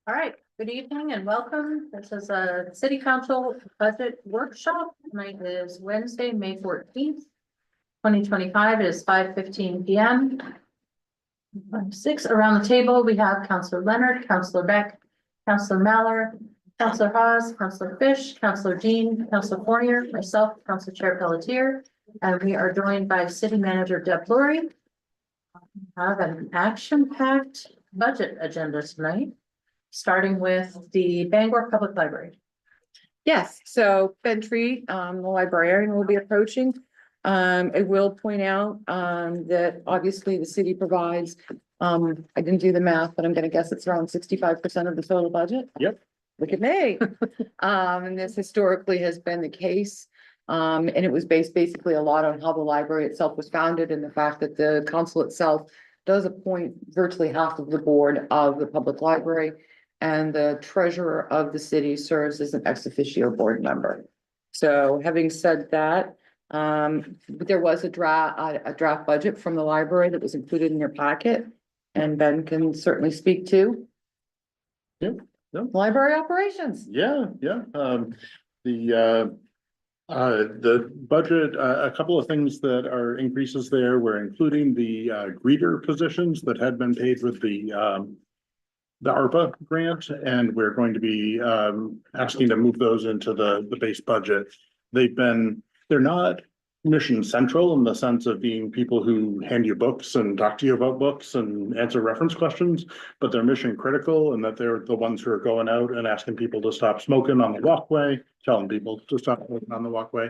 All right, good evening and welcome. This is a city council budget workshop. Tonight is Wednesday, May 14th, 2025. It is 5:15 p.m. 6 around the table. We have Councillor Leonard, Councillor Beck, Councillor Mallor, Councillor Hawes, Councillor Fish, Councillor Dean, Councillor Fournier, myself, Council Chair Pelletier, and we are joined by City Manager Deb Lurie. We have an action-packed budget agenda tonight, starting with the Bangor Public Library. Yes, so Ben Tree, the librarian, will be approaching. I will point out that obviously the city provides, I didn't do the math, but I'm gonna guess it's around 65% of the total budget. Yep. Look at me. And this historically has been the case. And it was based basically a lot on how the library itself was founded and the fact that the council itself does appoint virtually half of the board of the public library. And the treasurer of the city serves as an ex officio board member. So having said that, there was a draft budget from the library that was included in your packet. And Ben can certainly speak to. Yep. Library operations. Yeah. The budget, a couple of things that are increases there. We're including the greeter positions that had been paid with the ARPA grant, and we're going to be asking to move those into the base budget. They're not mission central in the sense of being people who hand you books and talk to you about books and answer reference questions, but they're mission critical, and that they're the ones who are going out and asking people to stop smoking on the walkway, telling people to stop smoking on the walkway.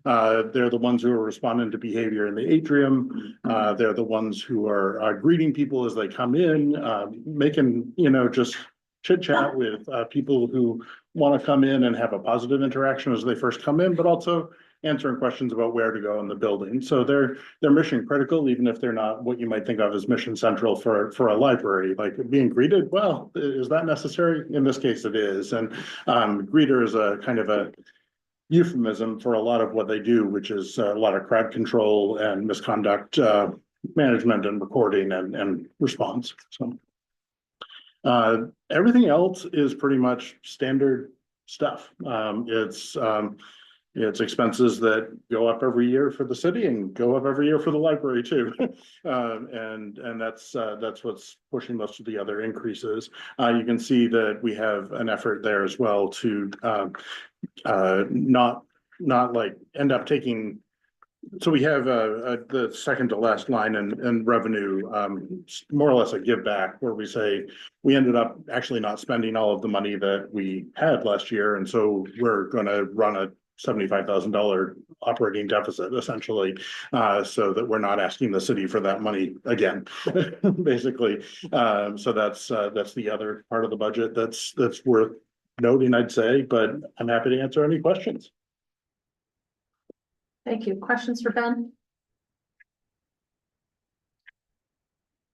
They're the ones who are responding to behavior in the atrium. They're the ones who are greeting people as they come in, making, just chit chat with people who want to come in and have a positive interaction as they first come in, but also answering questions about where to go in the building. So they're mission critical, even if they're not what you might think of as mission central for a library. Like being greeted, well, is that necessary? In this case, it is. And greeter is a kind of a euphemism for a lot of what they do, which is a lot of crowd control and misconduct management and recording and response. So everything else is pretty much standard stuff. It's expenses that go up every year for the city and go up every year for the library too. And that's what's pushing most of the other increases. You can see that we have an effort there as well to not like end up taking. So we have the second to last line in revenue, more or less a give back, where we say we ended up actually not spending all of the money that we had last year. And so we're going to run a $75,000 operating deficit essentially, so that we're not asking the city for that money again, basically. So that's the other part of the budget that's worth noting, I'd say, but I'm happy to answer any questions. Thank you. Questions for Ben?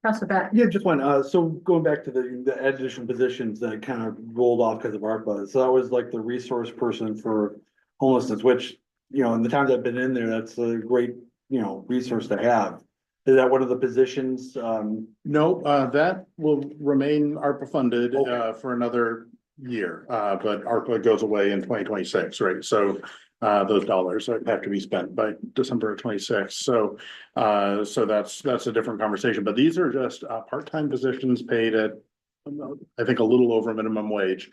Councillor Beck. Yeah, just one. So going back to the additional positions that kind of rolled off because of ARPA. So that was like the resource person for homelessness, which, in the times I've been in there, that's a great, resource to have. Is that one of the positions? No, that will remain ARPA funded for another year, but ARPA goes away in 2026, right? So those dollars have to be spent by December of 26. So that's a different conversation. But these are just part-time positions paid at, I think, a little over minimum wage,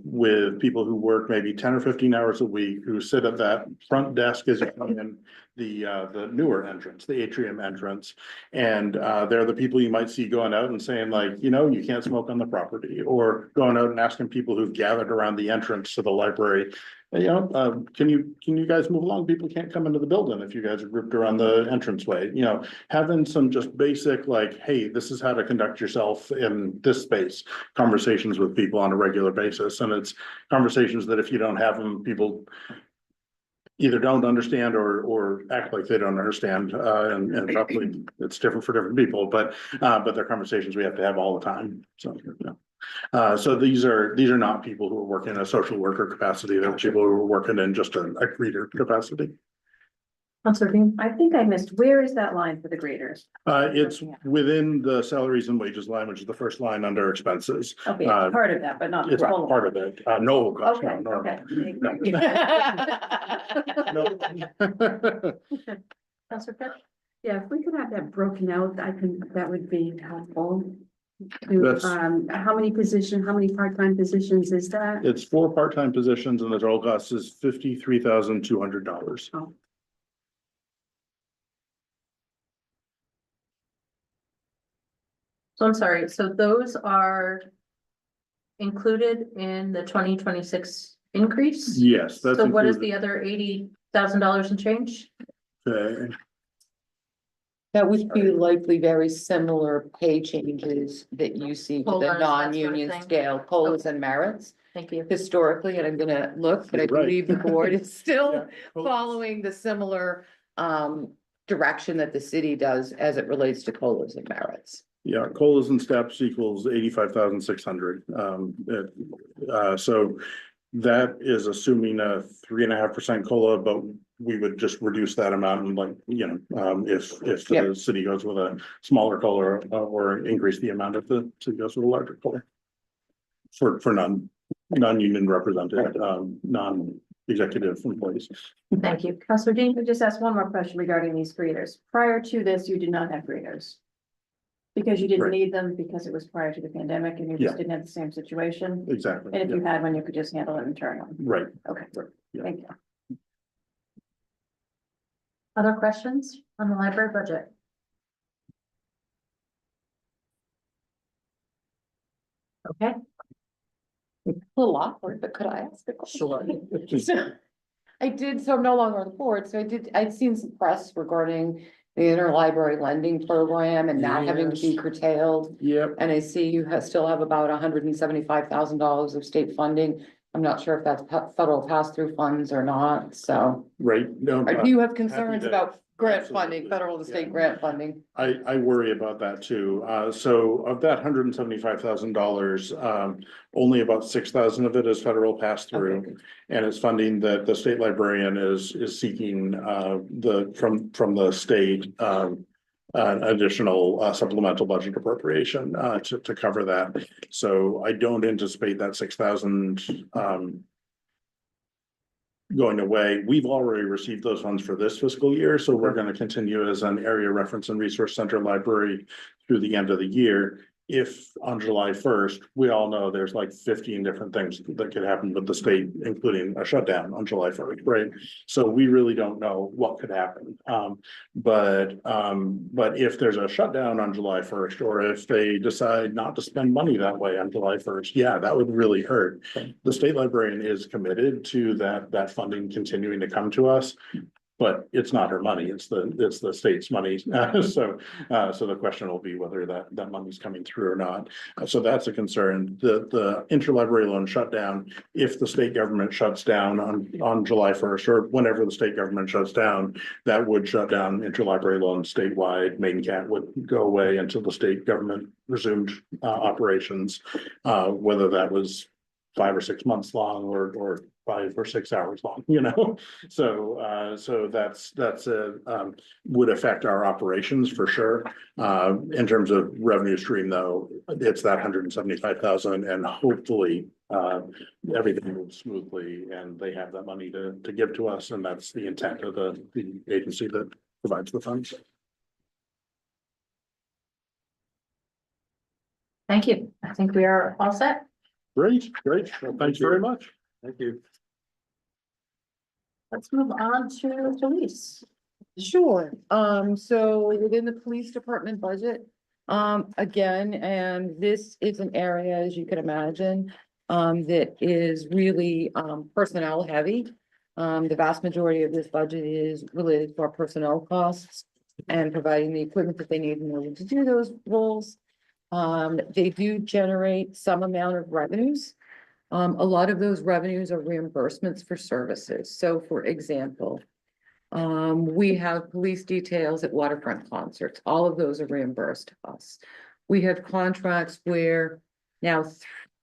with people who work maybe 10 or 15 hours a week, who sit at that front desk as you come in the newer entrance, the atrium entrance. And they're the people you might see going out and saying, like, you can't smoke on the property, or going out and asking people who've gathered around the entrance to the library, can you guys move along? People can't come into the building if you guys are grouped around the entranceway. Having some just basic, like, hey, this is how to conduct yourself in this space, conversations with people on a regular basis. And it's conversations that if you don't have them, people either don't understand or act like they don't understand. And probably it's different for different people, but they're conversations we have to have all the time. So, so these are not people who are working in a social worker capacity. They're people who are working in just a greeter capacity. Counselor Dean? I think I missed, where is that line for the graders? It's within the salaries and wages line, which is the first line under expenses. Okay, Uh, part of that, but not the It's total. part of it. No, gosh, Okay, no, no, okay. no. Counselor Fitch? Yeah, if we could have that broken out, I think that would be helpful. To, That's- how many how many part-time positions is that? It's 4 part-time positions and the total cost is $53,200. So I'm sorry, so those are included in the 2026 increase? Yes, that's So what is included. the other $80,000 and change? Okay. That would be likely very similar pay changes that you see to COLAs, the that sort of non-union thing. scale, COLAs and merits. Thank you. Historically, and I'm gonna look, but I You're right. believe the board is still Yeah. following the similar direction that the city does as it relates to COLAs and merits. Yeah, COLAs and steps equals 85,600. So that is assuming a 3.5% COLA, but we would just reduce that amount and like, if the Yep. city goes with a smaller COLA or increase the amount if the city goes with a larger COLA. For non-union represented, non-executive employees. Thank you. Counselor Dean? Let me just ask one more question regarding these graders. Prior to this, you did not have graders. Because you didn't Right. need them because it was prior to the pandemic and you Yeah. just didn't have the same situation. Exactly. And if yeah. you had one, you could just handle it internally. Right. Okay, Yeah. thank you. Other questions on the library budget? Okay. A little awkward, but could I ask a question? Sure. So, I did, so I'm no longer on the board, so I'd seen some press regarding the interlibrary lending program and that having to be Yes. curtailed. Yep. And I see you still have about $175,000 of state funding. I'm not sure if that's federal pass-through funds or not, so. Right. No. Or do you have concerns to- about grant absolutely, funding, federal to state yeah. grant funding? I worry about that too. So of that $175,000, only about 6,000 of it is federal pass-through. Okay. And it's funding that the state librarian is seeking, from the state, an additional supplemental budget appropriation, to cover that. So I don't anticipate that 6,000, going away. We've already received those funds for this fiscal year, so we're going to continue as an area reference and resource center library through the end of the year. If on July 1st, we all know there's like 15 different things that could happen with the state, including a shutdown on July 1st, right? So we really don't know what could happen. But if there's a shutdown on July 1st, or if they decide not to spend money that way on July 1st, yeah, that would really hurt. The state librarian is committed to that funding continuing to come to us. But it's not her money, it's the state's money. So the question will be whether that money's coming through or not. So that's a concern. The interlibrary loan shutdown, if the state government shuts down on July 1st, or whenever the state government shuts down, that would shut down interlibrary loans statewide. MaineCat would go away until the state government resumed operations, whether that was 5 or 6 months long or 5 or 6 hours long, so that's would affect our operations for sure. In terms of revenue stream though, it's that 175,000 and hopefully everything moves smoothly and they have that money to give to us, and that's the intent of the agency that provides the funds. Thank you. I think we are all set. Great. Well, thanks very much. Thank you. Let's move on to police. Sure, so within the police department budget, again, and this is an area, as you can imagine, that is really, personnel heavy. The vast majority of this budget is related to our personnel costs and providing the equipment that they need in order to do those roles. They do generate some amount of revenues. A lot of those revenues are reimbursements for services. So for example, we have police details at waterfront concerts. All of those are reimbursed to us. We have contracts where now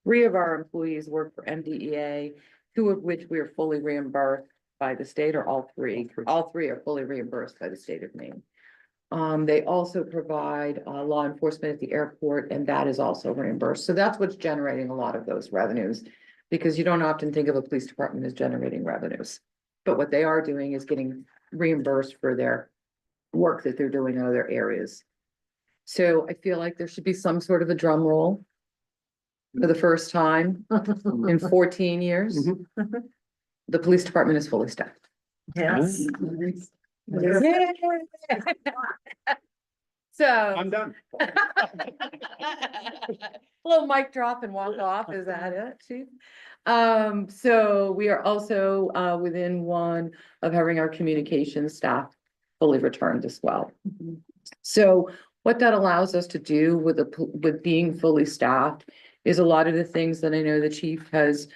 3 of our employees work for MDEA, 2 of which we are fully reimbursed by the state, or all three? All three are fully reimbursed by the state of Maine. They also provide law enforcement at the airport, and that is also reimbursed. So that's what's generating a lot of those revenues. Because you don't often think of a police department as generating revenues. But what they are doing is getting reimbursed for their work that they're doing in other areas. So I feel like there should be some sort of a drum roll for the first time in 14 years. Mhm. The police department is fully staffed. Yes. Yay! So. I'm done. Little mic drop and walk off, is that it, chief? So we are also, within one of having our communications staff fully returned as well. So what that allows us to do with being fully staffed is a lot of the things that I know the chief has,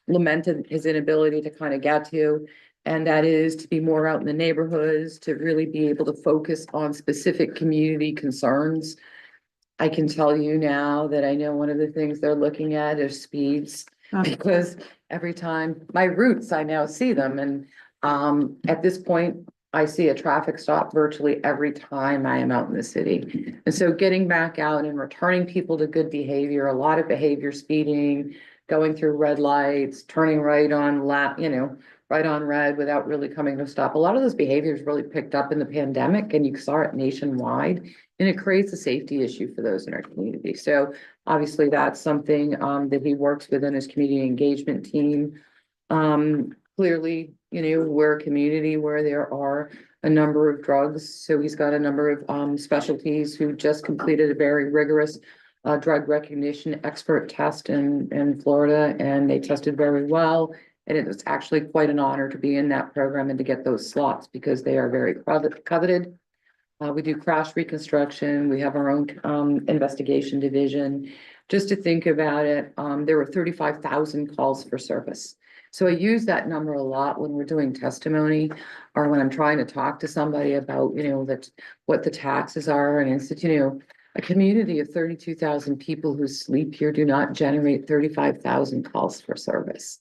lamented his inability to kind of get to. And that is to be more out in the neighborhoods, to really be able to focus on specific community concerns. I can tell you now that I know one of the things they're looking at is speeds, because every time my routes, I now see them, and at this point, I see a traffic stop virtually every time I am out in the city. And so getting back out and returning people to good behavior, a lot of behavior speeding, going through red lights, turning right on right on red without really coming to a stop. A lot of those behaviors really picked up in the pandemic, and you saw it nationwide, and it creates a safety issue for those in our community. So obviously that's something that he works within his community engagement team. Clearly, we're a community where there are a number of drugs. So he's got a number of specialties who just completed a very rigorous drug recognition expert test in Florida, and they tested very well. And it was actually quite an honor to be in that program and to get those slots, because they are very coveted. We do crash reconstruction. We have our own investigation division. Just to think about it, there were 35,000 calls for service. So I use that number a lot when we're doing testimony, or when I'm trying to talk to somebody about, what the taxes are. And it's, a community of 32,000 people who sleep here do not generate 35,000 calls for service.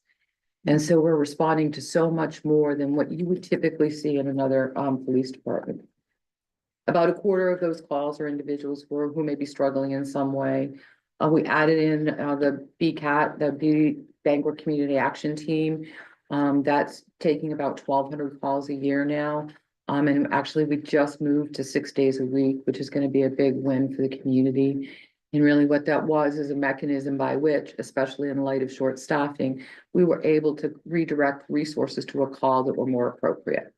And so we're responding to so much more than what you would typically see in another police department. About a quarter of those calls are individuals who may be struggling in some way. We added in the BCAT, the Bangor Community Action Team. That's taking about 1,200 calls a year now. And actually we just moved to 6 days a week, which is going to be a big win for the community. And really what that was is a mechanism by which, especially in light of short staffing, we were able to redirect resources to a call that were more appropriate.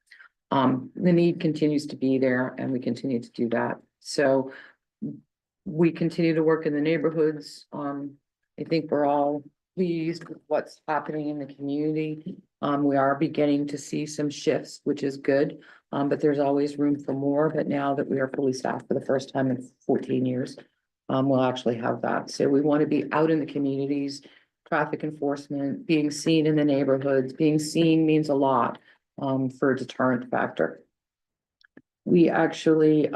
The need continues to be there, and we continue to do that. So we continue to work in the neighborhoods. I think we're all pleased with what's happening in the community. We are beginning to see some shifts, which is good, but there's always room for more. But now that we are fully staffed for the first time in 14 years, we'll actually have that. So we want to be out in the communities, traffic enforcement, being seen in the neighborhoods. Being seen means a lot for a deterrent factor. We actually,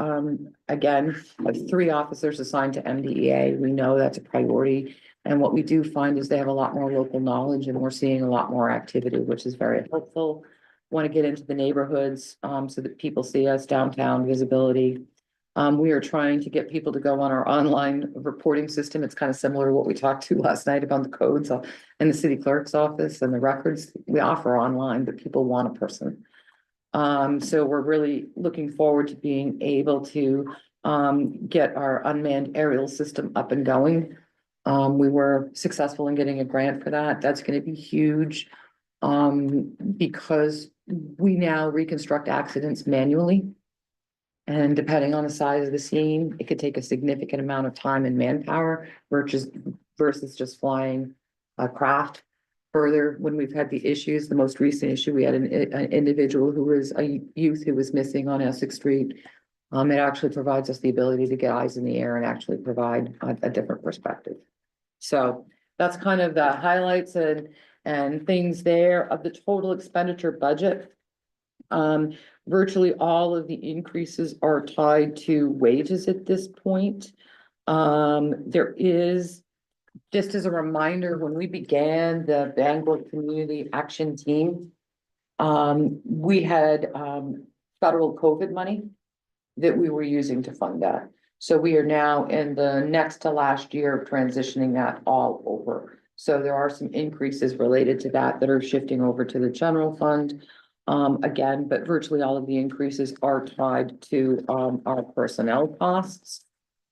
again, have 3 officers assigned to MDEA. We know that's a priority. And what we do find is they have a lot more local knowledge, and we're seeing a lot more activity, which is very helpful. Want to get into the neighborhoods so that people see us downtown, visibility. We are trying to get people to go on our online reporting system. It's kind of similar to what we talked to last night about the codes in the city clerk's office, and the records we offer online, but people want a person. So we're really looking forward to being able to get our unmanned aerial system up and going. We were successful in getting a grant for that. That's going to be huge because we now reconstruct accidents manually. And depending on the size of the scene, it could take a significant amount of time and manpower versus just flying a craft. Further, when we've had the issues, the most recent issue, we had an individual who was a youth who was missing on Essex Street. It actually provides us the ability to get eyes in the air and actually provide a different perspective. So that's kind of the highlights and things there of the total expenditure budget. Virtually all of the increases are tied to wages at this point. There is, just as a reminder, when we began the Bangor Community Action Team, We had, federal COVID money that we were using to fund that. So we are now in the next to last year of transitioning that all over. So there are some increases related to that that are shifting over to the general fund. Again, but virtually all of the increases are tied to, our personnel costs.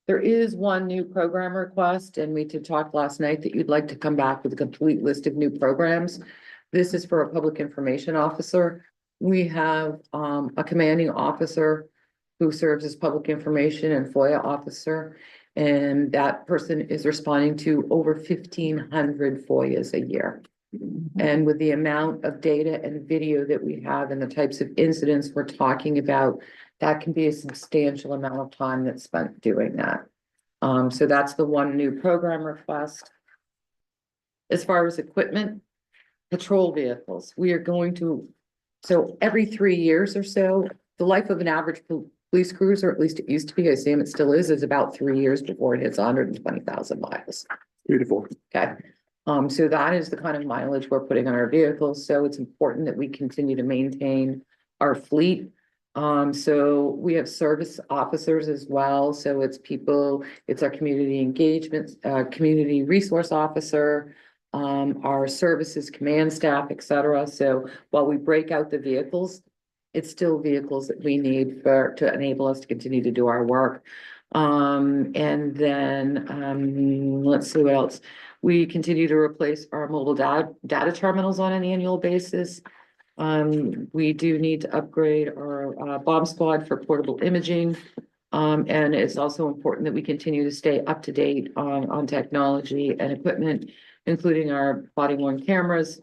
There is one new program request, and we did talk last night that you'd like to come back with a complete list of new programs. This is for a public information officer. We have, a commanding officer who serves as public information and FOIA officer. And that person is responding to over 1,500 FOIAs a year. And with the amount of data and video that we have and the types of incidents we're talking about, that can be a substantial amount of time that's spent doing that. So that's the one new program request. As far as equipment, patrol vehicles, we are going to, so every 3 years or so, the life of an average police cruiser, at least it used to be, I assume it still is about 3 years before it hits 120,000 miles. Beautiful. Okay, so that is the kind of mileage we're putting on our vehicles, so it's important that we continue to maintain our fleet. So we have service officers as well, so it's people, it's our community engagement, community resource officer, our services command staff, et cetera. So while we break out the vehicles, it's still vehicles that we need to enable us to continue to do our work. And then, let's see what else. We continue to replace our mobile data terminals on an annual basis. We do need to upgrade our bomb squad for portable imaging. And it's also important that we continue to stay up to date on technology and equipment, including our body worn cameras.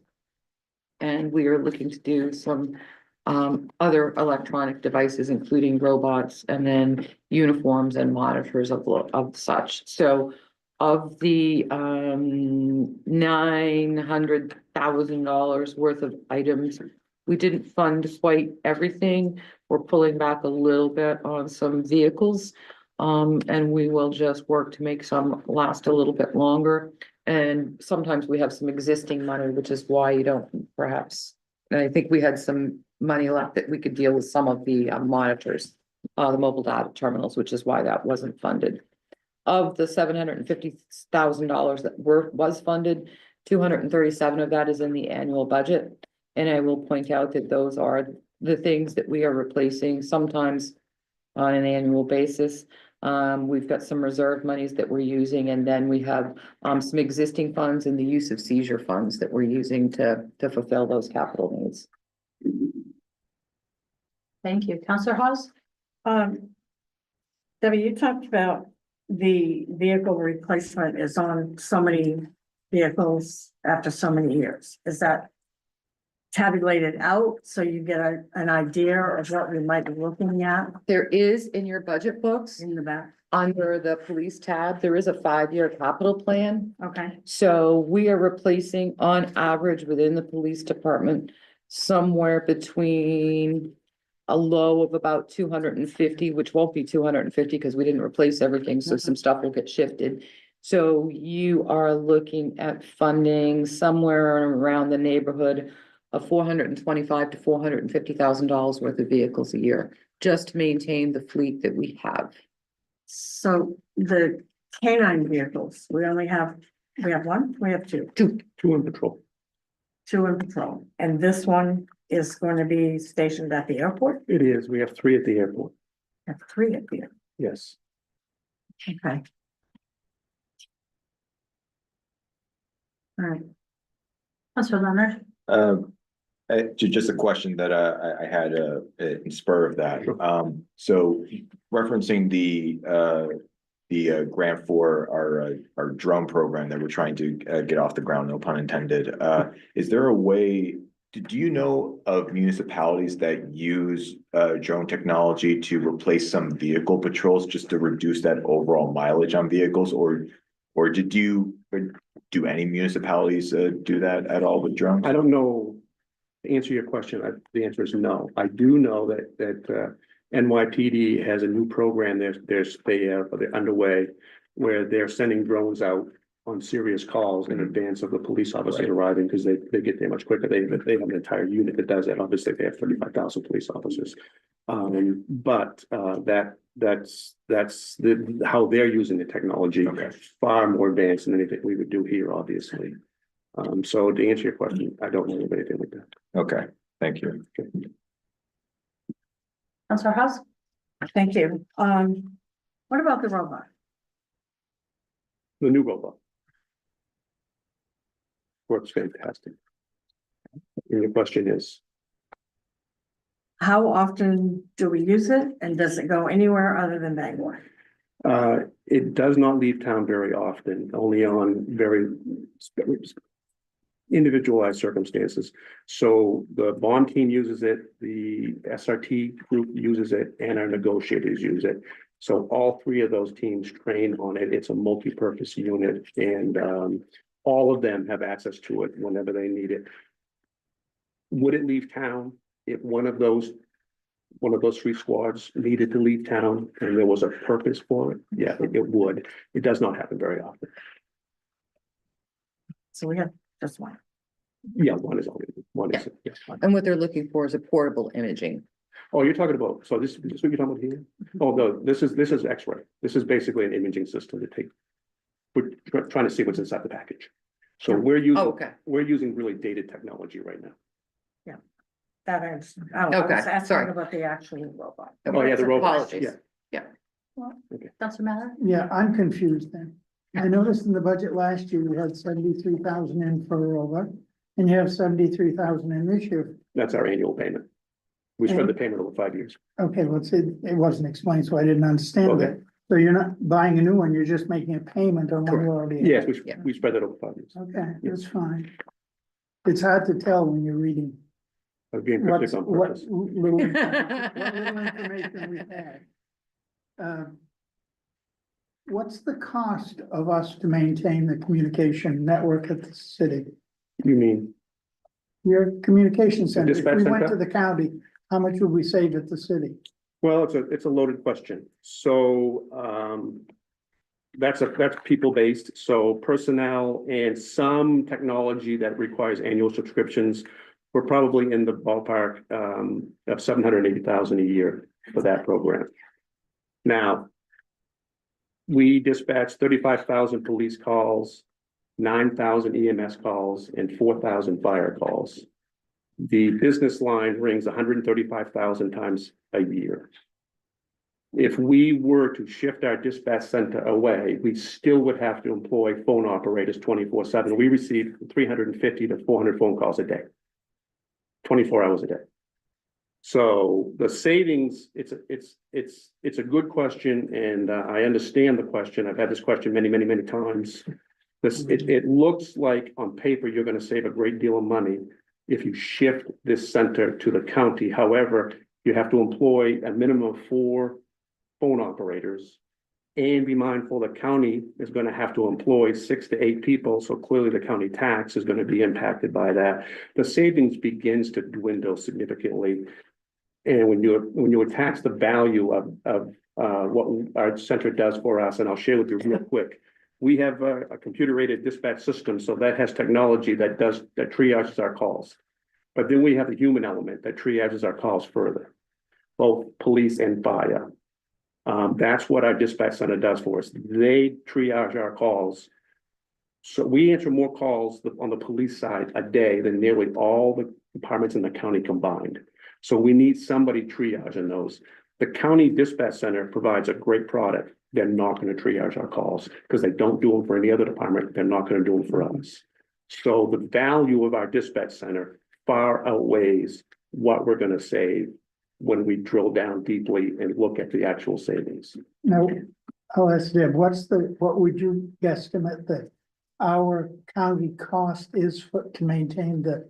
And we are looking to do some other electronic devices, including robots, and then uniforms and monitors of such. So of the $900,000 worth of items, we didn't fund quite everything. We're pulling back a little bit on some vehicles. And we will just work to make some last a little bit longer. And sometimes we have some existing money, which is why you don't perhaps, and I think we had some money left that we could deal with some of the monitors, the mobile data terminals, which is why that wasn't funded. Of the $750,000 that was funded, 237 of that is in the annual budget. And I will point out that those are the things that we are replacing sometimes on an annual basis. We've got some reserve monies that we're using, and then we have some existing funds and the use of seizure funds that we're using to fulfill those capital needs. Thank you. Counselor Hawes? Debbie, you talked about the vehicle replacement is on so many vehicles after so many years. Is that tabulated out so you get an idea of what we might be looking at There is in your budget books, in the back? under the police tab, there is a 5-year capital plan. Okay, So we are replacing on average within the police department somewhere between a low of about 250, which won't be 250 because we didn't replace everything, so some stuff will get shifted. So you are looking at funding somewhere around the neighborhood of $425,000 to $450,000 worth of vehicles a year, just to maintain the fleet that we have. so the canine vehicles, we have one, we have two, Two in patrol. two in patrol. And this one is going to be stationed at the airport? It is. We have 3 at the airport. Have three at the airport, Yes. okay. All right, Counselor Leonard? Just a question that I had in spur of that. So referencing the grant for our drone program that we're trying to get off the ground, no pun intended. Is there a way, do you know of municipalities that use drone technology to replace some vehicle patrols just to reduce that overall mileage on vehicles, or do any municipalities do that at all with drones? I don't know. To answer your question, the answer is no. I do know that NYPD has a new program. They're underway where they're sending drones out on serious calls in advance of the police officers Right. arriving, because they get there much quicker. They have an entire unit that does that. Obviously, they have 35,000 police officers. That's how they're using the technology. Okay. Far more advanced than anything we would do here, obviously. So to answer your question, I don't know of anything like that. Okay, thank you. Counselor House? Thank you. What about the robot? The new robot works fantastic. And your question is, How often do we use it and does it go anywhere other than Bangor? it does not leave town very often, only on very individualized circumstances. So the bond team uses it, the SRT group uses it, and our negotiators use it. So all three of those teams train on it. It's a multi-purpose unit, and all of them have access to it whenever they need it. Would it leave town if one of those three squads needed to leave town and there was a purpose for it? Yeah, it would. It does not happen very often. So we have just one. Yeah, one is yes. And what they're looking for is a portable imaging. Oh, you're talking about, so this what you're talking about here? Oh, no, this is X-ray. This is basically an imaging system to take. We're trying to see what's inside the package. So we're Oh, okay. using really dated technology right now. That is, I Okay, was asking sorry. about the actual robot. Oh, yeah, the robot. Apologies. Yeah. Counselor Mallon? Yeah, I'm confused then. I noticed in the budget last year, you had 73,000 in for a robot, and you have 73,000 in this year. That's our annual payment. We spread the payment over 5 years. Okay, well, it wasn't explained, so I didn't understand Okay. that. So you're not buying a new one, you're just making a payment on one you already have. Yes, Yeah. we spread that over 5 years. Okay, that's fine. It's hard to tell when you're reading I'm being what's, cryptic on what purpose. little, what little information we had. What's the cost of us to maintain the communication network at the city? You mean, Your communication center, if dispatch we went center? to the county, how much would we save at the city? well, it's a loaded question. So, that's people-based, so personnel and some technology that requires annual subscriptions. We're probably in the ballpark, of 780,000 a year for that program. Now, we dispatch 35,000 police calls, 9,000 EMS calls, and 4,000 fire calls. The business line rings 135,000 times a year. If we were to shift our dispatch center away, we still would have to employ phone operators 24/7. We receive 350 to 400 phone calls a day, 24 hours a day. So the savings, it's a good question, and I understand the question. I've had this question many times. It looks like on paper, you're gonna save a great deal of money if you shift this center to the county. However, you have to employ a minimum of 4 phone operators. And be mindful, the county is gonna have to employ 6 to 8 people, so clearly the county tax is gonna be impacted by that. The savings begins to dwindle significantly. And when you tax the value of what our center does for us, and I'll share with you real quick. We have a computer-aided dispatch system, so that has technology that triages our calls. But then we have the human element that triages our calls further, both police and fire. That's what our dispatch center does for us. They triage our calls. So we answer more calls on the police side a day than nearly all the departments in the county combined. So we need somebody triaging those. The county dispatch center provides a great product. They're not going to triage our calls because they don't do them for any other department. They're not going to do them for us. So the value of our dispatch center far outweighs what we're going to save when we drill down deeply and look at the actual savings. Now, I'll ask Deb, what would you guesstimate that our county cost is to maintain the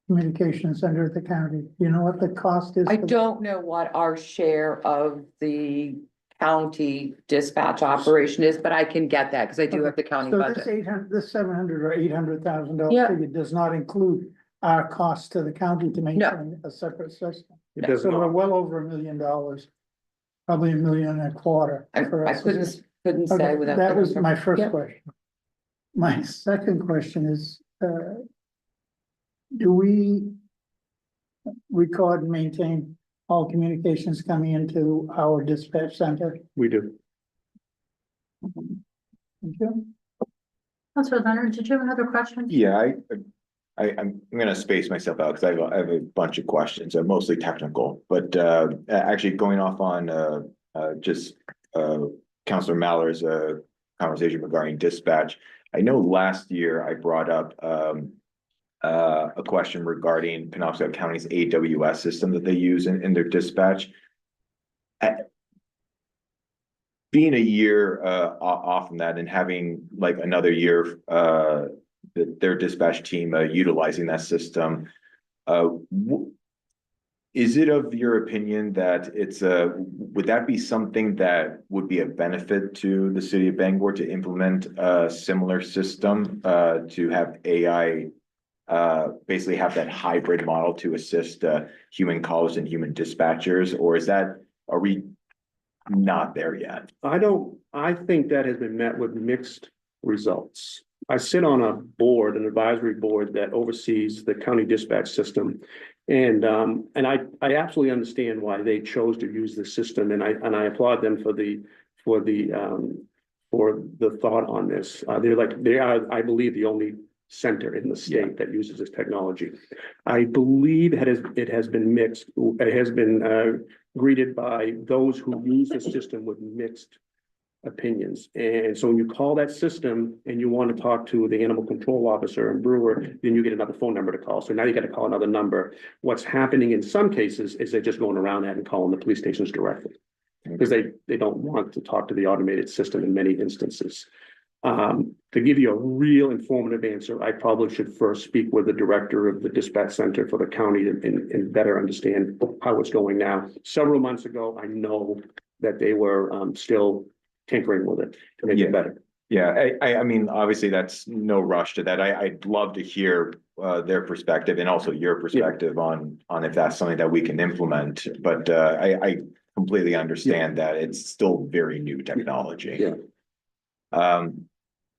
communication center at the county? Do you know what the cost is? I for- don't know what our share of the county dispatch operation is, but I can get that because I do have the county So this budget. this $700,000 or $800,000 Yeah. figure does not include our cost to the county to maintain a separate system. It does So we're not. well over $1 million, probably $1.25 million. for I us. couldn't say Okay, without. that the was number. my first Yeah. question. My second question is, do we record and maintain all communications coming into our dispatch center? We do. Thank you. Councilor Leonard, did you have another question? Yeah, I'm gonna space myself out because I have a bunch of questions, mostly technical, but actually going off on just Counselor Maller's conversation regarding dispatch. I know last year I brought up a question regarding Penobscot County's AWS system that they use in their dispatch. Being a year off from that and having like another year their dispatch team utilizing that system, is it of your opinion that would that be something that would be a benefit to the city of Bangor to implement a similar system to have AI basically have that hybrid model to assist human callers and human dispatchers, or are we not there yet? I think that has been met with mixed results. I sit on an advisory board that oversees the county dispatch system. And I absolutely understand why they chose to use the system, and I applaud them for the thought on this. They are, I believe, the only center in the state that uses this technology. I believe it has been mixed. It has been greeted by those who use the system with mixed opinions. And so when you call that system and you want to talk to the animal control officer and brewer, then you get another phone number to call. So now you got to call another number. What's happening in some cases is they're just going around that and calling the police stations directly because they don't want to talk to the automated system in many instances. To give you a real informative answer, I probably should first speak with the director of the dispatch center for the county and better understand how it's going now. Several months ago, I know that they were still tinkering with it to make it better. Yeah, I mean, obviously that's no rush to that. I'd love to hear their perspective and also your perspective on if that's something that we can implement. But I completely understand that it's still very new technology. Yeah.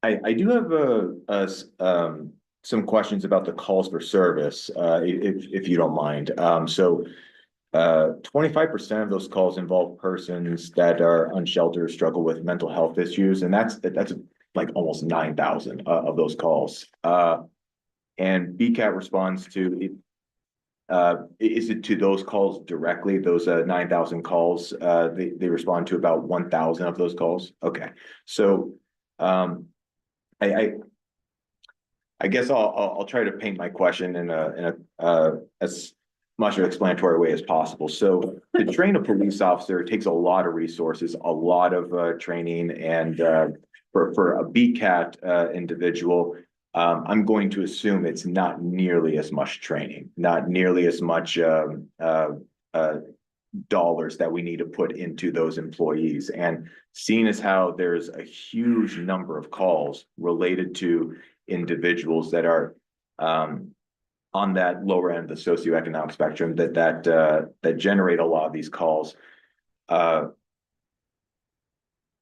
I do have some questions about the calls for service, if you don't mind. So 25% of those calls involve persons that are unsheltered, struggle with mental health issues, and that's like almost 9,000 of those calls. And BCAT responds to it. Is it to those calls directly? Those 9,000 calls, they respond to about 1,000 of those calls. Okay, so I guess I'll try to paint my question in a as much of an explanatory way as possible. So to train a police officer takes a lot of resources, a lot of training, and for a BCAT individual, I'm going to assume it's not nearly as much training, not nearly as much dollars that we need to put into those employees. And seeing as how there's a huge number of calls related to individuals that are on that lower end of the socioeconomic spectrum that generate a lot of these calls.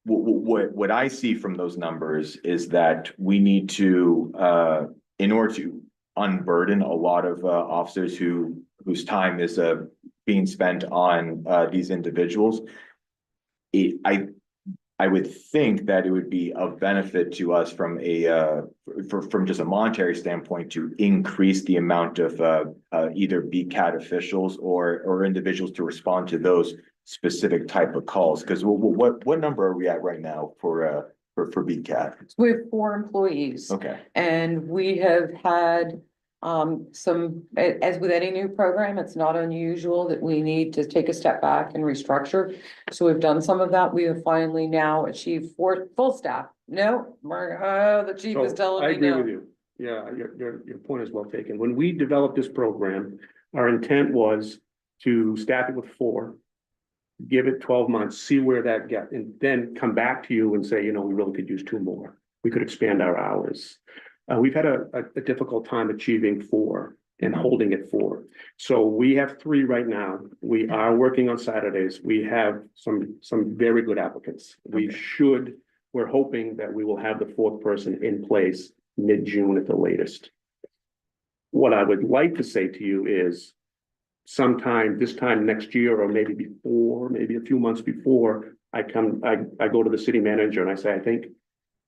What I see from those numbers is that we need to, in order to unburden a lot of officers whose time is being spent on these individuals, I would think that it would be of benefit to us from from just a monetary standpoint to increase the amount of either BCAT officials or individuals to respond to those specific type of calls. Because what number are we at right now for BCAT? We have 4 employees. Okay. And we have had as with any new program, it's not unusual that we need to take a step back and restructure. So we've done some of that. We have finally now achieved full staff. No, the chief is telling I me agree no. with you. Yeah, your point is well taken. When we developed this program, our intent was to staff it with 4, give it 12 months, see where that gets, and then come back to you and say, we really could use 2 more. We could expand our hours. We've had a difficult time achieving 4 and holding it 4. So we have 3 right now. We are working on Saturdays. We have some very good applicants. We should we're hoping that we will have the fourth person in place mid-June at the latest. What I would like to say to you is sometime this time next year, or maybe before, maybe a few months before, I go to the city manager and I say,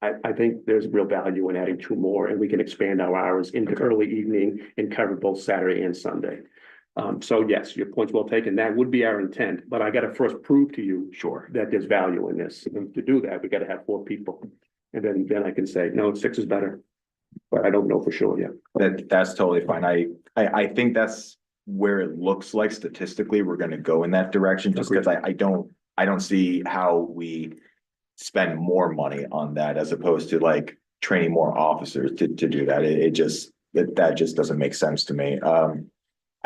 I think there's real value in adding two more, and we can expand our hours into early evening and cover both Saturday and Sunday. So yes, your point's well taken. That would be our intent, but I gotta first prove to you. Sure. That there's value in this. And to do that, we gotta have four people. And then I can say, no, six is better. But I don't know for sure yet. That's totally fine. I think that's where it looks like statistically we're gonna go in that direction, just because I don't see how we spend more money on that as opposed to like training more officers to do that. That just doesn't make sense to me.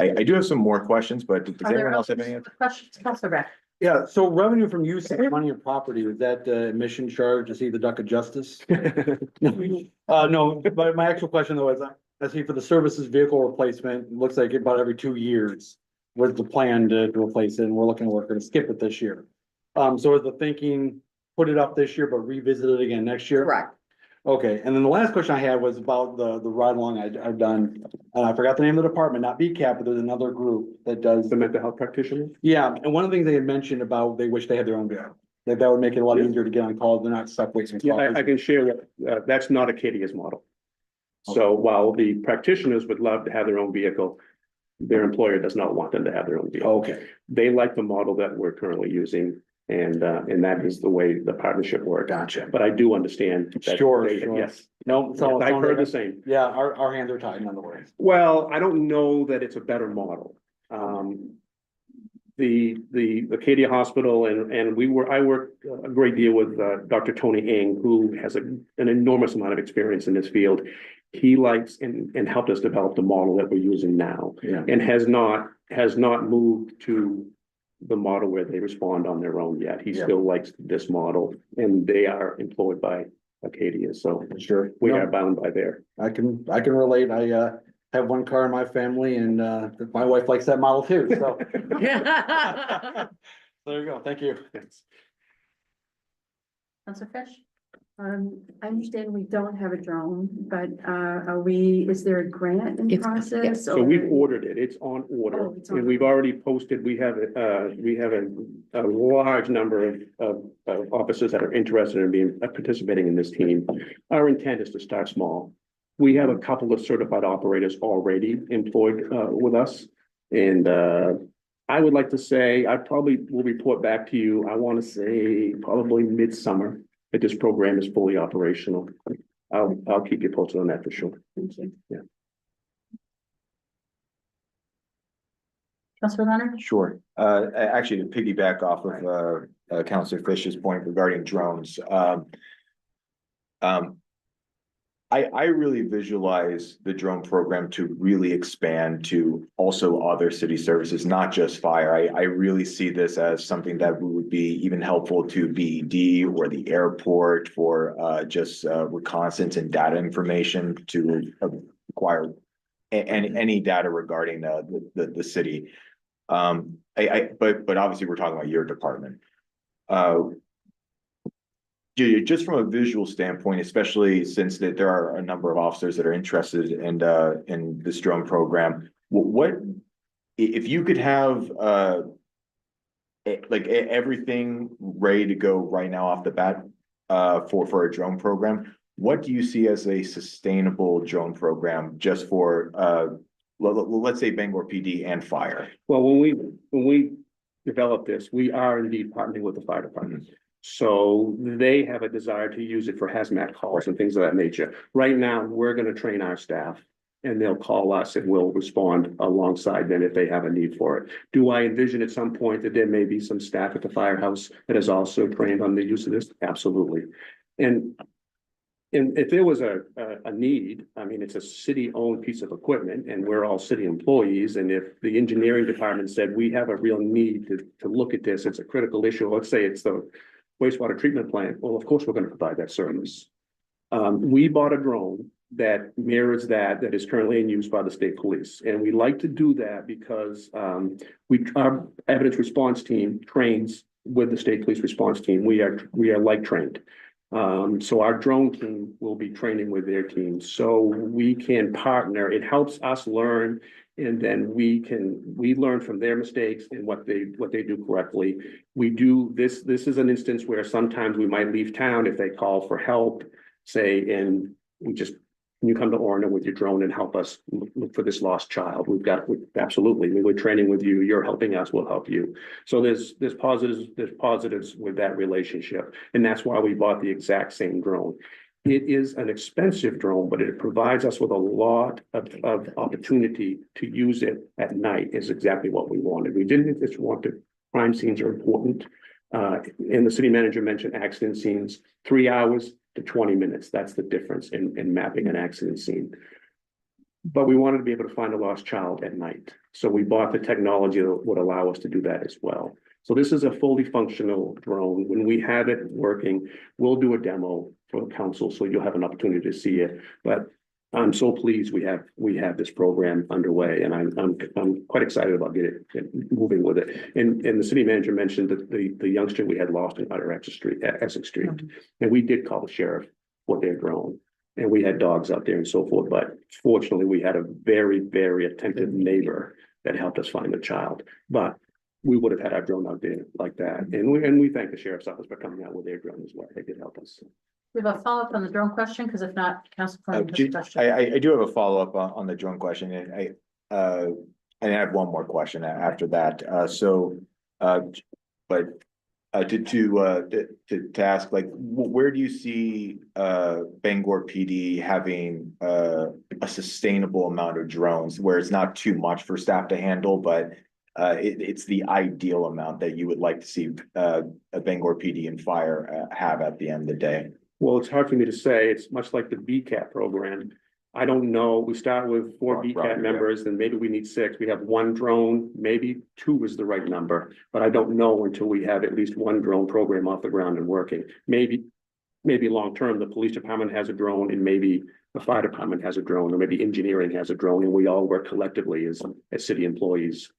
I do have some more questions, but does Are there anyone else have any? other questions, Counselor Beck? Yeah, so revenue from use of money or property, is that admission charge to see the duck of justice? No, but my actual question though is, I see for the services vehicle replacement, it looks like about every 2 years was the plan to replace it, and we're gonna skip it this year. So is the thinking, put it up this year, but revisit it again next year? Correct. Okay, and then the last question I had was about the ride along I've done, and I forgot the name of the department, not BCAP, but there's another group that does. The mental health practitioner? Yeah, and one of the things they had mentioned about, they wish they had their own vehicle. Like that would make it a lot easier to get on calls, they're not stuck wasting. Yeah, I can share that, that's not Acadia's model. So while the practitioners would love to have their own vehicle, their employer does not want them to have their own vehicle. Okay, They like the model that we're currently using, and that is the way the partnership works. gotcha. But I do understand. that Sure, they- sure. Yes, No, so. I've heard the same. Yeah, our hands are tied in other words. Well, I don't know that it's a better model. The Acadia Hospital and I worked a great deal with Dr. Tony Ng, who has an enormous amount of experience in this field. He likes and helped us develop the model that we're using now, Yeah. and has not moved to the model where they respond on their own yet. He Yeah. still likes this model, and they are employed by Acadia, so Sure. we No, are bound by there. I can relate. I have one car in my family and my wife likes that model too, so. There you go. Thank you. Yes. Counselor Fish? I understand we don't have a drone, but is there a grant in It's- process? yes. So we've or- ordered it, it's on order, Oh, it's on and we've already posted, we have a large number of officers that are interested in being, participating in this team. Our intent is to start small. We have a couple of certified operators already employed, with us. And, I would like to say, I probably will report back to you, I want to say probably midsummer, that this program is fully operational. I'll keep you posted on that for sure. Thank you. Counselor Leonard? Sure. Actually, to piggyback off of Counselor Fish's point regarding drones. I really visualize the drone program to really expand to also other city services, not just fire. I really see this as something that would be even helpful to BED or the airport for just reconnaissance and data information to acquire any data regarding the city. But obviously we're talking about your department. Just from a visual standpoint, especially since that there are a number of officers that are interested in this drone program, what if you could have like everything ready to go right now off the bat for a drone program? What do you see as a sustainable drone program just for let's say Bangor PD and fire? Well, when we develop this, we are indeed partnering with the fire department. So they have a desire to use it for hazmat calls and things of that nature. Right now, we're gonna train our staff and they'll call us and we'll respond alongside them if they have a need for it. Do I envision at some point that there may be some staff at the firehouse that is also trained on the use of this? Absolutely. And if there was a need, I mean, it's a city-owned piece of equipment and we're all city employees. And if the engineering department said, we have a real need to look at this, it's a critical issue. Let's say it's the wastewater treatment plant. Well, of course, we're going to provide that service. We bought a drone that mirrors that is currently in use by the state police. And we like to do that because our evidence response team trains with the state police response team. We are like trained. So our drone team will be training with their team, so we can partner. It helps us learn. And then we learn from their mistakes and what they do correctly. We do this is an instance where sometimes we might leave town if they call for help, say, and can you come to Orno with your drone and help us look for this lost child? Absolutely. We're training with you. You're helping us. We'll help you. So there's positives with that relationship. And that's why we bought the exact same drone. It is an expensive drone, but it provides us with a lot of opportunity to use it at night is exactly what we wanted. We didn't just want to, crime scenes are important. And the city manager mentioned accident scenes, 3 hours to 20 minutes. That's the difference in mapping an accident scene. But we wanted to be able to find a lost child at night. So we bought the technology that would allow us to do that as well. So this is a fully functional drone. When we have it working, we'll do a demo for the council, so you'll have an opportunity to see it. But I'm so pleased we have this program underway, and I'm quite excited about getting moving with it. And the city manager mentioned that the youngster we had lost in Utter Essex Street, and we did call the sheriff for their drone. And we had dogs out there and so forth, but fortunately, we had a very, very attentive neighbor that helped us find the child. But we would have had our drone out there like that. And we thank the sheriff's office for coming out with their drone as well. They did help us. We have a follow-up on the drone question, because if not, Council Cronin has a question. I do have a follow-up on the drone question, and I have one more question after that. To ask, like, where do you see Bangor PD having a sustainable amount of drones where it's not too much for staff to handle, but it's the ideal amount that you would like to see a Bangor PD and fire have at the end of the day? Well, it's hard for me to say. It's much like the BCAT program. I don't know. We start with 4 Right, BCAT yeah. members, then maybe we need 6. We have 1 drone, maybe 2 is the right number, but I don't know until we have at least 1 drone program off the ground and working. Maybe long-term, the police department has a drone, and maybe the fire department has a drone, or maybe engineering has a drone, and we all work collectively as city employees.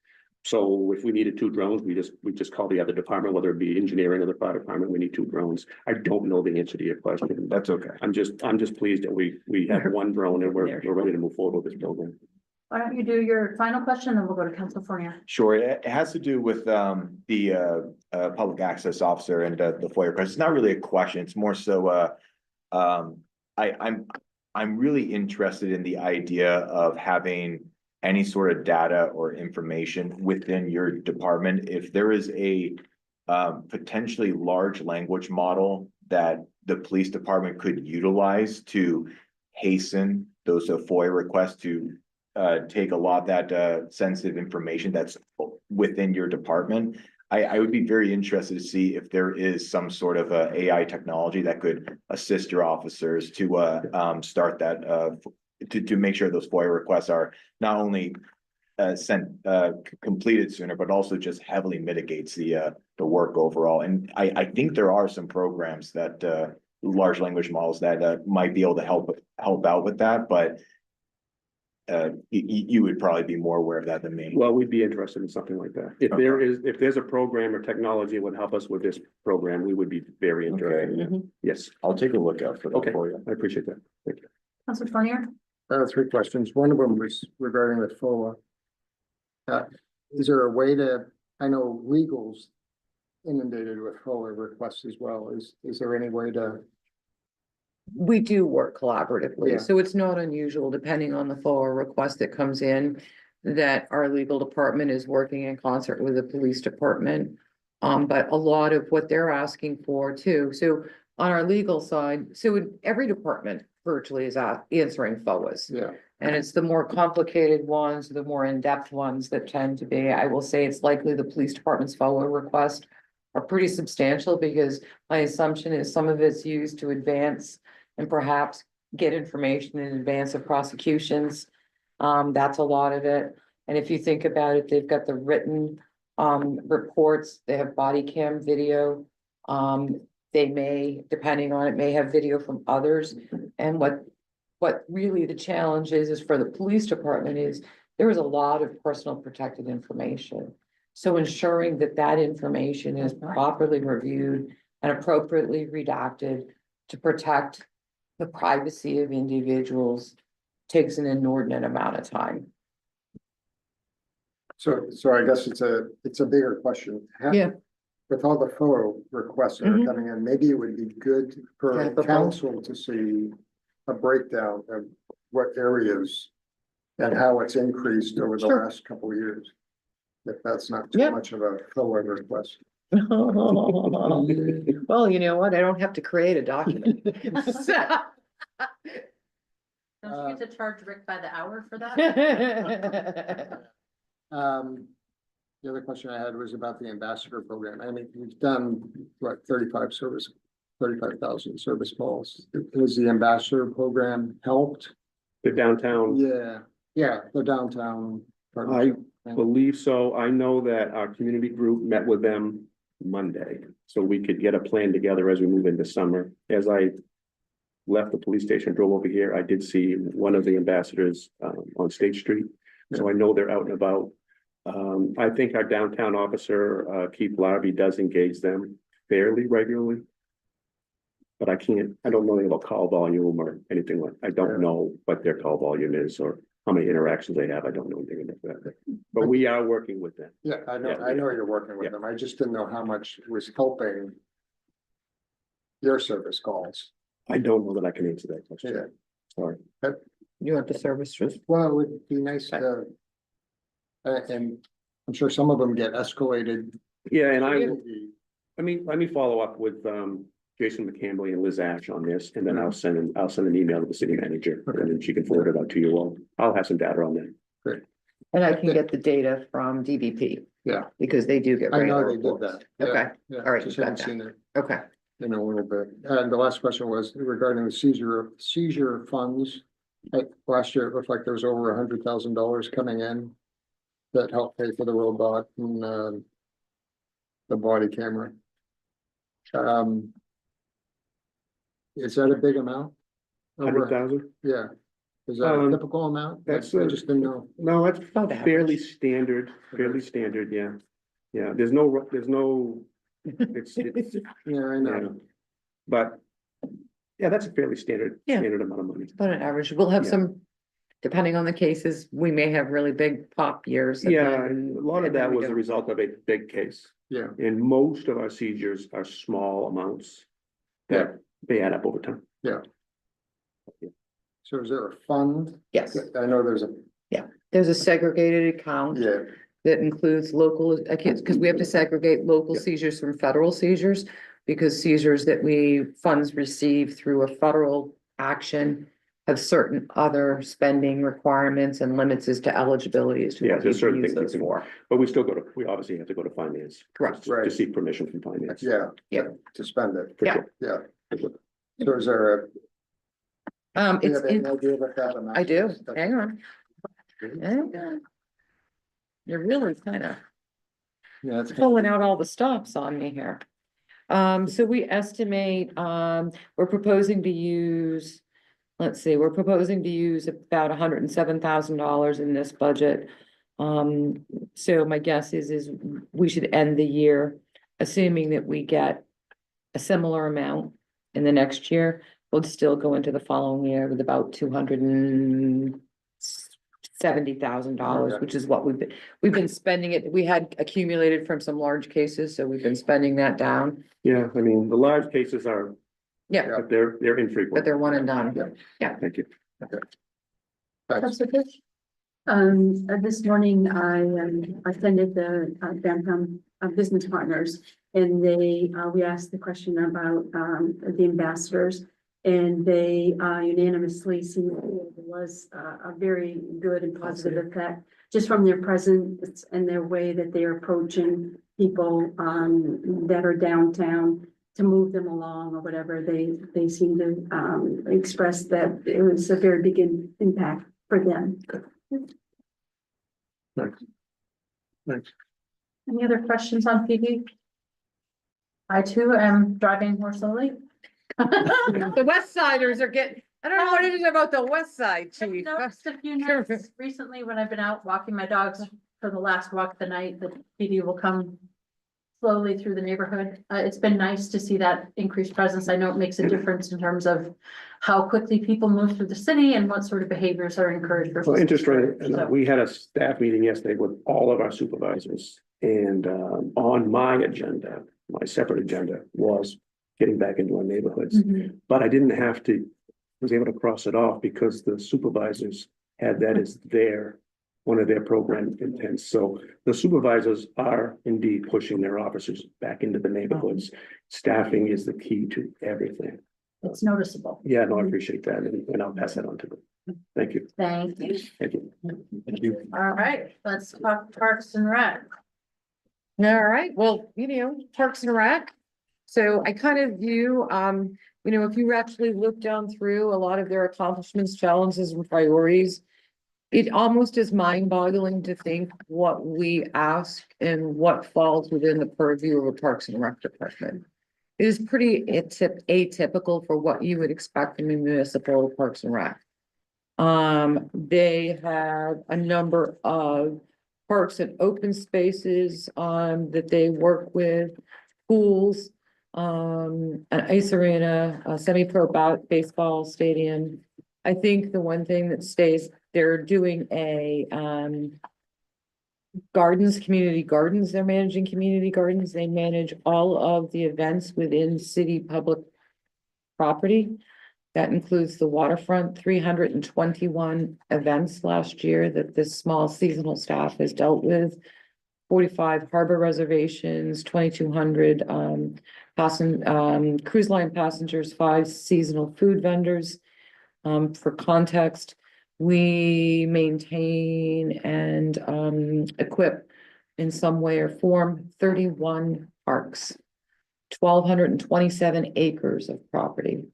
So if we needed 2 drones, we just call the other department, whether it be engineering or the fire department, we need 2 drones. I don't know the answer to your question. That's okay. I'm just pleased that we have 1 drone and we're ready to move forward with this program. Why don't you do your final question, then we'll go to Council Fournier. Sure, it has to do with the public access officer and the FOIA request. It's not really a question, it's more so I'm really interested in the idea of having any sort of data or information within your department. If there is a potentially large language model that the police department could utilize to hasten those FOIA requests to take a lot of that sensitive information that's within your department, I would be very interested to see if there is some sort of AI technology that could assist your officers to start that to make sure those FOIA requests are not only completed sooner, but also just heavily mitigates the work overall. And I think there are some programs that large language models that might be able to help out with that, but you would probably be more aware of that than me. Well, we'd be interested in something like that. If there's a program or technology that would help us with this program, we would be very interested in it. Yes, I'll take a look out for that okay, for you. I appreciate that. Thank you. Council Fournier? 3 questions. One of them was regarding the FOA. Is there a way to, I know legal's inundated with FOA requests as well. Is there any way to? We do work collaboratively, Yeah. so it's not unusual, depending on the FOA request that comes in, that our legal department is working in concert with the police department. But a lot of what they're asking for too, so on our legal side, so every department virtually is answering FOAs. Yeah. And it's the more complicated ones, the more in-depth ones that tend to be, I will say it's likely the police department's FOA request are pretty substantial, because my assumption is some of it's used to advance and perhaps get information in advance of prosecutions. That's a lot of it. And if you think about it, they've got the written reports, they have body cam video. They may, depending on it, may have video from others. And what really the challenge is for the police department is there is a lot of personal protected information. So ensuring that that information is properly reviewed and appropriately redacted to protect the privacy of individuals takes an inordinate amount of time. So I guess it's a bigger question. Yeah. With all the photo requests that are Mhm. coming in, maybe it would be good Yeah, for for council to see a breakdown of what areas and how it's increased over the Sure. last couple of years. If that's not Yeah. too much of a photo request. Well, you know what? I don't have to create a document. Don't you get to charge Rick by the hour for that? The other question I had was about the ambassador program. I mean, we've done, what, 35,000 service calls. Has the ambassador program helped? The downtown, Yeah, the downtown. I believe so. I know that our community group met with them Monday, so we could get a plan together as we move into summer. As I left the police station, drove over here, I did see one of the ambassadors on State Street. So I know they're out and about. I think our downtown officer, Keith Larby, does engage them fairly regularly. But I don't know anything about call volume or anything like, I don't know what their call volume is or how many interactions they have. I don't know anything about that. But we are working with them. Yeah, I know you're working with Yeah. them. I just didn't know how much was helping your service calls. I don't know that I can answer that question. Yeah. Sorry. You want the service just Well, it would be nice to. And I'm sure some of them get escalated. Yeah, and let me follow up with Jason McCambly and Liz Ash on this, and then I'll send an email to the city manager, and then she can forward it out to you all. I'll have some data on that. and I can get the data from DVP. Yeah. Because they do get I know regular they did reports. that. Yeah, Okay, yeah, all right, just got haven't that. seen it Okay. in a little bit. And the last question was regarding the seizure funds. Last year, it looked like there was over $100,000 coming in that helped pay for the robot and the body camera. Is that a big amount? Over- 100,000? Yeah. Is that a Um, typical amount? I that's just didn't know. No, that's About average. fairly standard, yeah. Yeah, there's no, it's, Yeah, I know. but, yeah, that's a fairly standard Yeah. amount of money. About an average. We'll have Yeah. some, depending on the cases, we may have really big pop years. and Yeah, then- and a lot of and then that we was a don't. result of a big case. Yeah. And most of our seizures are small amounts. That they add up over time. So is there a fund? Yes, I know there's a, there's a segregated account. yeah, That includes local, I can't, because we have to segregate local Yeah. seizures from federal seizures. Because seizures that funds receive through a federal action have certain other spending requirements and limits as to eligibility as to Yeah, what you there's certain can use things those you for. But we obviously have to go to finance. Correct. To Right. seek permission from finance. yeah. Yeah. To spend it. For Yeah. sure. Yeah. So is there a, do you It's have any in, idea what that amount? I do, is? hang on. Hang on. You're really kind of Yeah, it's. pulling out all the stops on me here. So we estimate, we're proposing to use, let's see, we're proposing to use about $107,000 in this budget. So my guess is we should end the year, assuming that we get a similar amount in the next year. We'll still go into the following year with about $270,000, Okay. which is what we've been spending it. We had accumulated from some large cases, so we've been spending that down. Yeah, I mean, the large cases are, Yeah, but they're but infrequent. they're one and done. Thank you. Thanks. Councilor Fish? This morning I attended the downtown business partners and we asked the question about the ambassadors. And they unanimously seemed it was a very good and positive effect, just from their presence and their way that they're approaching people that are downtown to move them along or whatever. They seem to express that it was a very big impact for them. Thanks. Any other questions on PD? I too am driving more slowly. The West Siders are getting, I don't know what it is about the West Side, I've chief. noticed a few nights recently when I've been out walking my dogs for the last walk of the night, the PD will come slowly through the neighborhood. It's been nice to see that increased presence. I know it makes a difference in terms of how quickly people move through the city and what sort of behaviors are encouraged versus. Well, interesting, discouraged. So- we had a staff meeting yesterday with all of our supervisors. And on my agenda, my separate agenda was getting back into our neighborhoods. Mhm. But I didn't have to, was able to cross it off because the supervisors had that as one of their program intents. So the supervisors are indeed pushing their officers back into the neighborhoods. Staffing is the key to everything. It's noticeable. Yeah, no, I appreciate that, and I'll pass that on to them. Thank you. Thank you. Thank you. Thank you. All right, let's talk Parks and Rec. All right, well, Parks and Rec. So I kind of view, if you actually look down through a lot of their accomplishments, challenges and priorities, it almost is mind-boggling to think what we ask and what falls within the purview of a Parks and Rec department. It is pretty atypical for what you would expect from a municipal Parks and Rec. They have a number of parks and open spaces, that they work with, pools, an ice arena, a semi-pro baseball stadium. I think the one thing that stays, they're doing a, community gardens, they're managing community gardens, they manage all of the events within city public property. That includes the waterfront, 321 events last year that this small seasonal staff has dealt with. 45 harbor reservations, 2,200 cruise line passengers, 5 seasonal food vendors. For context, we maintain and equip in some way or form 31 parks, 1,227 acres of property.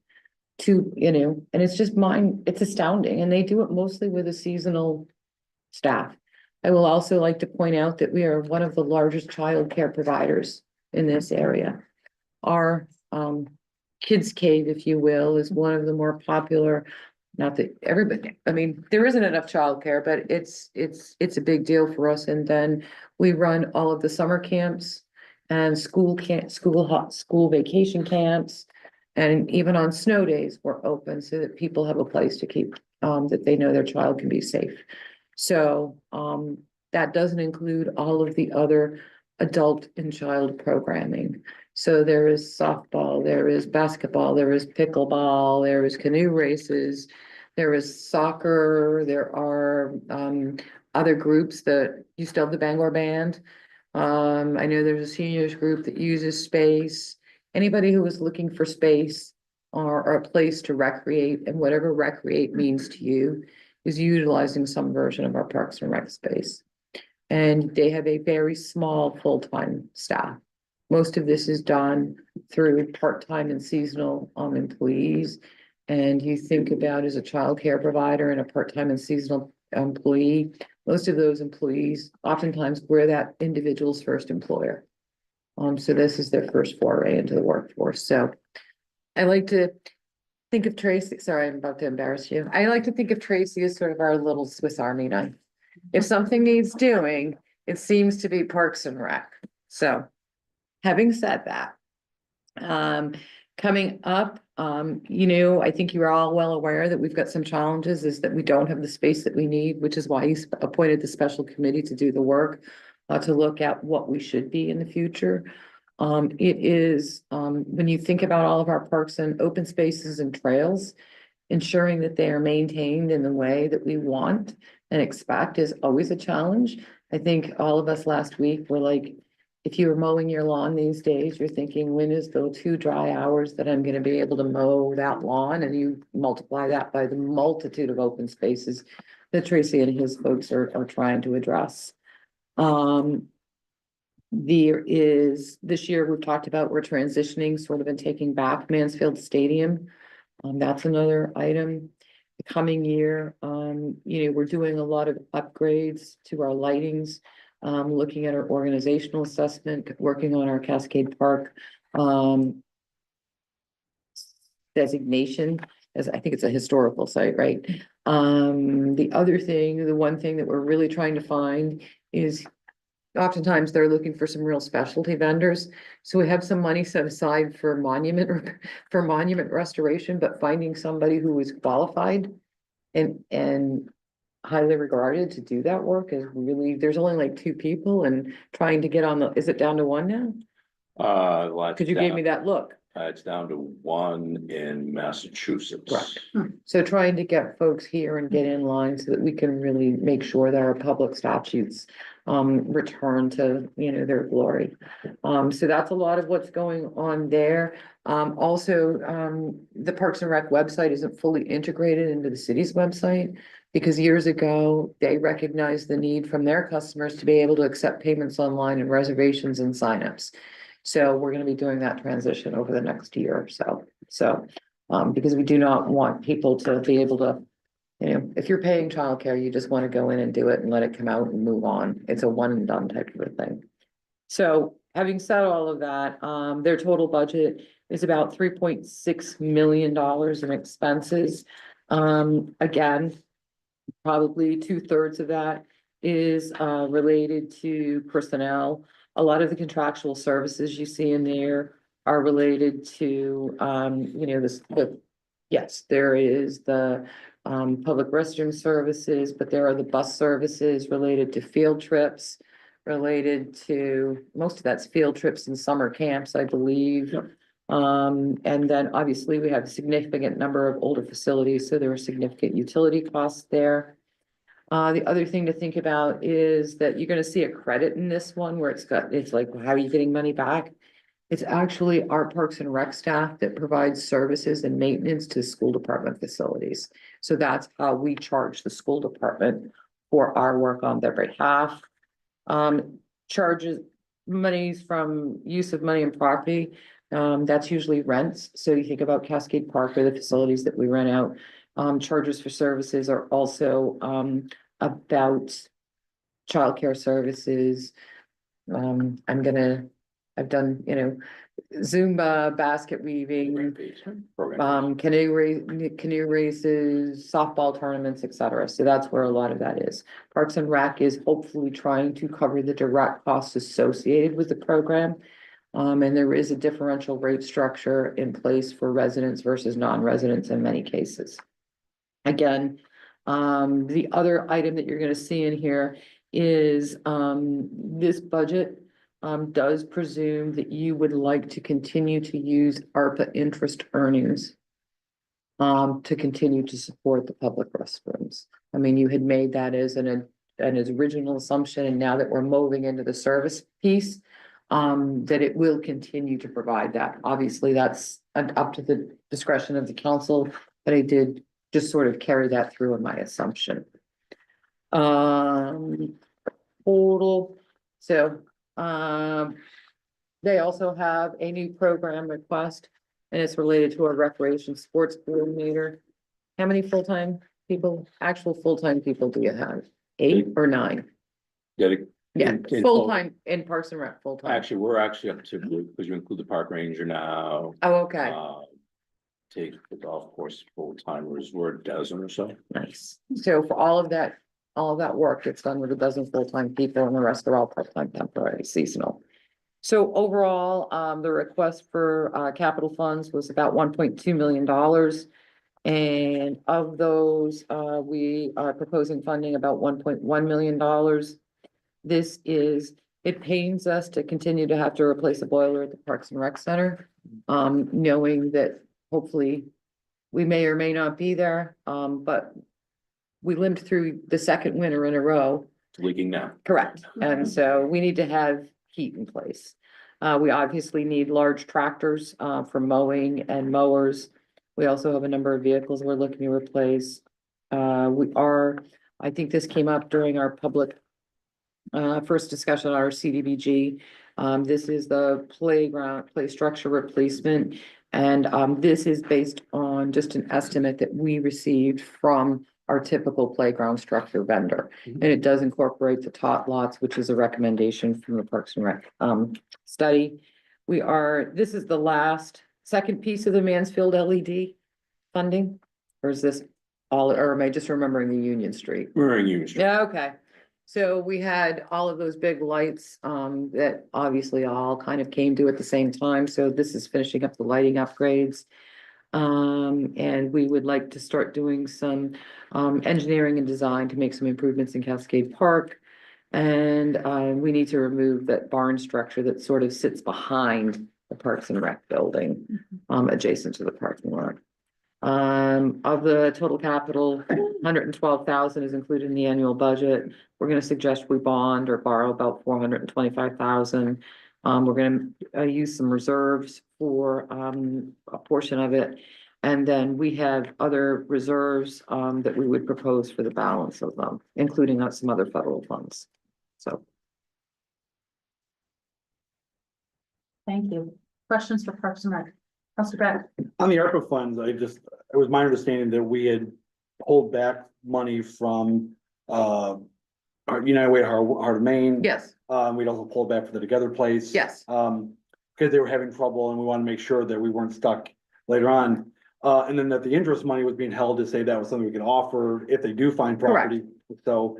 And it's just it's astounding, and they do it mostly with a seasonal staff. I will also like to point out that we are one of the largest childcare providers in this area. Our kids cave, if you will, is one of the more popular. Not that everybody, there isn't enough childcare, but it's a big deal for us. And then we run all of the summer camps and school vacation camps. And even on snow days, we're open so that people have a place to keep, that they know their child can be safe. So that doesn't include all of the other adult and child programming. So there is softball, there is basketball, there is pickleball, there is canoe races, there is soccer, there are other groups that you still have the Bangor Band. I know there's a seniors group that uses space. Anybody who is looking for space or a place to recreate, and whatever recreate means to you, is utilizing some version of our Parks and Rec space. And they have a very small full-time staff. Most of this is done through part-time and seasonal employees. And you think about as a childcare provider and a part-time and seasonal employee, most of those employees oftentimes we're that individual's first employer. So this is their first foray into the workforce. So I like to think of Tracy, sorry, I'm about to embarrass you. I like to think of Tracy as sort of our little Swiss Army knife. If something needs doing, it seems to be Parks and Rec. So having said that, coming up, I think you're all well aware that we've got some challenges, is that we don't have the space that we need, which is why you appointed the special committee to do the work. To look at what we should be in the future. It is, when you think about all of our parks and open spaces and trails, ensuring that they are maintained in the way that we want and expect is always a challenge. I think all of us last week were like, if you were mowing your lawn these days, you're thinking, when is the 2 dry hours that I'm going to be able to mow that lawn? And you multiply that by the multitude of open spaces that Tracy and his folks are trying to address. There is, this year we've talked about, we're transitioning sort of and taking back Mansfield Stadium. That's another item. The coming year, we're doing a lot of upgrades to our lightings, looking at our organizational assessment, working on our Cascade Park designation, as I think it's a historical site, right? The other thing, the one thing that we're really trying to find is oftentimes they're looking for some real specialty vendors. So we have some money set aside for for monument restoration, but finding somebody who is qualified and highly regarded to do that work is really, there's only like two people, and trying to get on the, is it down to one now? Well, Cause you gave me that look. It's down to one in Massachusetts. Correct. So trying to get folks here and get in line so that we can really make sure that our public statutes return to, you know, their glory. So that's a lot of what's going on there. Also, the Parks and Rec website isn't fully integrated into the city's website, because years ago, they recognized the need from their customers to be able to accept payments online and reservations and signups. So we're gonna be doing that transition over the next year or so. So, because we do not want people to be able to, you know, if you're paying childcare, you just want to go in and do it and let it come out and move on. It's a one and done type of a thing. So having said all of that, their total budget is about $3.6 million in expenses. Again, probably 2/3 of that is related to personnel. A lot of the contractual services you see in there are related to, you know, yes, there is the public restroom services, but there are the bus services related to field trips, related to, most of that's field trips and summer camps, I believe. Yep. And then obviously we have a significant number of older facilities, so there are significant utility costs there. The other thing to think about is that you're gonna see a credit in this one where it's like, how are you getting money back? It's actually our Parks and Rec staff that provides services and maintenance to school department facilities. So that's how we charge the school department for our work on their behalf. Charges, monies from use of money and property, that's usually rents. So you think about Cascade Park or the facilities that we rent out. Charges for services are also about childcare services. I've done, you know, Zumba, basket weaving, canoe races, softball tournaments, etc. So that's where a lot of that is. Parks and Rec is hopefully trying to cover the direct costs associated with the program. And there is a differential rate structure in place for residents versus non-residents in many cases. Again, the other item that you're gonna see in here is, this budget does presume that you would like to continue to use ARPA interest earnings to continue to support the public restrooms. I mean, you had made that as an original assumption, and now that we're moving into the service piece, that it will continue to provide that. Obviously, that's up to the discretion of the council, but I did just sort of carry that through in my assumption. Total, so, they also have a new program request, and it's related to a recreation sports coordinator. How many full-time people, actual full-time people do you have? 8 or 9? Get it? Yeah, In total. full-time in Parks and Rec, full-time. Actually, we're actually up to, because you include the park ranger now. Oh, okay, Take the golf course full timers, we're a dozen or so. nice. So for all of that work gets done with a dozen full-time people, and the rest are all part-time, temporary, seasonal. So overall, the request for capital funds was about $1.2 million. And of those, we are proposing funding about $1.1 million. It pains us to continue to have to replace a boiler at the Parks and Rec Center, knowing that hopefully we may or may not be there, but we lived through the second winter in a row. It's leaking now. Correct. And so we need to have heat in place. We obviously need large tractors for mowing and mowers. We also have a number of vehicles we're looking to replace. I think this came up during our public first discussion on our CDBG. This is the play structure replacement. And this is based on just an estimate that we received from our typical playground structure vendor. And it does incorporate the tot lots, which is a recommendation from the Parks and Rec study. This is the second piece of the Mansfield LED funding, or is this all, or am I just remembering the Union Street? We're in Union Street. Yeah, okay. So we had all of those big lights, that obviously all kind of came to at the same time, so this is finishing up the lighting upgrades. And we would like to start doing some, engineering and design to make some improvements in Cascade Park. And, we need to remove that barn structure that sort of sits behind the Parks and Rec building, adjacent to the parking lot. Of the total capital, 112,000 is included in the annual budget. We're gonna suggest we bond or borrow about 425,000. We're gonna use some reserves for a portion of it. And then we have other reserves that we would propose for the balance of them, including some other federal funds. So. Thank you. Questions for Parks and Rec? Councilor Brad? On the ARPA funds, it was my understanding that we had pulled back money from, our United Way, Heart of Maine. Yes, We'd also pulled back for the Together Place. yes. Because they were having trouble and we want to make sure that we weren't stuck later on. And then that the interest money was being held to say that was something we could offer if they do find property. So,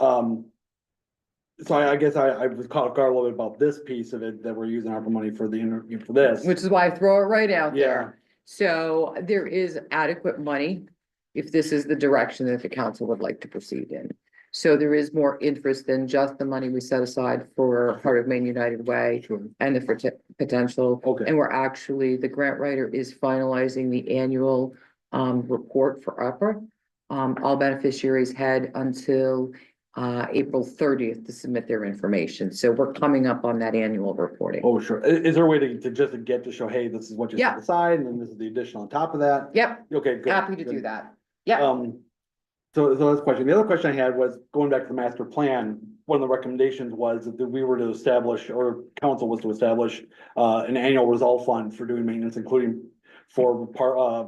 so I guess I was caught off guard a little bit about this piece of it, that we're using ARPA money for for this. Which is why I throw it right out Yeah. there. So there is adequate money if this is the direction that the council would like to proceed in. So there is more interest than just the money we set aside for Heart of Maine United Way Sure. and the potential. Okay. And we're actually, the grant writer is finalizing the annual report for ARPA. All beneficiaries had until April 30th to submit their information. So we're coming up on that annual reporting. Oh, sure. Is there a way to just get to show, hey, this is what you Yeah. set aside and then this is the additional on top of that? Yep, Okay, good. happy to do good. that. Yeah, So that's a question. The other question I had was going back to the master plan. One of the recommendations was that we were to establish, or council was to establish, an annual resolve fund for doing maintenance, including for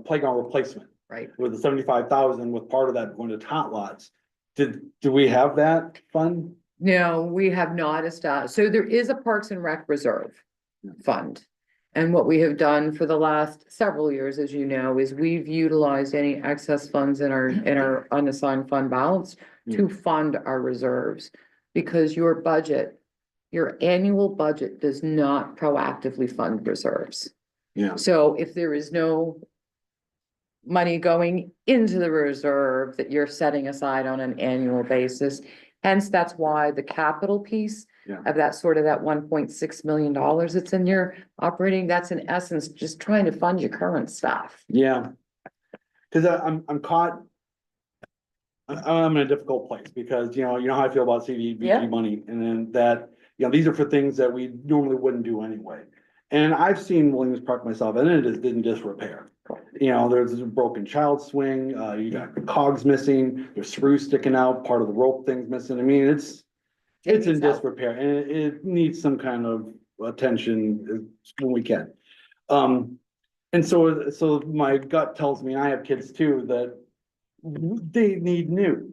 playground replacement. right. With the 75,000, with part of that going to tot lots. Do we have that fund? No, we have not established, so there is a Parks and Rec Reserve Fund. And what we have done for the last several years, as you know, is we've utilized any excess funds in our unassigned fund balance to fund our reserves. Because your budget, your annual budget does not proactively fund reserves. Yeah. So if there is no money going into the reserve that you're setting aside on an annual basis, hence that's why the capital piece Yeah. of that sort of that $1.6 million that's in your operating, that's in essence just trying to fund your current stuff. Yeah. Cause I'm caught. I'm in a difficult place because, you know how I feel about Yeah. CDBG money and then that, these are for things that we normally wouldn't do anyway. And I've seen Williams Park myself and it just didn't just repair. There's a broken child swing, you got cogs missing, there's screws sticking out, part of the rope thing's missing. I mean, it's in needs help. disrepair and it needs some kind of attention when we can. And so my gut tells me, and I have kids too, that they need new.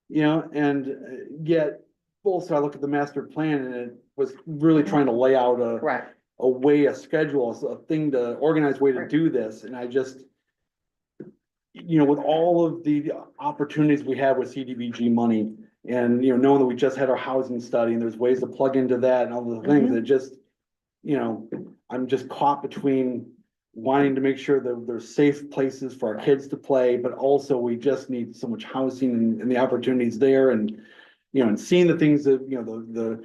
And yet also I look at the master plan and it was really trying to lay out Correct. a schedule, a thing to organized way to Right. do this, and I just. With all of the opportunities we have with CDBG money and, knowing that we just had our housing study and there's ways to plug into that and all the things that just. I'm just caught between wanting to make sure that there's safe places for our kids to play, but also we just need so much housing and the opportunities there and. And seeing the things that,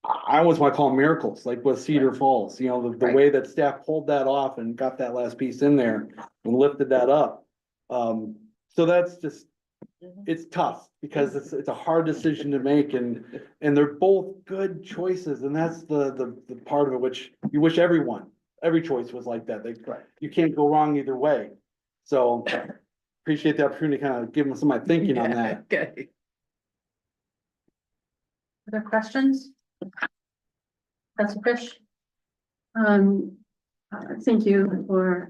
I always want to call them miracles, like with Cedar Falls, the Right. way that staff pulled that off and got that last piece in there and lifted that up. So that's just, it's tough because it's a hard decision to make and they're both good choices. And that's the part of it, which you wish every choice was like that. You can't go wrong either way. So appreciate the opportunity to kind of give them some of my thinking on that. Okay. Other questions? Councilor Fish? Thank you for,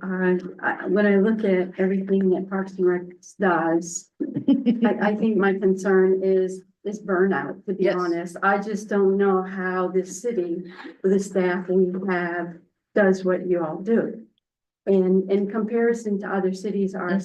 when I look at everything that Parks and Rec does, I think my concern is burnout, to be Yes. honest. I just don't know how this city, with the staff we have, does what you all do. And in comparison to other cities, our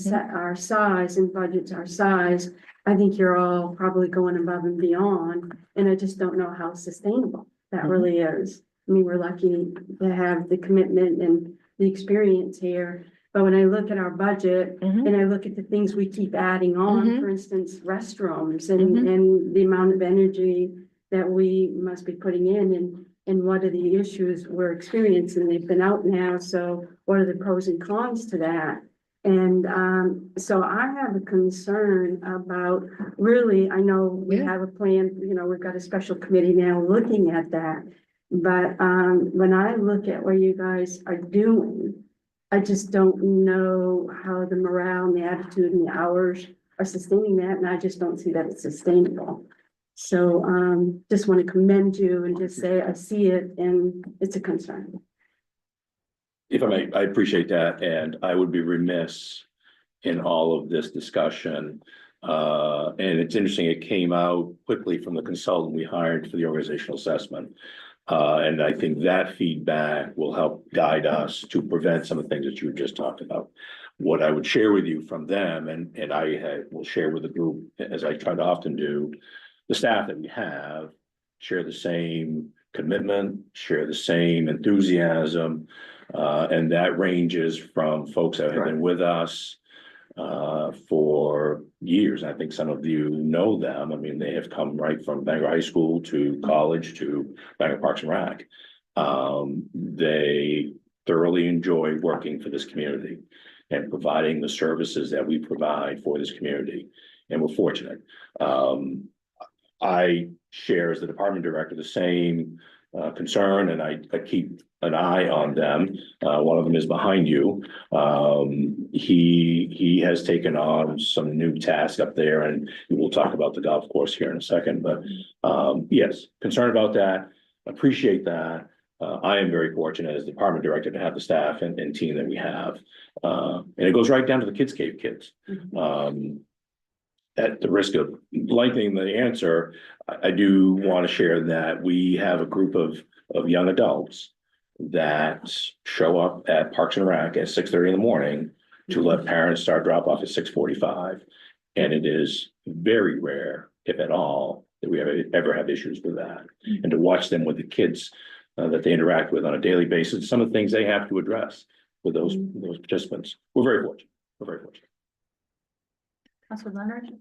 size and budgets our size, I think you're all probably going above and beyond. And I just don't know how sustainable that really is. I mean, we're lucky to have the commitment and the experience here. But when I look at our budget and I look at the things we keep adding on, for instance, restrooms and the amount of energy that we must be putting in and what are the issues we're experiencing? They've been out now, so what are the pros and cons to that? And so I have a concern about really, I know we have a plan, you know, we've got a special committee now looking at that. But when I look at what you guys are doing, I just don't know how the morale and the attitude and the hours are sustaining that, and I just don't see that it's sustainable. So just want to commend you and just say, I see it and it's a concern. If I may, I appreciate that, and I would be remiss in all of this discussion. And it's interesting, it came out quickly from the consultant we hired for the organizational assessment. And I think that feedback will help guide us to prevent some of the things that you just talked about. What I would share with you from them, and I will share with the group, as I try to often do, the staff that we have share the same commitment, share the same enthusiasm. And that ranges from folks that have been with us for years. I think some of you know them. I mean, they have come right from Bangor High School to college to Bangor Parks and Rec. They thoroughly enjoy working for this community and providing the services that we provide for this community. And we're fortunate. I share as the department director the same concern, and I keep an eye on them. One of them is behind you. He has taken on some new tasks up there, and we'll talk about the golf course here in a second. But yes, concerned about that. Appreciate that. I am very fortunate as department director to have the staff and team that we have. And it goes right down to the Kids Cave kids. At the risk of lengthening the answer, I do want to share that we have a group of young adults that show up at Parks and Rec at 6:30 in the morning to let parents start drop off at 6:45. And it is very rare, if at all, that we ever have issues with that. And to watch them with the kids that they interact with on a daily basis, some of the things they have to address with those participants. We're very fortunate. We're very fortunate. Councilor Leonard?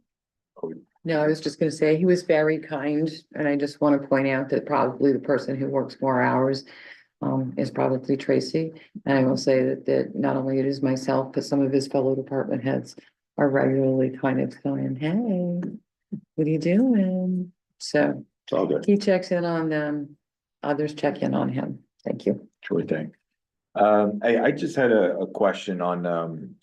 No, I was just gonna say he was very kind, and I just want to point out that probably the person who works more hours is probably Tracy. And I will say that not only it is myself, but some of his fellow department heads are regularly kind of going, hey, what are you doing? So It's all good. he checks in on them, others check in on him. Thank you. Sure thing. I just had a question on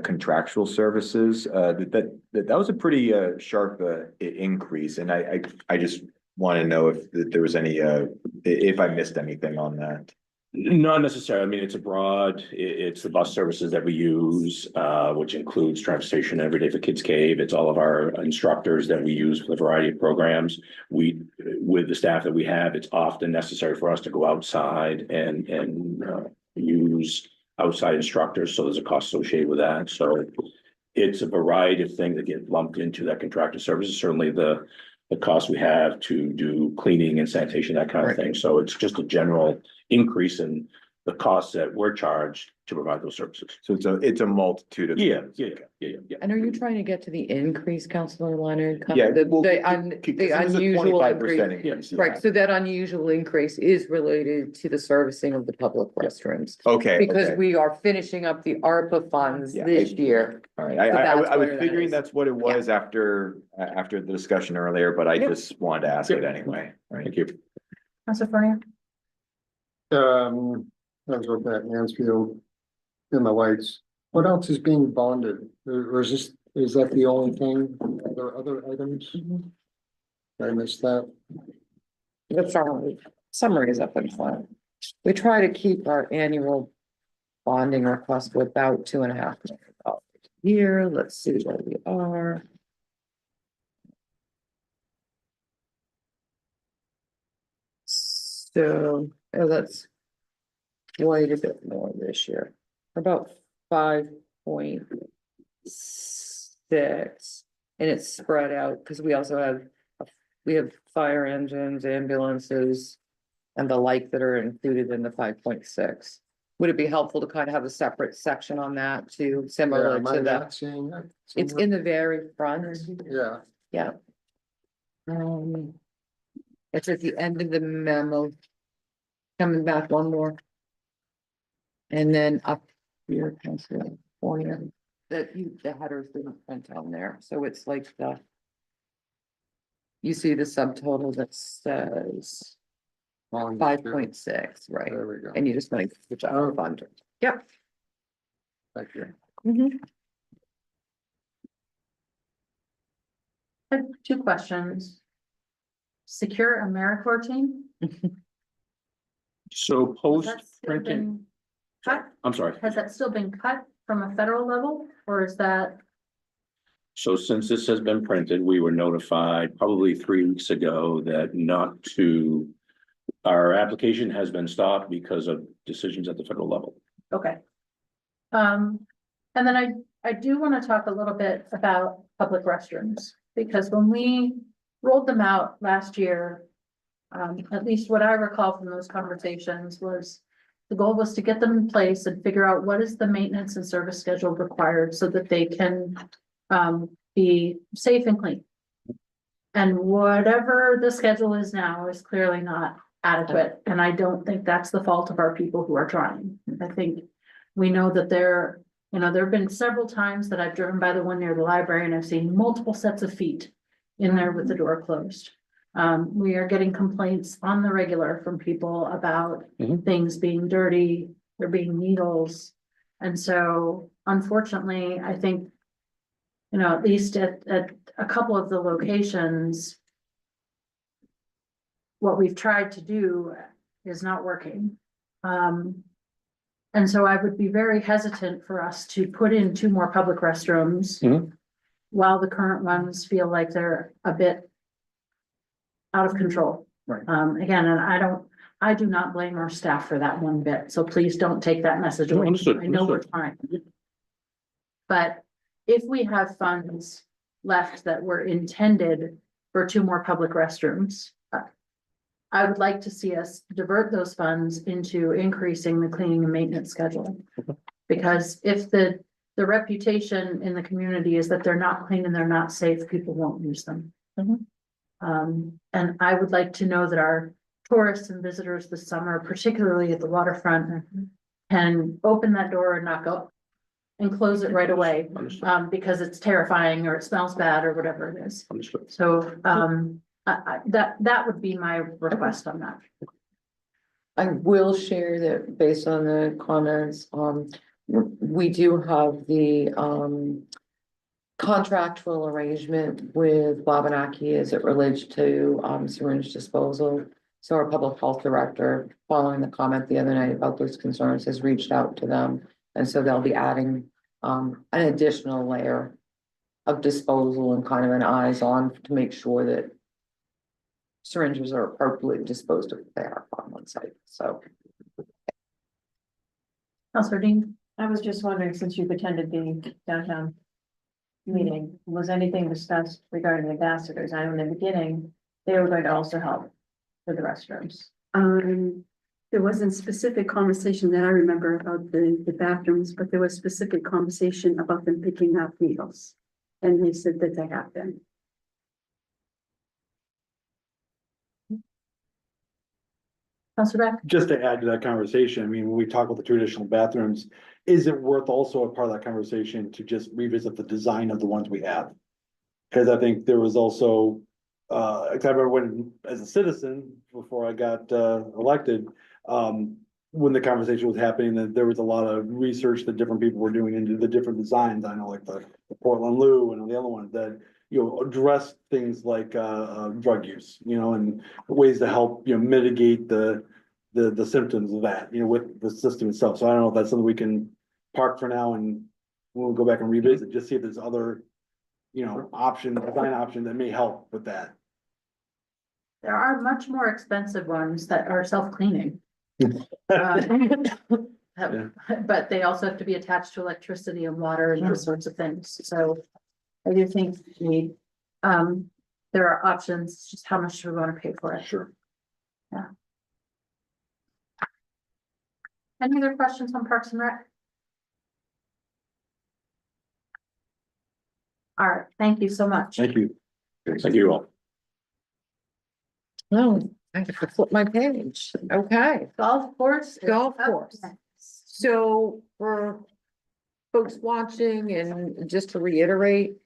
contractual services. That was a pretty sharp increase, and I just want to know if there was any if I missed anything on that. Not necessarily. I mean, it's it's the bus services that we use, which includes transportation every day for Kids Cave. It's all of our instructors that we use for the variety of programs. With the staff that we have, it's often necessary for us to go outside and use outside instructors. So there's a cost associated with that. So it's a variety of things that get lumped into that contracted services. Certainly the cost we have to do cleaning and sanitation, that kind of thing. So it's just a general increase in the costs that we're charged to provide those services. So it's a multitude of. Yeah. And are you trying to get to the increase, Councilor Leonard? Yeah, The well, the it was a unusual 25% increase. increase, yeah. Right, so that unusual increase is related to the servicing of the public restrooms. Okay. Because okay. we are finishing up the ARPA funds Yeah, this year. All right, So I that's was where that figuring is. that's what it was after the discussion earlier, but I Yep. just wanted to ask it anyway. All right. Thank you. Councilor Fournier? I was looking at Mansfield and the lights. What else is being bonded? Or is that the only thing? Are there other items? Did I missed that? The summary is up in front. We try to keep our annual bonding request to about $2.5 million a year. Let's see where we are. So, that's quite a bit more this year. about 5.6. And it's spread out, because we also have, we have fire engines, ambulances. And the like that are included in the 5.6. Would it be helpful to kind of have a separate section on that too, Yeah, similar am I to that? not seeing that? It's somewhere? in the very front, Yeah, yeah. It's at the end of the memo. Coming back one more. And then up here, California, the headers didn't print on there, so it's like the. You see the subtotal that says volume 5.6, right? There we go. And you just make the general fund. Yep. Thank you. I have two questions. Secure AmeriCorps team? So Has post that still printing, been cut? I'm sorry. Has that still been cut from a federal level, or is that, So since this has been printed, we were notified probably 3 weeks ago that not to. Our application has been stopped because of decisions at the federal level. okay? And then I do want to talk a little bit about public restrooms, because when we rolled them out last year. At least what I recall from those conversations was, the goal was to get them in place and figure out what is the maintenance and service schedule required so that they can be safe and clean. And whatever the schedule is now is clearly not adequate, and I don't think that's the fault of our people who are trying. I think we know that there have been several times that I've driven by the one near the library and I've seen multiple sets of feet in there with the door closed. We are getting complaints on the regular from people about things being dirty, there being needles. And so unfortunately, I think, at least at a couple of the locations, what we've tried to do is not working. And so I would be very hesitant for us to put in 2 more public restrooms while the current ones feel like they're a bit out of control. Right. Again, and I do not blame our staff for that one bit, so please don't take that message No, away. understood, I know we're understood. trying. But if we have funds left that were intended for 2 more public restrooms, I would like to see us divert those funds into increasing the cleaning and maintenance schedule. Because if the reputation in the community is that they're not clean and they're not safe, people won't use them. And I would like to know that our tourists and visitors this summer, particularly at the waterfront, can open that door and not go and close it right away, Understood. because it's terrifying or it smells bad or whatever it is. Understood. So, that would be my request on that. I will share that based on the comments, we do have the, contractual arrangement with Wabanaki as it relates to, syringe disposal. So our public health director, following the comment the other night about those concerns, has reached out to them. And so they'll be adding, an additional layer of disposal and kind of an eyes on to make sure that syringes are appropriately disposed of if they are on one site, so. Counselor Dean? I was just wondering, since you've attended the downtown meeting, was anything discussed regarding ambassadors? I know in the beginning, they were going to also help with the restrooms. There wasn't specific conversation that I remember about the bathrooms, but there was specific conversation about them picking up needles. And they said that they have been. Counselor Beck? Just to add to that conversation, I mean, when we talk about the traditional bathrooms, is it worth also a part of that conversation to just revisit the design of the ones we have? Cause I think there was also, I remember when, as a citizen, before I got, elected, when the conversation was happening, that there was a lot of research that different people were doing into the different designs. I know like the Portland Loo and the other ones that, address things like, drug use, and ways to help, mitigate the symptoms of that, with the system itself. So I don't know if that's something we can park for now and we'll go back and revisit, just see if there's other, design options that may help with that. There are much more expensive ones that are self-cleaning. but they also have to be attached to electricity and water and those sorts of things, so. I do think we, there are options, just how much do we want to pay for it? Sure. Any other questions on Parks and Rec? All right, thank you so much. Thank you. Thank you all. Oh, I have to flip my page. Okay. Golf course. is Golf up course. next. So for folks watching and just to reiterate,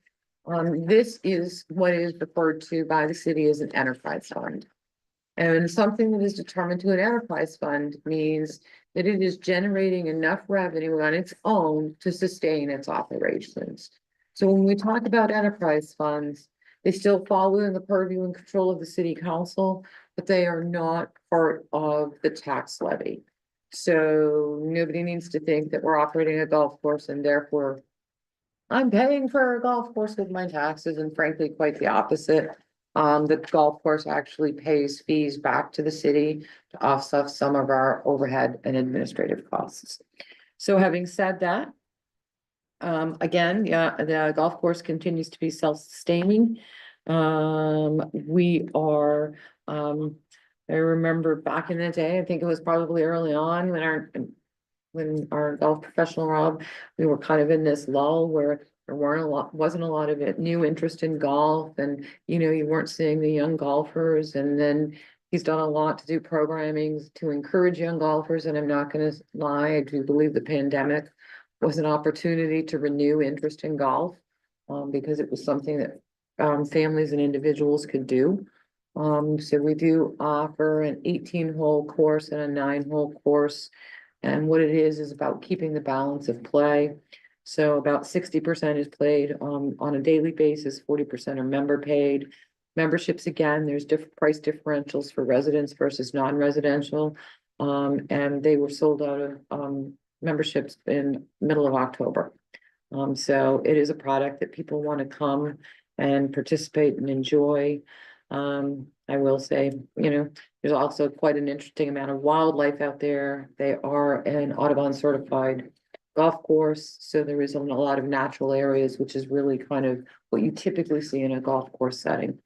this is what is referred to by the city as an enterprise fund. And something that is determined to an enterprise fund means that it is generating enough revenue on its own to sustain its operations. So when we talk about enterprise funds, they still fall within the purview and control of the city council, but they are not part of the tax levy. So nobody needs to think that we're operating a golf course and therefore I'm paying for a golf course with my taxes, and frankly, quite the opposite. The golf course actually pays fees back to the city to offset some of our overhead and administrative costs. So having said that, again, yeah, the golf course continues to be self-sustaining. We are, I remember back in the day, I think it was probably early on when our golf professional Rob, we were kind of in this lull where there wasn't a lot of it, new interest in golf, and you weren't seeing the young golfers, and then he's done a lot to do programming to encourage young golfers, and I'm not gonna lie, I do believe the pandemic was an opportunity to renew interest in golf, because it was something that families and individuals could do. So we do offer an 18-hole course and a 9-hole course. And what it is about keeping the balance of play. So about 60% is played on a daily basis, 40% are member paid. Memberships, again, there's different price differentials for residents versus non-residential. And they were sold out of memberships in middle of October. So it is a product that people want to come and participate and enjoy. I will say, there's also quite an interesting amount of wildlife out there. They are an Audubon certified golf course, so there is a lot of natural areas, which is really kind of what you typically see in a golf course setting.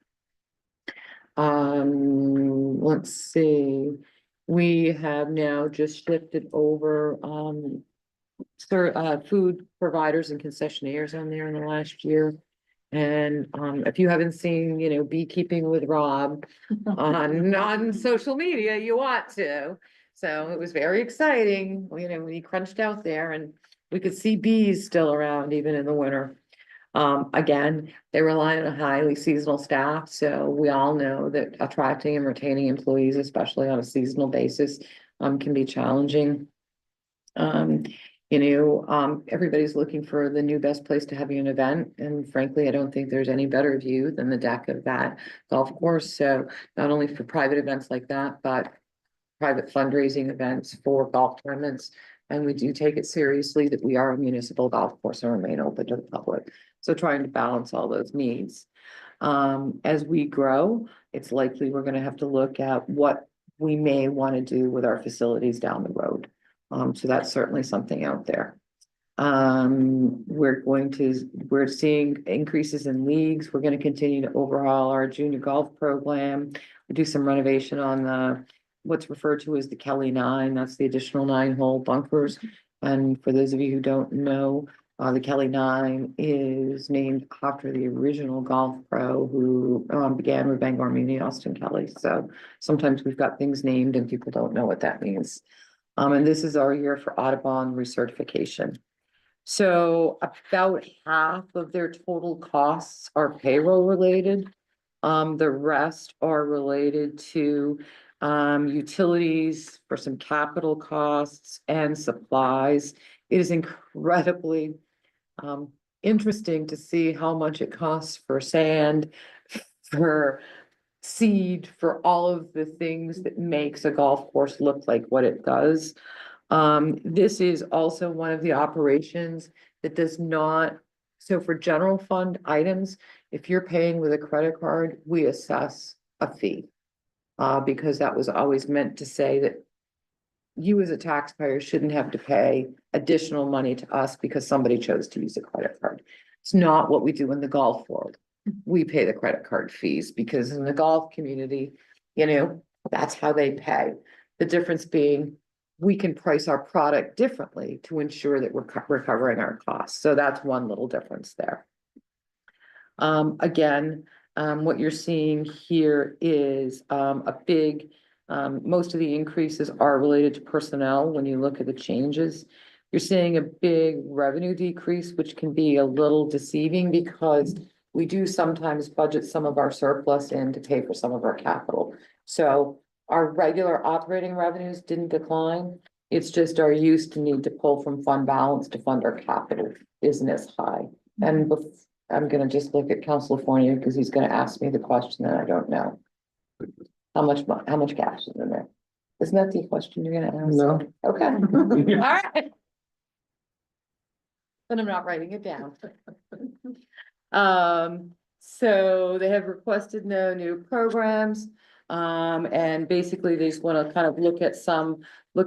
Let's see, we have now just shifted over food providers and concessionaires on there in the last year. And if you haven't seen, Beekeeping with Rob on social media, you ought to. So it was very exciting, when he crunched out there and we could see bees still around even in the winter. Again, they rely on a highly seasonal staff, so we all know that attracting and retaining employees, especially on a seasonal basis, can be challenging. Everybody's looking for the new best place to have an event. And frankly, I don't think there's any better view than the deck of that golf course. So not only for private events like that, but private fundraising events for golf tournaments. And we do take it seriously that we are a municipal golf course and remain open to the public. So trying to balance all those needs. As we grow, it's likely we're going to have to look at what we may want to do with our facilities down the road. So that's certainly something out there. We're seeing increases in leagues. We're going to continue to overhaul our junior golf program. We do some renovation on what's referred to as the Kelly 9. That's the additional 9-hole bunkers. And for those of you who don't know, the Kelly 9 is named after the original golf pro who began with Bangor Muni, Austin Kelly. So sometimes we've got things named and people don't know what that means. And this is our year for Audubon recertification. So about half of their total costs are payroll related. The rest are related to utilities for some capital costs and supplies. It is incredibly interesting to see how much it costs for sand, for seed, for all of the things that makes a golf course look like what it does. This is also one of the operations that does not, so for general fund items, if you're paying with a credit card, we assess a fee. Because that was always meant to say that you as a taxpayer shouldn't have to pay additional money to us because somebody chose to use a credit card. It's not what we do in the golf world. We pay the credit card fees because in the golf community, you know, that's how they pay. The difference being, we can price our product differently to ensure that we're recovering our costs. So that's one little difference there. Again, what you're seeing here is, a big, most of the increases are related to personnel. When you look at the changes, you're seeing a big revenue decrease, which can be a little deceiving because we do sometimes budget some of our surplus in to pay for some of our capital. So our regular operating revenues didn't decline. It's just our use to need to pull from fund balance to fund our capital isn't as high. And I'm gonna just look at Councilor Fournier because he's gonna ask me the question that I don't know. How much cash is in there? Isn't that the question you're gonna ask? No. Okay, all right. But I'm not writing it down. So they have requested no new programs. And basically they just wanna kind of look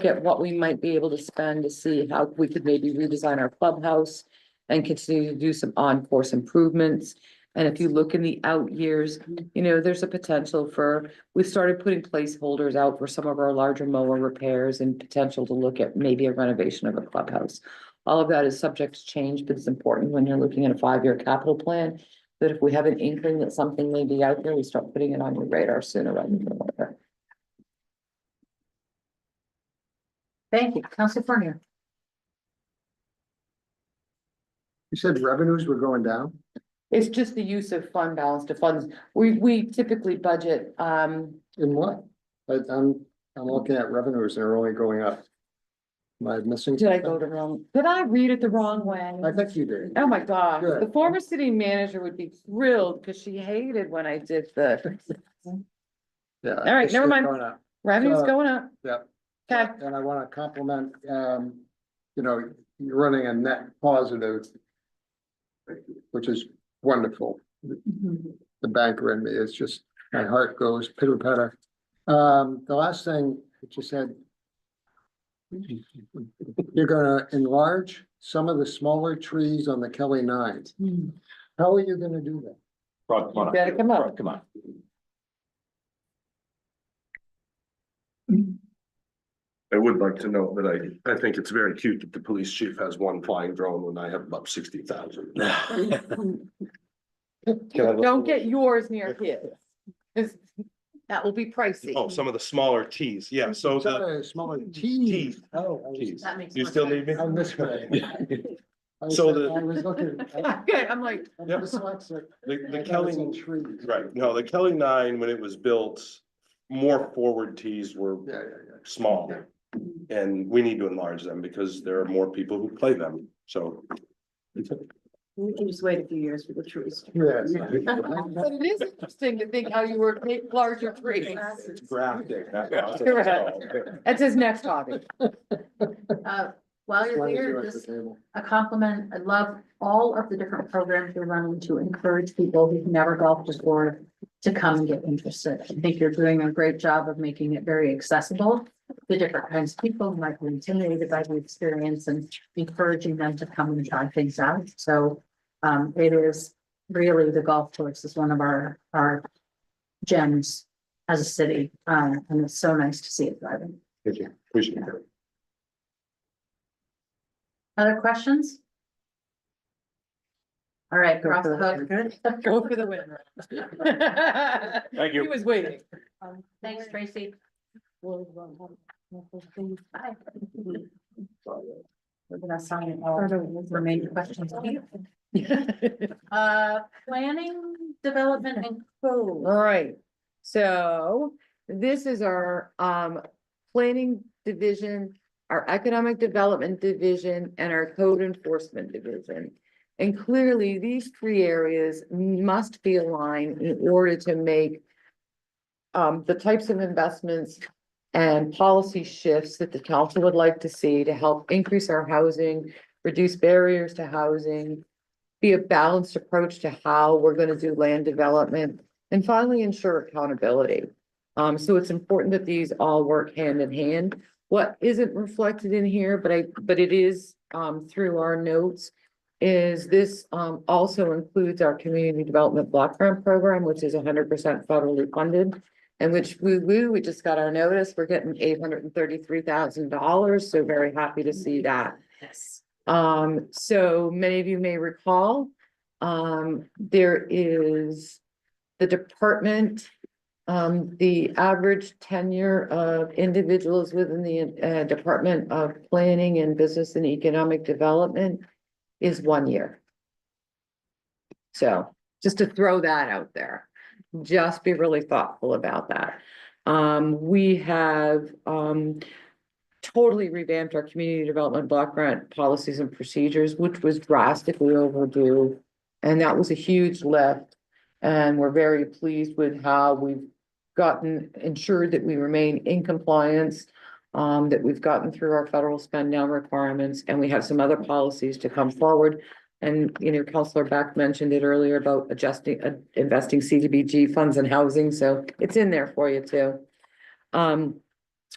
at what we might be able to spend to see how we could maybe redesign our clubhouse and continue to do some on-course improvements. And if you look in the out years, you know, there's a potential for, we started putting placeholders out for some of our larger mower repairs and potential to look at maybe a renovation of a clubhouse. All of that is subject to change, but it's important when you're looking at a 5-year capital plan, that if we have an inkling that something may be out there, we start putting it on your radar sooner rather than later. Thank you, Councilor Fournier. You said revenues were going down? It's just the use of fund balance to funds. We typically budget, In what? I'm looking at revenues, they're only going up. Am I missing? did I go the wrong, did I read it the wrong way? I think you did. Oh my gosh, Good. the former city manager would be thrilled because she hated when I did the Yeah. All right, it's never mind. going up. revenues So- going up. Yeah. Okay, And I want to compliment, you know, you're running a net positive, which is wonderful. The banker in me is just, my heart goes pitter patter. The last thing that you said, you're gonna enlarge some of the smaller trees on the Kelly Nines. How are you gonna do that? Rod, come on. You better come up. Rod, come on. I would like to note that I think it's very cute that the police chief has one flying drone when I have about 60,000. don't get yours near his. 'Cause that will be pricey. Oh, some of the smaller Ts, yeah, so Some the of the smaller teeth. Oh, I was- Ts. That makes You more still sense. need me? I'm this way. I So said- the- I was looking. Okay, I'm like, I'm Yep. dyslexic. I The know it's Kelly, in trees. right, no, the Kelly 9, when it was built, more forward Ts were Yeah. small. And we need to enlarge them because there are more people who play them, so. We can just wait a few years for the trees. Yes. but it is interesting to think how you were make larger trees. It's grafting. That's his next hobby. While you're Why don't you here, at the just table? a compliment. I love all of the different programs you're running to encourage people who've never golfed before to come and get interested. I think you're doing a great job of making it very accessible to different kinds of people who might be intimidated by the experience and encouraging them to come and try things out. So it is really, the golf course is one of our gems as a city. And it's so nice to see it thriving. Thank you, appreciate it. Other questions? All right, cross the hook. Go for the win. Thank you. He was waiting. Thanks, Tracy. Bye. We're gonna assign all remaining questions to you. Planning, development and code. All right, so this is our planning division, our economic development division, and our code enforcement division. And clearly, these three areas must be aligned in order to make the types of investments and policy shifts that the council would like to see to help increase our housing, reduce barriers to housing, be a balanced approach to how we're gonna do land development, and finally ensure accountability. So it's important that these all work hand in hand. What isn't reflected in here, but it is, through our notes, is this, also includes our community development block grant program, which is 100% federally funded. And which we just got our notice, we're getting $833,000, so very happy to see that. Yes. So many of you may recall, there is the department, the average tenure of individuals within the Department of Planning and Business and Economic Development is 1 year. So just to throw that out there, just be really thoughtful about that. We have totally revamped our community development block grant policies and procedures, which was drastically overdue. And that was a huge lift. And we're very pleased with how we've ensured that we remain in compliance, that we've gotten through our federal spend down requirements, and we have some other policies to come forward. And, Counselor Beck mentioned it earlier about investing CDBG funds in housing, so it's in there for you too.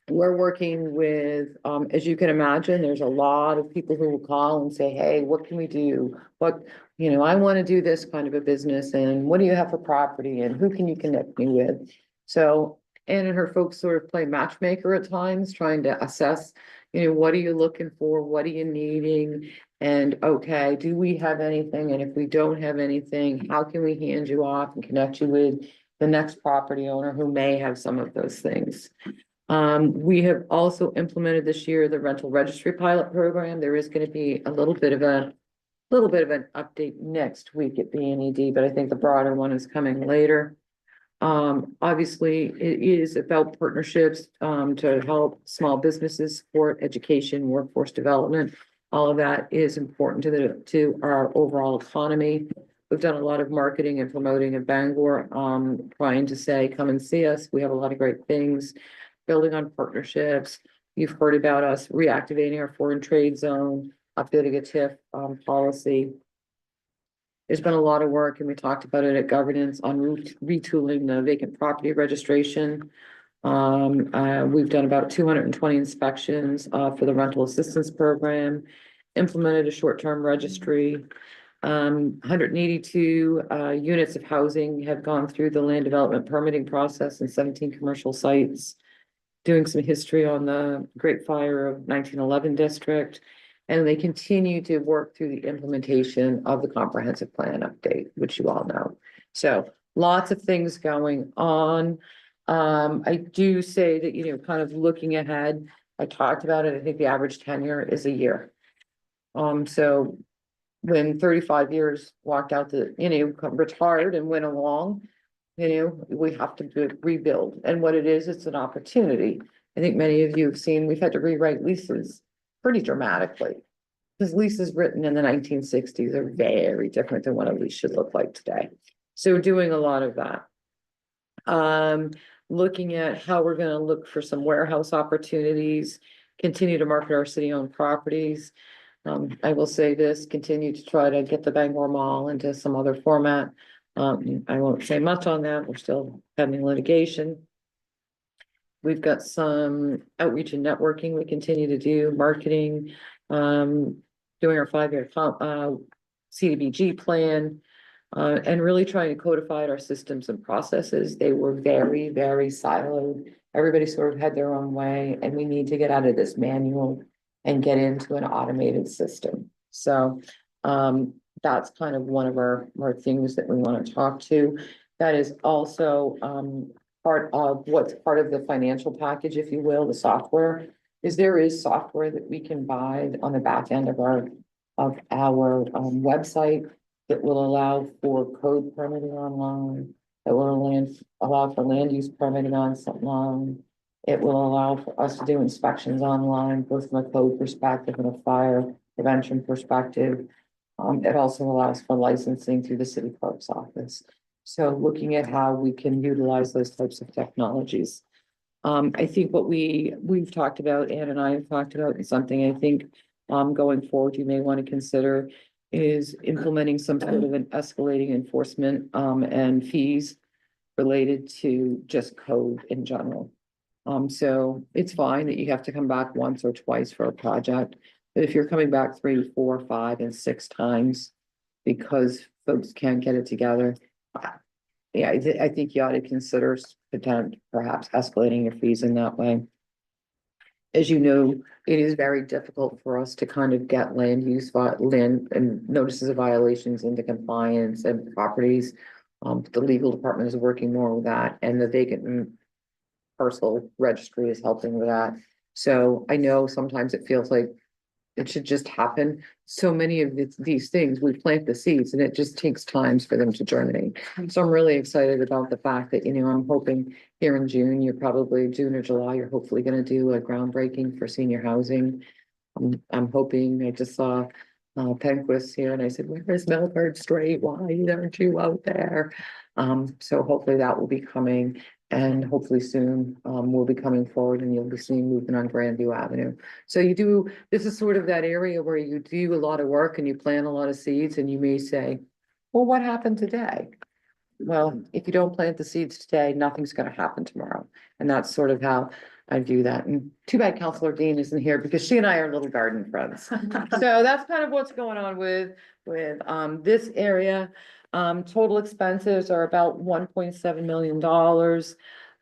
We're working with, as you can imagine, there's a lot of people who will call and say, hey, what can we do? I want to do this kind of a business, and what do you have for property, and who can you connect me with? So Ann and her folks sort of play matchmaker at times, trying to assess, what are you looking for? What are you needing? And okay, do we have anything? And if we don't have anything, how can we hand you off and connect you with the next property owner who may have some of those things? We have also implemented this year the rental registry pilot program. There is going to be a little bit of an update next week at BNED, but I think the broader one is coming later. Obviously, it is about partnerships to help small businesses support education, workforce development. All of that is important to our overall economy. We've done a lot of marketing and promoting in Bangor, trying to say, come and see us. We have a lot of great things, building on partnerships. You've heard about us reactivating our foreign trade zone, updating a TIF policy. There's been a lot of work, and we talked about it at governance on retooling the vacant property registration. We've done about 220 inspections for the rental assistance program, implemented a short-term registry. 182 units of housing have gone through the land development permitting process in 17 commercial sites, doing some history on the Great Fire of 1911 district. And they continue to work through the implementation of the comprehensive plan update, which you all know. So lots of things going on. I do say that, kind of looking ahead, I talked about it. I think the average tenure is a year. So when 35 years walked out retired and went along, we have to rebuild. And what it is, it's an opportunity. I think many of you have seen, we've had to rewrite leases pretty dramatically, because leases written in the 1960s are very different than what a lease should look like today. So we're doing a lot of that. Looking at how we're going to look for some warehouse opportunities, continue to market our city-owned properties. I will say this, continue to try to get the Bangor Mall into some other format. I won't say much on that. We're still pending litigation. We've got some outreach and networking we continue to do, marketing, doing our 5-year CDBG plan, and really trying to codify our systems and processes. They were very, very siloed. Everybody sort of had their own way, and we need to get out of this manual and get into an automated system. So that's kind of one of our things that we want to talk to. That is also part of what's part of the financial package, if you will, the software, is there is software that we can buy on the back end of our website that will allow for code permitting online, that will allow for land use permitting online. It will allow for us to do inspections online, both from a code perspective and a fire prevention perspective. It also allows for licensing through the city clerk's office. So looking at how we can utilize those types of technologies. I think what we've talked about, Ann and I have talked about, and something I think going forward you may want to consider is implementing some sort of an escalating enforcement and fees related to just code in general. So it's fine that you have to come back once or twice for a project. But if you're coming back 3, 4, 5, and 6 times because folks can't get it together, yeah, I think you ought to consider perhaps escalating your fees in that way. As you know, it is very difficult for us to kind of get land and notices of violations into compliance and properties. The legal department is working more with that, and the vacant parcel registry is helping with that. So I know sometimes it feels like it should just happen. So many of these things, we plant the seeds and it just takes times for them to germinate. So I'm really excited about the fact that, I'm hoping here in June, June or July, you're hopefully gonna do a groundbreaking for senior housing. I'm hoping, I just saw Penquist here and I said, where is Melbourne Strait? Why aren't you out there? So hopefully that will be coming. And hopefully soon, we'll be coming forward and you'll be seeing movement on Grandview Avenue. So this is sort of that area where you do a lot of work and you plant a lot of seeds and you may say, well, what happened today? Well, if you don't plant the seeds today, nothing's gonna happen tomorrow. And that's sort of how I view that. And too bad Councilor Dean isn't here because she and I are little garden friends. So that's kind of what's going on with this area. Total expenses are about $1.7 million.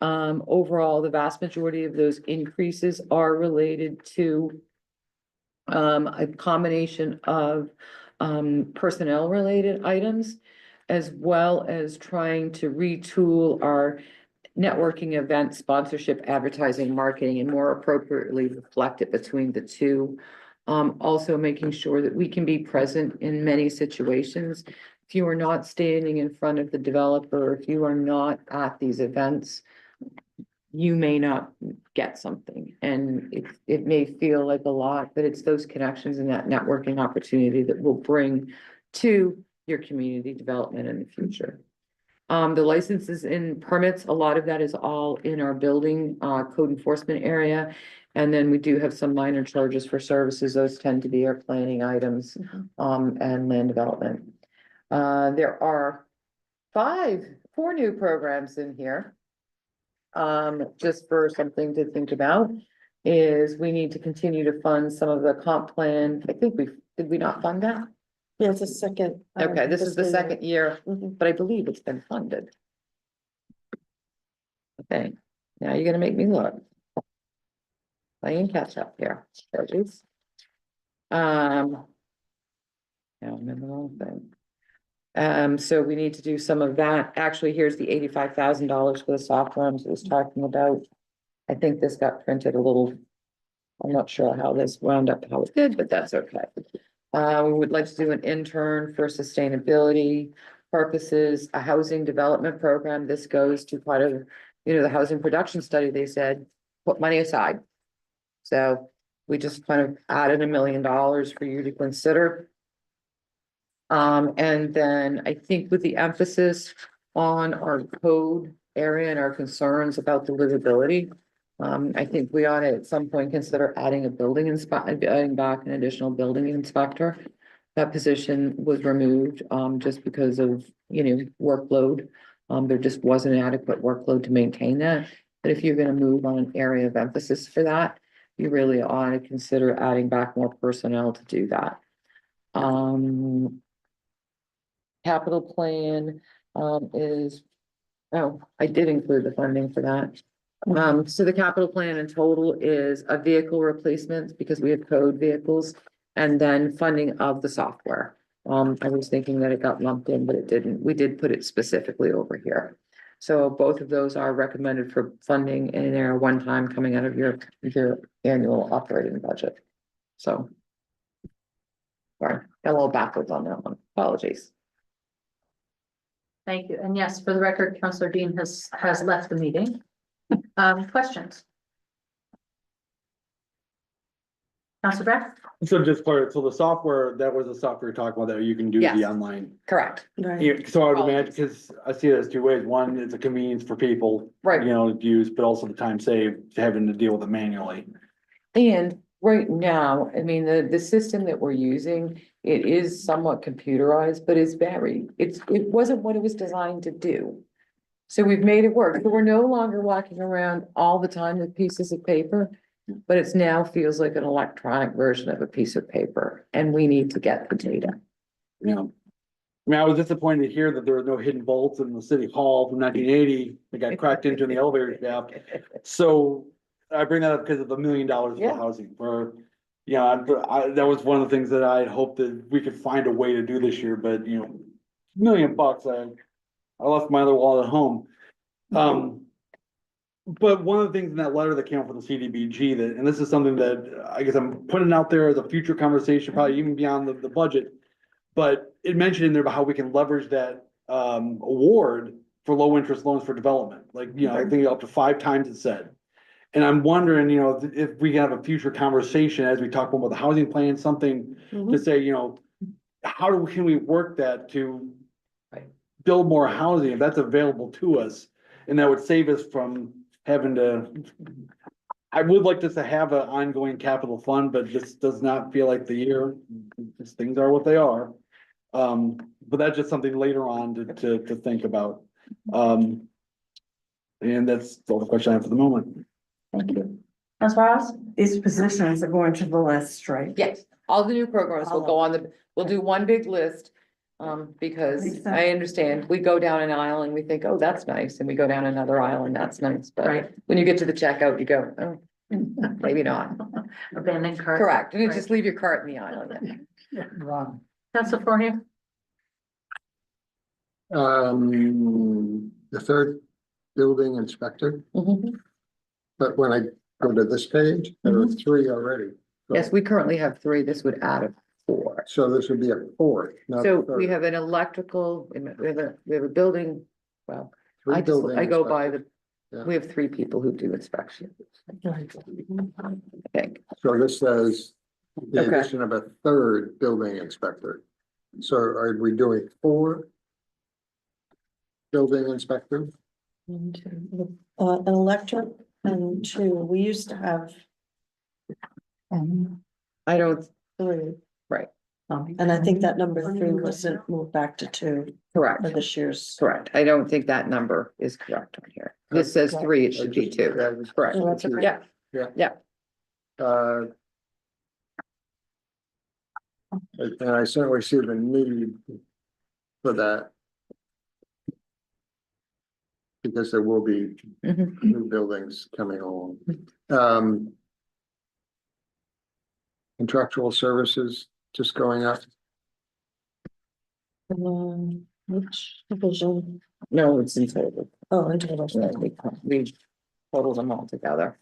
Overall, the vast majority of those increases are related to a combination of personnel related items, as well as trying to retool our networking event sponsorship, advertising, marketing, and more appropriately reflect it between the two. Also making sure that we can be present in many situations. If you are not standing in front of the developer, if you are not at these events, you may not get something. And it may feel like a lot, but it's those connections and that networking opportunity that will bring to your community development in the future. The licenses and permits, a lot of that is all in our building code enforcement area. And then we do have some minor charges for services. Those tend to be our planning items and land development. There are 4 new programs in here. Just for something to think about is we need to continue to fund some of the comp plan. I think did we not fund that? Yeah, it's a second. Okay, this is the second year, Mhm. but I believe it's been funded. Okay, now you're gonna make me look. Playing catch up here, apologies. Now I'm in the wrong thing. So we need to do some of that. Actually, here's the $85,000 for the software I was talking about. I think this got printed a little. I'm not sure how this wound up, how it did, but that's okay. We would like to do an intern for sustainability purposes, a housing development program. This goes to part of, the housing production study. They said, put money aside. So we just kind of added $1 million for you to consider. And then I think with the emphasis on our code area and our concerns about the livability, I think we ought to at some point consider adding adding back an additional building inspector. That position was removed, just because of, workload. There just wasn't adequate workload to maintain that. But if you're gonna move on an area of emphasis for that, you really ought to consider adding back more personnel to do that. Capital plan, I did include the funding for that. So the capital plan in total is a vehicle replacement because we have code vehicles and then funding of the software. I was thinking that it got lumped in, but it didn't. We did put it specifically over here. So both of those are recommended for funding and they're one time coming out of your annual operating budget. So. Sorry, got a little backwards on that one. Apologies. Thank you. And yes, for the record, Councilor Dean has left the meeting. Questions? Councilor Beck? So just for, so the software, that was the software you're talking about that you can do Yes. the online. Correct. Right. Yeah, so I would imagine, because I see it as 2 ways. One, it's a convenience for people. Right. To use, but also the time saved having to deal with it manually. And right now, I mean, the system that we're using, it is somewhat computerized, but it wasn't what it was designed to do. So we've made it work. So we're no longer walking around all the time with pieces of paper. But it's now feels like an electronic version of a piece of paper, and we need to get the data. You know. I mean, I was disappointed to hear that there were no hidden bolts in the city hall from 1980 that got cracked into in the elevator shaft. So I bring that up because of the $1 million for Yeah. housing, or, you know, that was one of the things that I had hoped that we could find a way to do this year, but you know, $1 million, I left my other wallet at home. But one of the things in that letter that came out from the CDBG that, and this is something that I guess I'm putting out there as a future conversation, probably even beyond the budget. But it mentioned in there about how we can leverage that award for low interest loans for development, like, you know, I think up to 5 times it said. And I'm wondering, you know, if we can have a future conversation as we talk about the housing plan, something to say, you know, can we work that to build more housing if that's available to us? And that would save us from having to, I would like us to have an ongoing capital fund, but this does not feel like the year. These things are what they are. But that's just something later on to think about. And that's all the question I have for the moment. Thank you. Ms. Ross? These positions are going to the list, right? Yes, all the new programs will go on we'll do one big list. Because Makes sense. I understand, we go down an aisle and we think, oh, that's nice, and we go down another aisle and that's nice, but Right. when you get to the checkout, you go, oh, maybe not. Abandoned cart. Correct, and you Right. just leave your cart in the aisle again. Wrong. Council Fornia? The third building inspector, Mhm. but when I go to this page, there are 3 already. So- Yes, we currently have 3, this would add a 4. So this would be a 4th, not So a third. we have an electrical, we have a building, well, 3 I just, building I go by the, inspectors. Yeah. we have 3 people who do inspections. I think, So this says the Okay. addition of a 3rd building inspector. So are we doing 4 building inspectors? An electric and 2, we used to have I don't, 3. Right. And I think that number 3 wasn't moved back to 2 correct, for this year's. correct, I don't think that number is correct on here. This says 3, it should be 2, Yeah, I was- correct, Oh, that's okay. yeah. And I certainly see the need for that. Because there will be Mhm. new buildings coming along. Contractual services just going up. Which division? No, it's in total. Oh, into the. Yeah, we total them all together.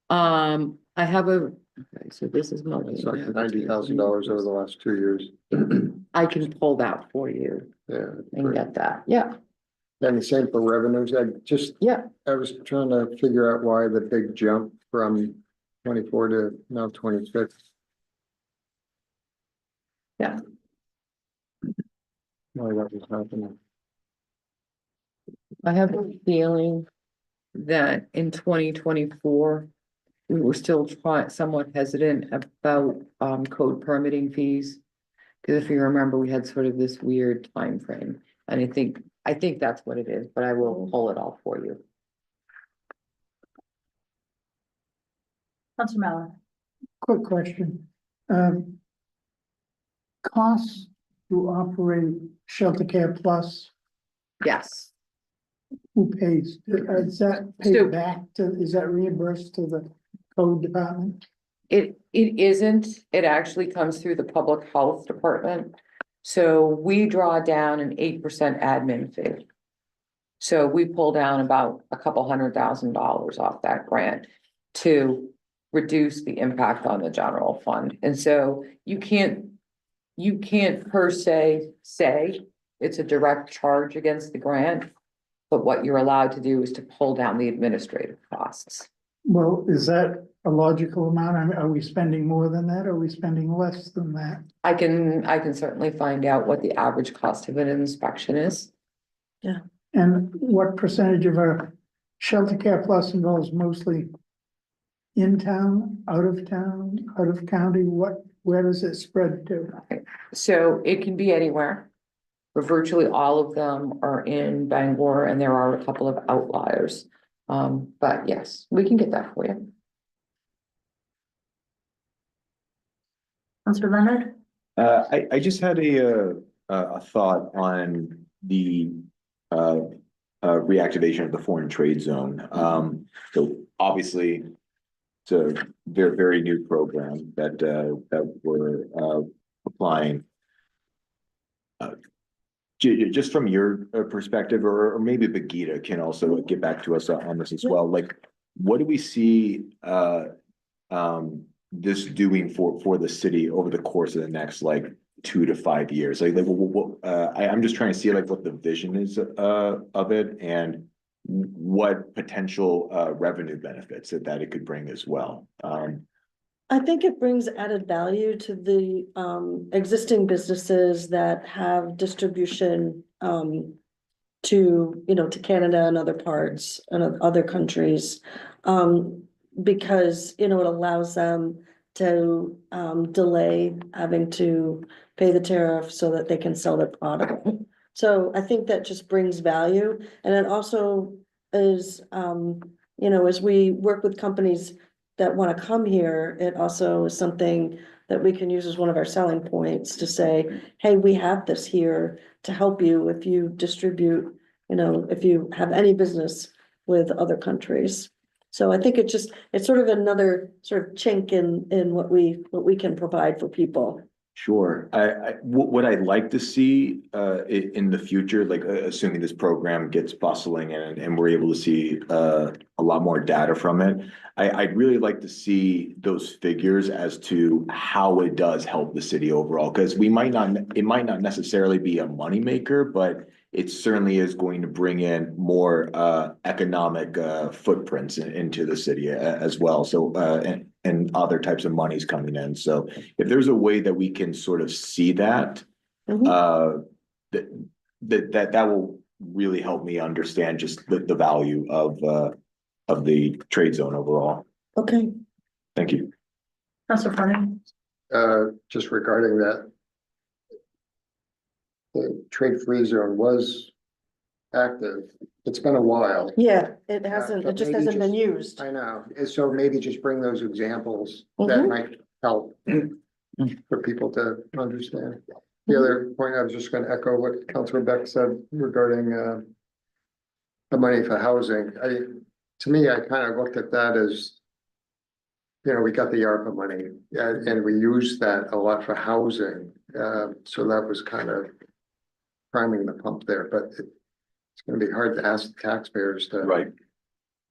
I have okay, so this is. It's like $90,000 over the last 2 years. I can pull that for you Yeah. and get that, yeah, And the same for revenues. yeah. I was trying to figure out why the big jump from 24 to now 26. Yeah. Why that was happening. I have a feeling that in 2024, we were still somewhat hesitant about code permitting fees. Because if you remember, we had sort of this weird time frame, and I think that's what it is, but I will pull it all for you. Council Mellon? Quick question. Costs to operate Shelter Care Plus, Yes, who pays? Is that So- paid back is that reimbursed to the code department? it isn't, it actually comes through the public health department. So we draw down an 8% admin fee. So we pull down about a couple $100,000 off that grant to reduce the impact on the general fund. And so you can't per se say it's a direct charge against the grant, but what you're allowed to do is to pull down the administrative costs. Well, is that a logical amount? I mean, are we spending more than that? Or are we spending less than that? I can certainly find out what the average cost of an inspection is. And what percentage of our Shelter Care Plus involves mostly in town, out of county? Where does it spread to? So it can be anywhere. but virtually all of them are in Bangor, and there are a couple of outliers. But yes, we can get that for you. Counselor Leonard? I just had a thought on the reactivation of the foreign trade zone. So obviously, it's a very, very new program that we're applying. Just from your perspective, or maybe Begita can also get back to us on this as well, like, what do we see this doing for the city over the course of the next, like, 2 to 5 years? Like I'm just trying to see, like, what the vision is of it, and what potential revenue benefits that it could bring as well. I think it brings added value to the existing businesses that have distribution to, you know, to Canada and other parts and other countries. Because, you know, it allows them to delay having to pay the tariff so that they can sell their product. So I think that just brings value, and it also is, you know, as we work with companies that want to come here, it also is something that we can use as one of our selling points to say, hey, we have this here to help you if you distribute, you know, if you have any business with other countries. So I think it's sort of another sort of chink in what we can provide for people. Sure. What I'd like to see in the future, like, assuming this program gets bustling and we're able to see a lot more data from it, I'd really like to see those figures as to how it does help the city overall, because it might not necessarily be a moneymaker, but it certainly is going to bring in more economic footprints into the city as well. So and other types of monies coming in. So if there's a way that we can sort of see that, that will really help me understand just the value of the trade zone overall. Okay. Thank you. Counselor Fleming? Just regarding that. The trade-free zone was active. It's been a while. Yeah, it hasn't, but it just maybe hasn't been used. I know, and so maybe just bring those examples that might help for people to understand. The other point, I was just gonna echo what Councilor Beck said regarding the money for housing. To me, I kind of looked at that as, you know, we got the ARPA money and we used that a lot for housing. So that was kind of priming the pump there, but it's gonna be hard to ask the taxpayers to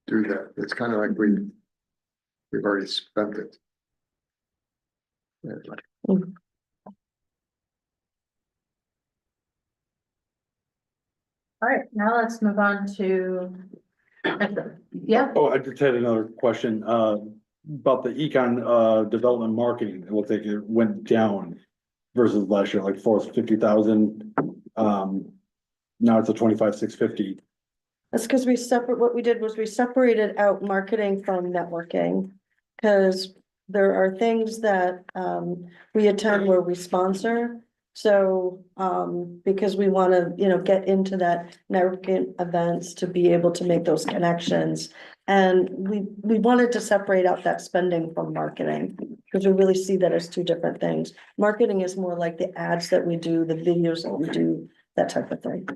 do that. It's kind of like we've already spent it. Yeah. All right, now let's move on to. Yeah, Oh, I just had another question, about the econ, development marketing. It looks like it went down versus last year, like 450,000. Now it's a 25,650. That's because what we did was we separated out marketing from networking. Because there are things that we attend where we sponsor. So because we want to, you know, get into that networking events to be able to make those connections. And we wanted to separate out that spending from marketing, because we really see that as two different things. Marketing is more like the ads that we do, the videos that we do, that type of thing.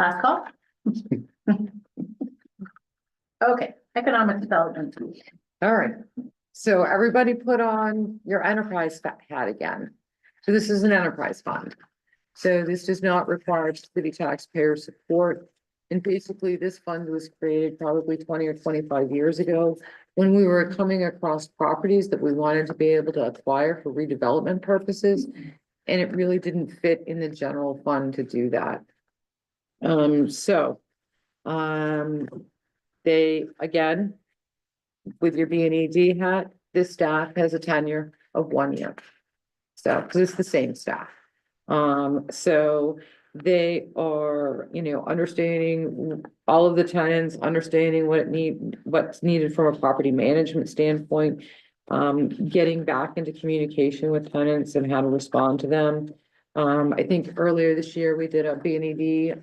last call. Okay, economic development. All right, so everybody put on your enterprise hat again. So this is an enterprise fund. So this does not require city taxpayer support. And basically, this fund was created probably 20 or 25 years ago when we were coming across properties that we wanted to be able to acquire for redevelopment purposes. And it really didn't fit in the general fund to do that. They, again, with your B&ED hat, this staff has a tenure of 1 year. So, because it's the same staff. So they are, you know, understanding all of the tenants, understanding what's needed from a property management standpoint. getting back into communication with tenants and how to respond to them. I think earlier this year, we did a B&ED,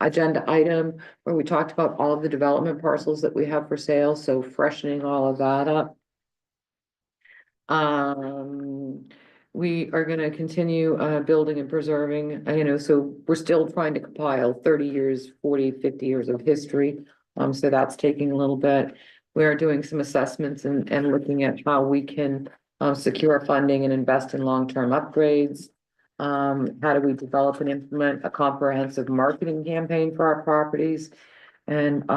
agenda item where we talked about all of the development parcels that we have for sale, so freshening all of that up. We are gonna continue, building and preserving, so we're still trying to compile 30 years, 40, 50 years of history. So that's taking a little bit. We are doing some assessments and looking at how we can, secure funding and invest in long-term upgrades. How do we develop and implement a comprehensive marketing campaign for our properties? And,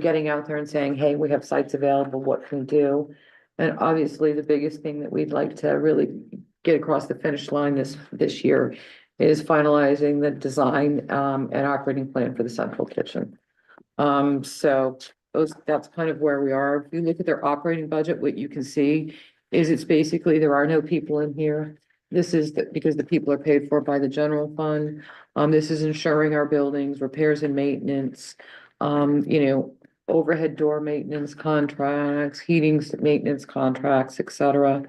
getting out there and saying, hey, we have sites available, what can we do? And obviously, the biggest thing that we'd like to really get across the finish line this year is finalizing the design, and operating plan for the central kitchen. So that's kind of where we are. If you look at their operating budget, what you can see is it's basically, there are no people in here. This is because the people are paid for by the general fund. This is ensuring our buildings, repairs and maintenance, overhead door maintenance contracts, heating maintenance contracts, et cetera.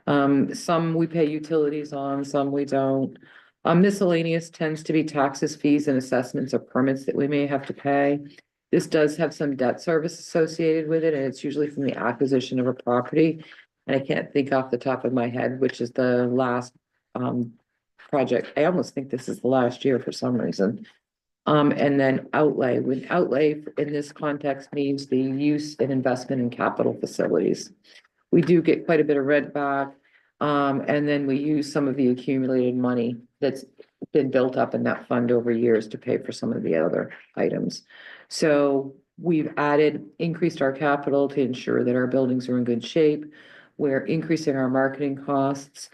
Some we pay utilities on, some we don't. Miscellaneous tends to be taxes, fees, and assessments or permits that we may have to pay. This does have some debt service associated with it, and it's usually from the acquisition of a property. And I can't think off the top of my head, which is the last project. I almost think this is the last year for some reason. And then outlay. With outlay in this context means the use and investment in capital facilities. We do get quite a bit of rent back. And then we use some of the accumulated money that's been built up in that fund over years to pay for some of the other items. So we've increased our capital to ensure that our buildings are in good shape. We're increasing our marketing costs.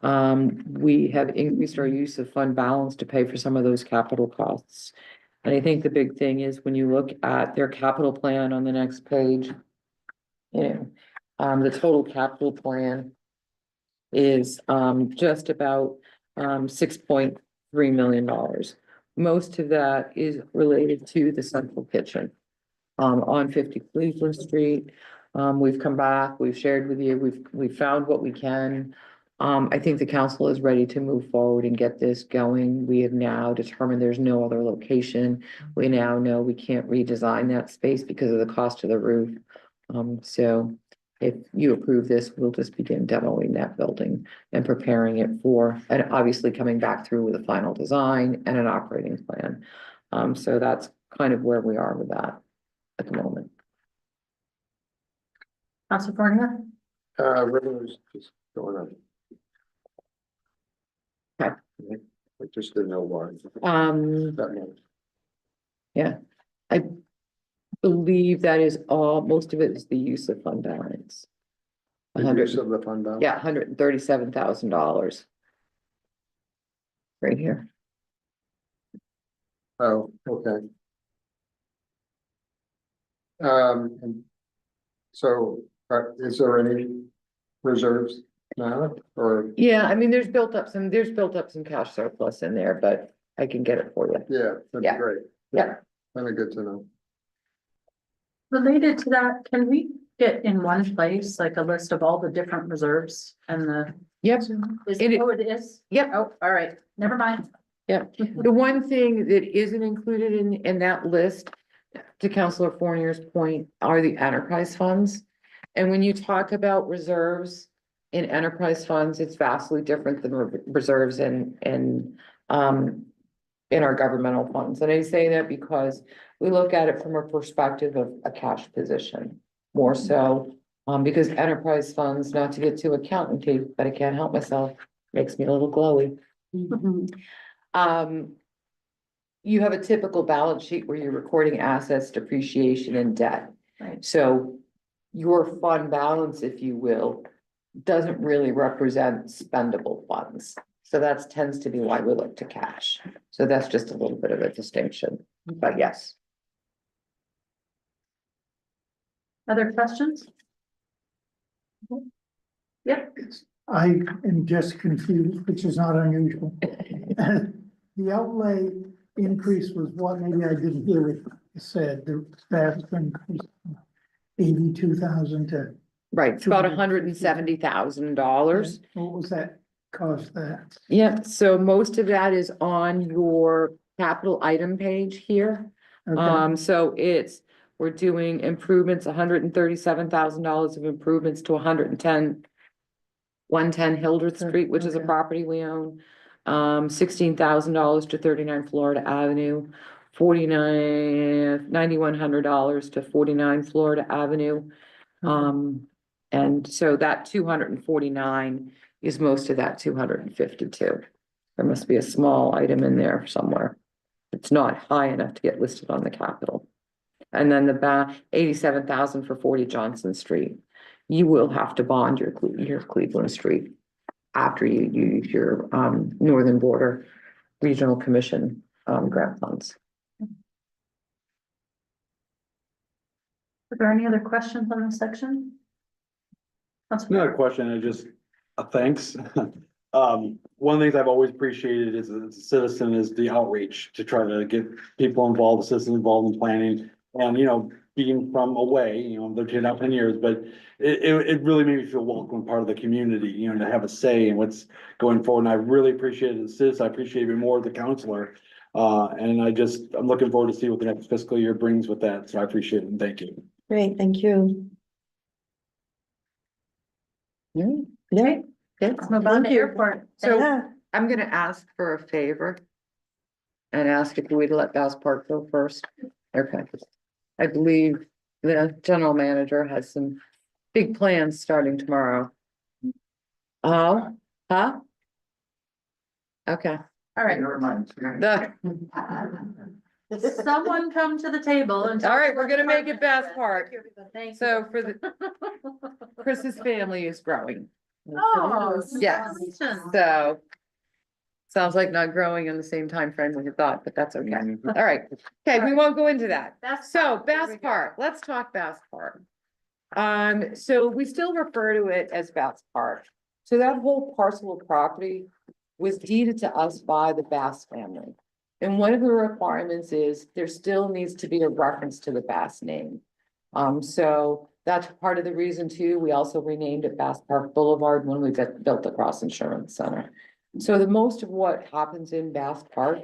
We have increased our use of fund balance to pay for some of those capital costs. And I think the big thing is when you look at their capital plan on the next page, the total capital plan is just about $6.3 million. Most of that is related to the central kitchen on 50 Cleveland Street. We've come back, we've shared with you, we've found what we can. I think the council is ready to move forward and get this going. We have now determined there's no other location. We now know we can't redesign that space because of the cost of the roof. So if you approve this, we'll just begin demoing that building and preparing it and obviously coming back through with a final design and an operating plan. So that's kind of where we are with that at the moment. Council Fornia? Revenues just going up. Okay. I just didn't know why. That much. Yeah, I believe that is most of it is the use of fund balance. The use of the fund balance? Yeah, $137,000. Right here. Oh, okay. And so, is there any reserves now, or? Yeah, I mean, there's built up some cash surplus in there, but I can get it for you. Yeah, that'd Yeah. be great. Yeah. That'd be good to know. Related to that, can we get in one place, like a list of all the different reserves and the? Yep. It is? Yep. Oh, all right, never mind. Yeah. The one thing that isn't included in that list, to Councilor Fournier's point, are the enterprise funds. And when you talk about reserves in enterprise funds, it's vastly different than reserves in our governmental funds. And I say that because we look at it from a perspective of a cash position more so. Because enterprise funds, not to get too accountancy, but I can't help myself, makes me a little glowy. You have a typical balance sheet where you're recording assets, depreciation, and debt. Right. So your fund balance, if you will, doesn't really represent spendable funds. So that tends to be why we look to cash. So that's just a little bit of a distinction, but yes. Other questions? Yep. I am just confused, which is not unusual. The outlay increase was what? Maybe I didn't hear it said, the vast increase, 82,000 to Right, it's about $170,000. What was that cause that? Yep, so most of that is on your capital item page here. Okay, So we're doing improvements, $137,000 of improvements to 110 Hildreth Street, which is a Okay. property we own. $16,000 to 39 Florida Avenue, $9,100 to 49 Florida Avenue. And so that 249 is most of that 252. There must be a small item in there somewhere. It's not high enough to get listed on the capital. And then the 87,000 for 40 Johnson Street. You will have to bond your Cleveland Street after you use your Northern Border Regional Commission grant funds. Are there any other questions on this section? Not a question, I just, a thanks. One of the things I've always appreciated as a citizen is the outreach to try to get people involved, citizens involved in planning. And, being from away, they're 10 years, but it really made me feel welcome, part of the community, to have a say in what's going forward. And I really appreciate it as a citizen, I appreciate it even more as a counselor. And I'm looking forward to see what the next fiscal year brings with that, so I appreciate it and thank you. Great, thank you. Yeah. Yeah. Let's move on to Thank you. airport. So Yeah. I'm gonna ask for a favor. And ask if we'd let Bass Park go first. Okay. I believe the general manager has some big plans starting tomorrow. Oh, huh? Okay. All right, The- someone come to the table and. All right, we're gonna make it Bass Park. Thank you. So for the, Chris's family is growing. Oh. Yes. congratulations. So. Sounds like not growing in the same time frame we had thought, but that's okay. All right. Okay, we won't go into that. Bass So Park, there Bass we go. Park, let's talk Bass Park. So we still refer to it as Bass Park. So that whole parcel of property was deeded to us by the Bass family. And one of the requirements is there still needs to be a reference to the Bass name. So that's part of the reason too. We also renamed it Bass Park Boulevard when we built the Cross Insurance Center. So the most of what happens in Bass Park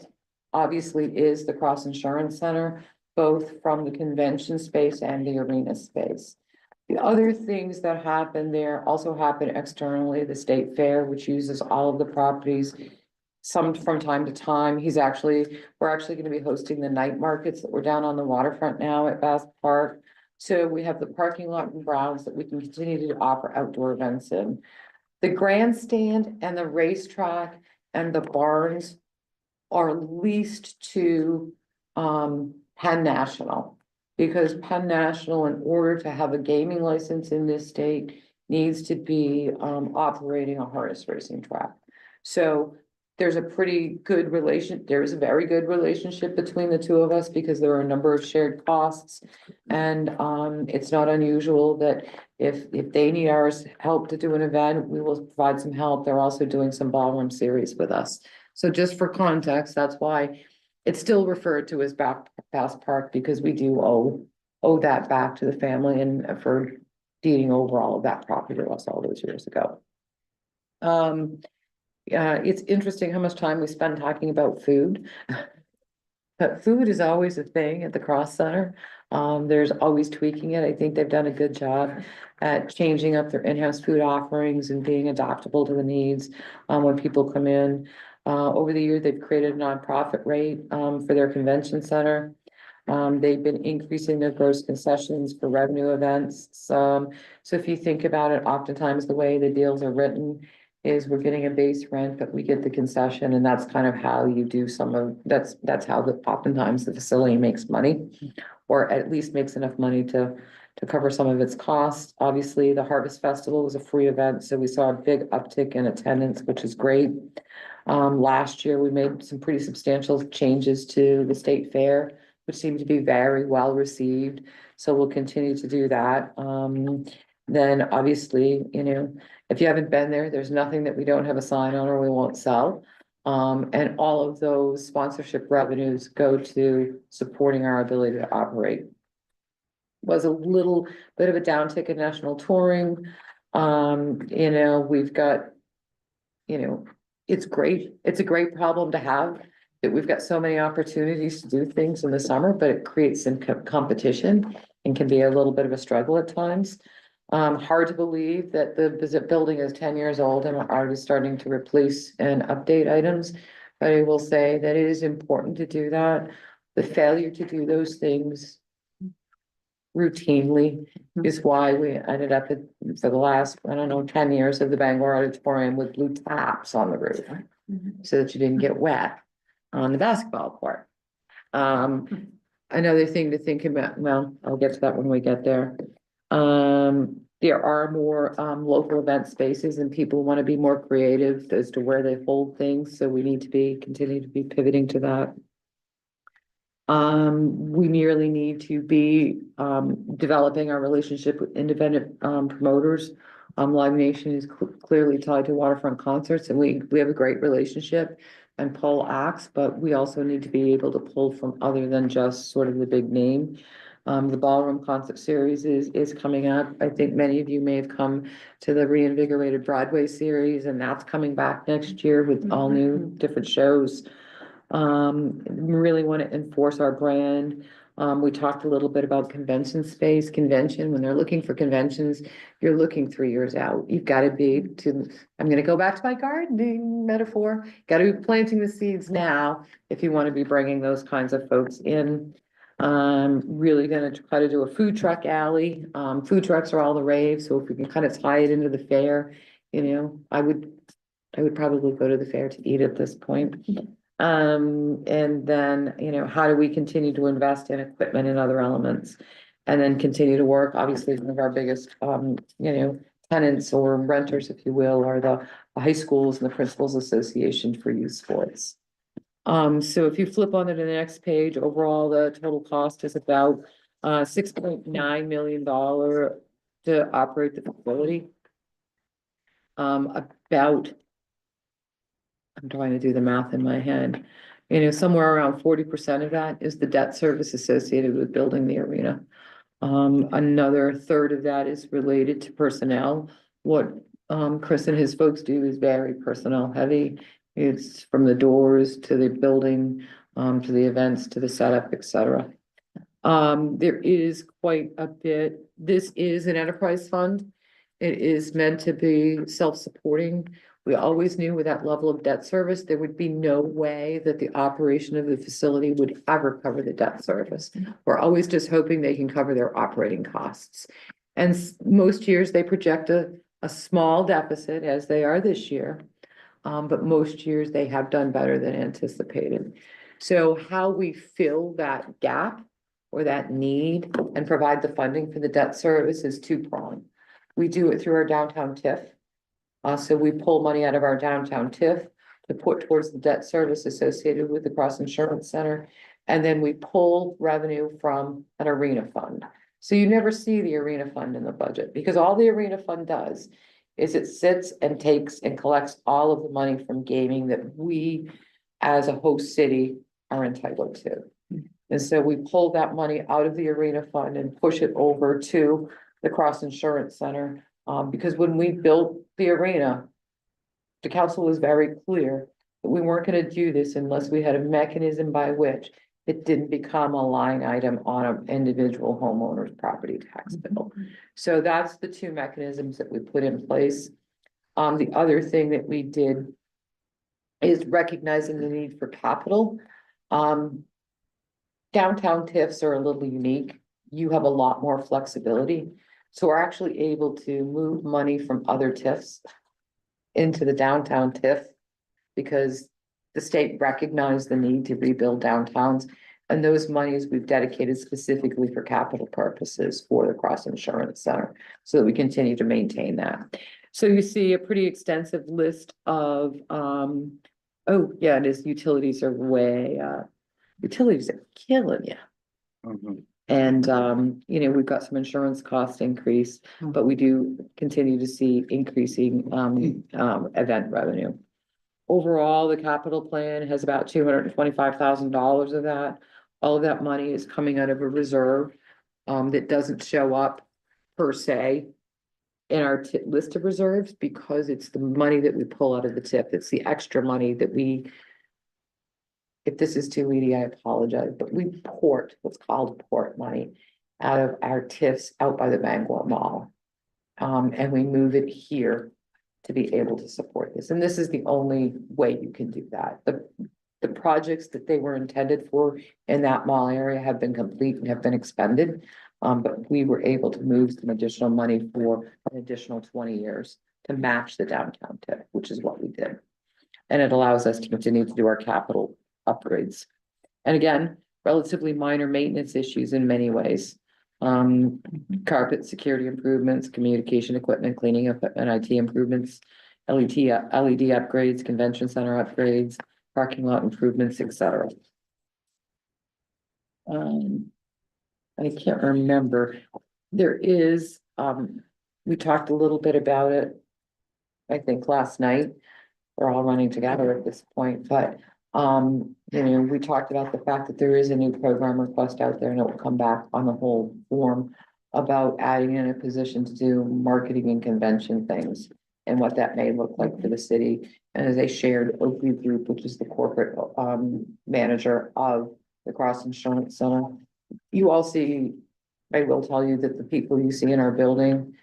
obviously is the Cross Insurance Center, both from the convention space and the arena space. The other things that happen there also happen externally, the State Fair, which uses all of the properties. Some from time to time, we're actually gonna be hosting the night markets that we're down on the waterfront now at Bass Park. So we have the parking lot and grounds that we can continue to offer outdoor events in. The grandstand and the racetrack and the barns are leased to Penn National. Because Penn National, in order to have a gaming license in this state, needs to be operating a harness racing track. So there's a very good relationship between the two of us because there are a number of shared costs. And it's not unusual that if they need our help to do an event, we will provide some help. They're also doing some ballroom series with us. So just for context, that's why it's still referred to as Bass Park, because we do owe that back to the family and for deeding over all of that property to us all those years ago. It's interesting how much time we spend talking about food. But food is always a thing at the Cross Center. There's always tweaking it. I think they've done a good job at changing up their in-house food offerings and being adaptable to the needs when people come in. Over the year, they've created a nonprofit rate for their convention center. They've been increasing their gross concessions for revenue events. So if you think about it, oftentimes the way the deals are written is we're getting a base rent, but we get the concession, and that's kind of how you do that's how oftentimes the facility makes money, or at least makes enough money to cover some of its costs. Obviously, the Harvest Festival was a free event, so we saw a big uptick in attendance, which is great. Last year, we made some pretty substantial changes to the State Fair, which seemed to be very well received. So we'll continue to do that. Then obviously, if you haven't been there, there's nothing that we don't have a sign on or we won't sell. And all of those sponsorship revenues go to supporting our ability to operate. was a little bit of a downtick in national touring. We've got, it's great. It's a great problem to have. That we've got so many opportunities to do things in the summer, but it creates some competition and can be a little bit of a struggle at times. Hard to believe that the building is 10 years old and we're already starting to replace and update items. But I will say that it is important to do that. The failure to do those things routinely is why we ended up for the last, 10 years of the Bangor Auditorium with blue taps on the roof. So that you didn't get wet on the basketball court. Another thing to think about, well, I'll get to that when we get there. There are more local event spaces and people want to be more creative as to where they hold things, so we need to continue to be pivoting to that. We merely need to be developing our relationship with independent promoters. Live Nation is clearly tied to waterfront concerts, and we have a great relationship and pull acts, but we also need to be able to pull from other than just sort of the big name. The Ballroom Concert Series is coming up. I think many of you may have come to the reinvigorated Broadway series, and that's coming back next year with all new different shows. We really want to enforce our brand. We talked a little bit about convention space. Convention, when they're looking for conventions, you're looking 3 years out. You've got to be I'm going to go back to my gardening metaphor. Got to be planting the seeds now if you want to be bringing those kinds of folks in. Really going to try to do a food truck alley. Food trucks are all the rave, so if we can kind of tie it into the fair, I would probably go to the fair to eat at this point. And then, how do we continue to invest in equipment and other elements? And then continue to work, obviously, one of our biggest, tenants or renters, if you will, are the high schools and the Principals Association for Youth Sports. So if you flip on to the next page, overall, the total cost is about $6.9 million to operate the facility. I'm trying to do the math in my head. Somewhere around 40% of that is the debt service associated with building the arena. Another third of that is related to personnel. What Chris and his folks do is very personnel heavy. It's from the doors to the building, to the events, to the setup, etc. There is quite a bit. This is an enterprise fund. It is meant to be self-supporting. We always knew with that level of debt service, there would be no way that the operation of the facility would ever cover the debt service. We're always just hoping they can cover their operating costs. And most years they project a small deficit, as they are this year. But most years they have done better than anticipated. So how we fill that gap or that need and provide the funding for the debt service is two-pronged. We do it through our downtown TIF. So we pull money out of our downtown TIF to put towards the debt service associated with the Cross Insurance Center. And then we pull revenue from an arena fund. So you never see the arena fund in the budget because all the arena fund does is it sits and takes and collects all of the money from gaming that we as a host city are entitled to. And so we pull that money out of the arena fund and push it over to the Cross Insurance Center. Because when we built the arena, the council was very clear that we weren't going to do this unless we had a mechanism by which it didn't become a line item on an individual homeowner's property tax bill. So that's the two mechanisms that we put in place. The other thing that we did is recognizing the need for capital. Downtown TIFs are a little unique. You have a lot more flexibility. So we're actually able to move money from other TIFs into the downtown TIF because the state recognized the need to rebuild downtowns. And those monies we've dedicated specifically for capital purposes for the Cross Insurance Center so that we continue to maintain that. So you see a pretty extensive list of, oh yeah, it is utilities are utilities are killing you. And, we've got some insurance cost increase, but we do continue to see increasing, event revenue. Overall, the capital plan has about $225,000 of that. All of that money is coming out of a reserve. that doesn't show up per se in our list of reserves, because it's the money that we pull out of the tip. It's the extra money that we, if this is too weedy, I apologize, but we port, what's called port money out of our TIFs out by the Bangor Mall. And we move it here to be able to support this. And this is the only way you can do that. The projects that they were intended for in that mall area have been complete and have been expended. But we were able to move some additional money for an additional 20 years to match the downtown tip, which is what we did. And it allows us to continue to do our capital upgrades. And again, relatively minor maintenance issues in many ways. Carpet security improvements, communication equipment, cleaning equipment, IT improvements, LED upgrades, convention center upgrades, parking lot improvements, etc. I can't remember. There is, we talked a little bit about it, I think last night. We're all running together at this point, but we talked about the fact that there is a new program request out there, and it will come back on the whole form about adding in a position to do marketing and convention things and what that may look like for the city. And as I shared, Oakview Group, which is the corporate manager of the Cross Insurance Center, you all see, I will tell you that the people you see in our building,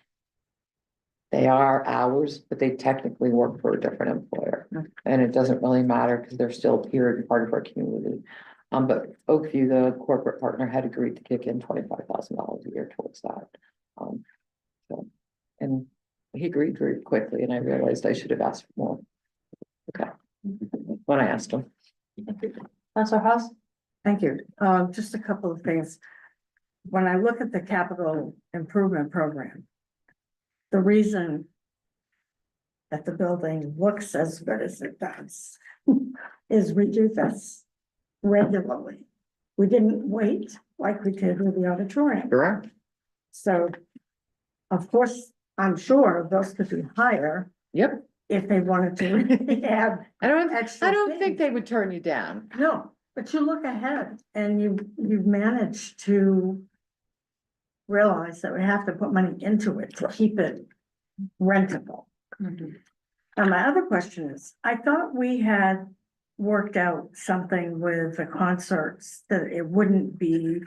they are ours, but they technically work for a different employer. And it doesn't really matter because they're still here and part of our community. But Oakview, the corporate partner, had agreed to kick in $25,000 a year towards that. And he agreed very quickly, and I realized I should have asked for more. Okay, when I asked him. Councilor House? Thank you. Just a couple of things. When I look at the capital improvement program, the reason that the building looks as good as it does is we do this regularly. We didn't wait like we did with the auditorium. Correct. So, of course, I'm sure those could be higher Yep. if they wanted to really add I don't extra think things. they would turn you down. No, but you look ahead and you've managed to realize that we have to put money into it to keep it rentable. And my other question is, I thought we had worked out something with the concerts, that there wouldn't be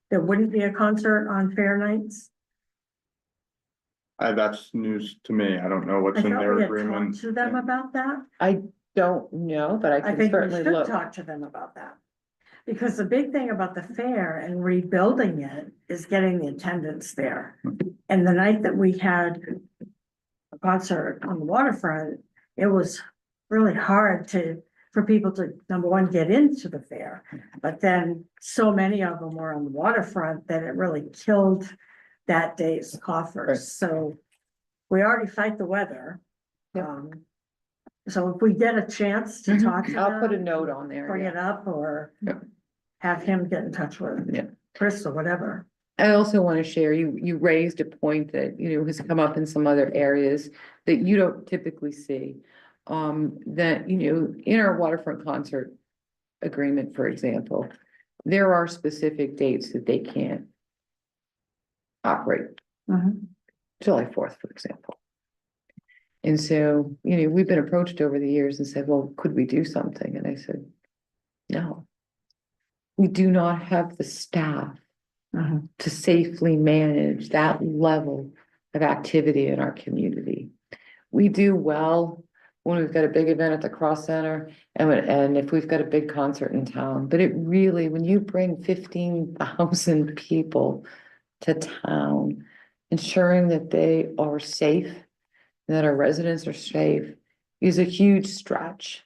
a concert on fair nights. That's news to me. I don't know what's I in thought their we had agreement. talked to them about that. I don't know, but I I can think we certainly should look. talk to them about that. Because the big thing about the fair and rebuilding it is getting the attendance there. And the night that we had a concert on the waterfront, it was really hard for people to, number one, get into the fair. But then so many of them were on the waterfront that it really killed that day's Right. coffers. So we already fight the weather. Yep. So if we get a chance to talk to them. I'll put a note on there. Bring yeah. it up or Yep. have him get in touch with Yeah. Chris or whatever. I also want to share, you raised a point that, has come up in some other areas that you don't typically see. That, in our waterfront concert agreement, for example, there are specific dates that they can't operate. July 4th, for example. And so, we've been approached over the years and said, well, could we do something? And I said, no. We do not have the staff to safely manage that level of activity in our community. We do well when we've got a big event at the Cross Center and if we've got a big concert in town, but it really, when you bring 15,000 people to town, ensuring that they are safe and that our residents are safe is a huge stretch.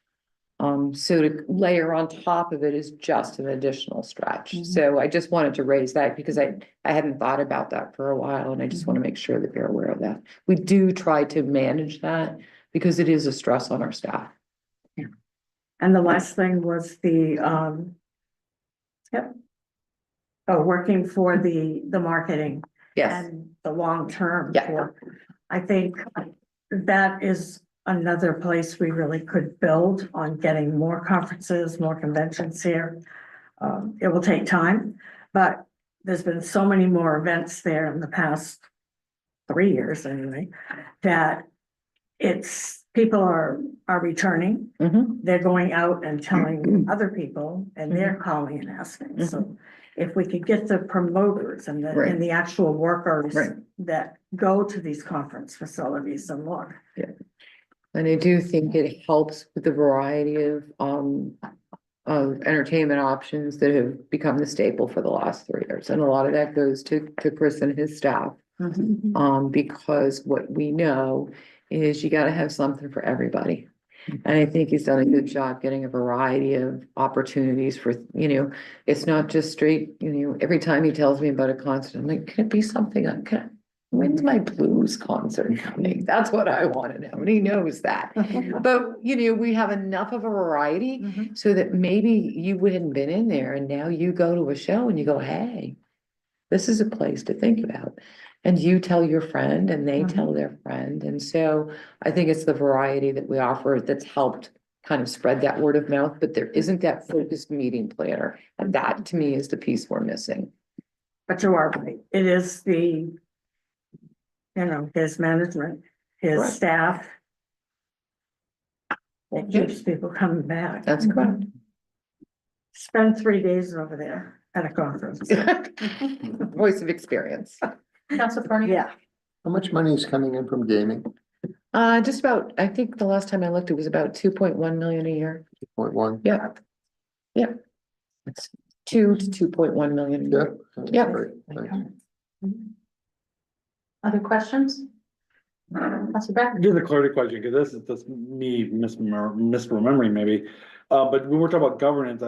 So to layer on top of it is just an additional stretch. So I just wanted to raise that because I hadn't thought about that for a while, and I just want to make sure that you're aware of that. We do try to manage that because it is a stress on our staff. And the last thing was working for the marketing Yes, and the long term. Yeah. I think that is another place we really could build on getting more conferences, more conventions here. It will take time, but there's been so many more events there in the past 3 years anyway, that people are returning. Mhm. They're going out and telling other people and they're calling and asking. So if we could get the promoters and Right. the actual workers Right. that go to these conference facilities and look. And I do think it helps with the variety of entertainment options that have become the staple for the last 3 years. And a lot of that goes to Chris and his staff. Because what we know is you gotta have something for everybody. And I think he's done a good job getting a variety of opportunities for, it's not just straight, every time he tells me about a concert, I'm like, can it be something, when's my blues concert coming? That's what I wanna know, and he knows that. But, we have enough of a variety so that maybe you wouldn't been in there and now you go to a show and you go, hey, this is a place to think about. And you tell your friend and they tell their friend. And so I think it's the variety that we offer that's helped kind of spread that word of mouth, but there isn't that focused meeting planner. And that to me is the piece we're missing. But you are right. It is his management, his Right. staff. That keeps people coming back. That's correct. Spend 3 days over there at a conference. Voice of experience. Council Carney? Yeah. How much money is coming in from gaming? Just about, I think the last time I looked, it was about 2.1 million a year. 0.1? Yeah. Yeah. It's 2 to 2.1 million a Yeah. year. Yep. Great, thanks. Other questions? Council Beck? Just a clarity question, because this is just me misremembering maybe. But when we're talking about governance,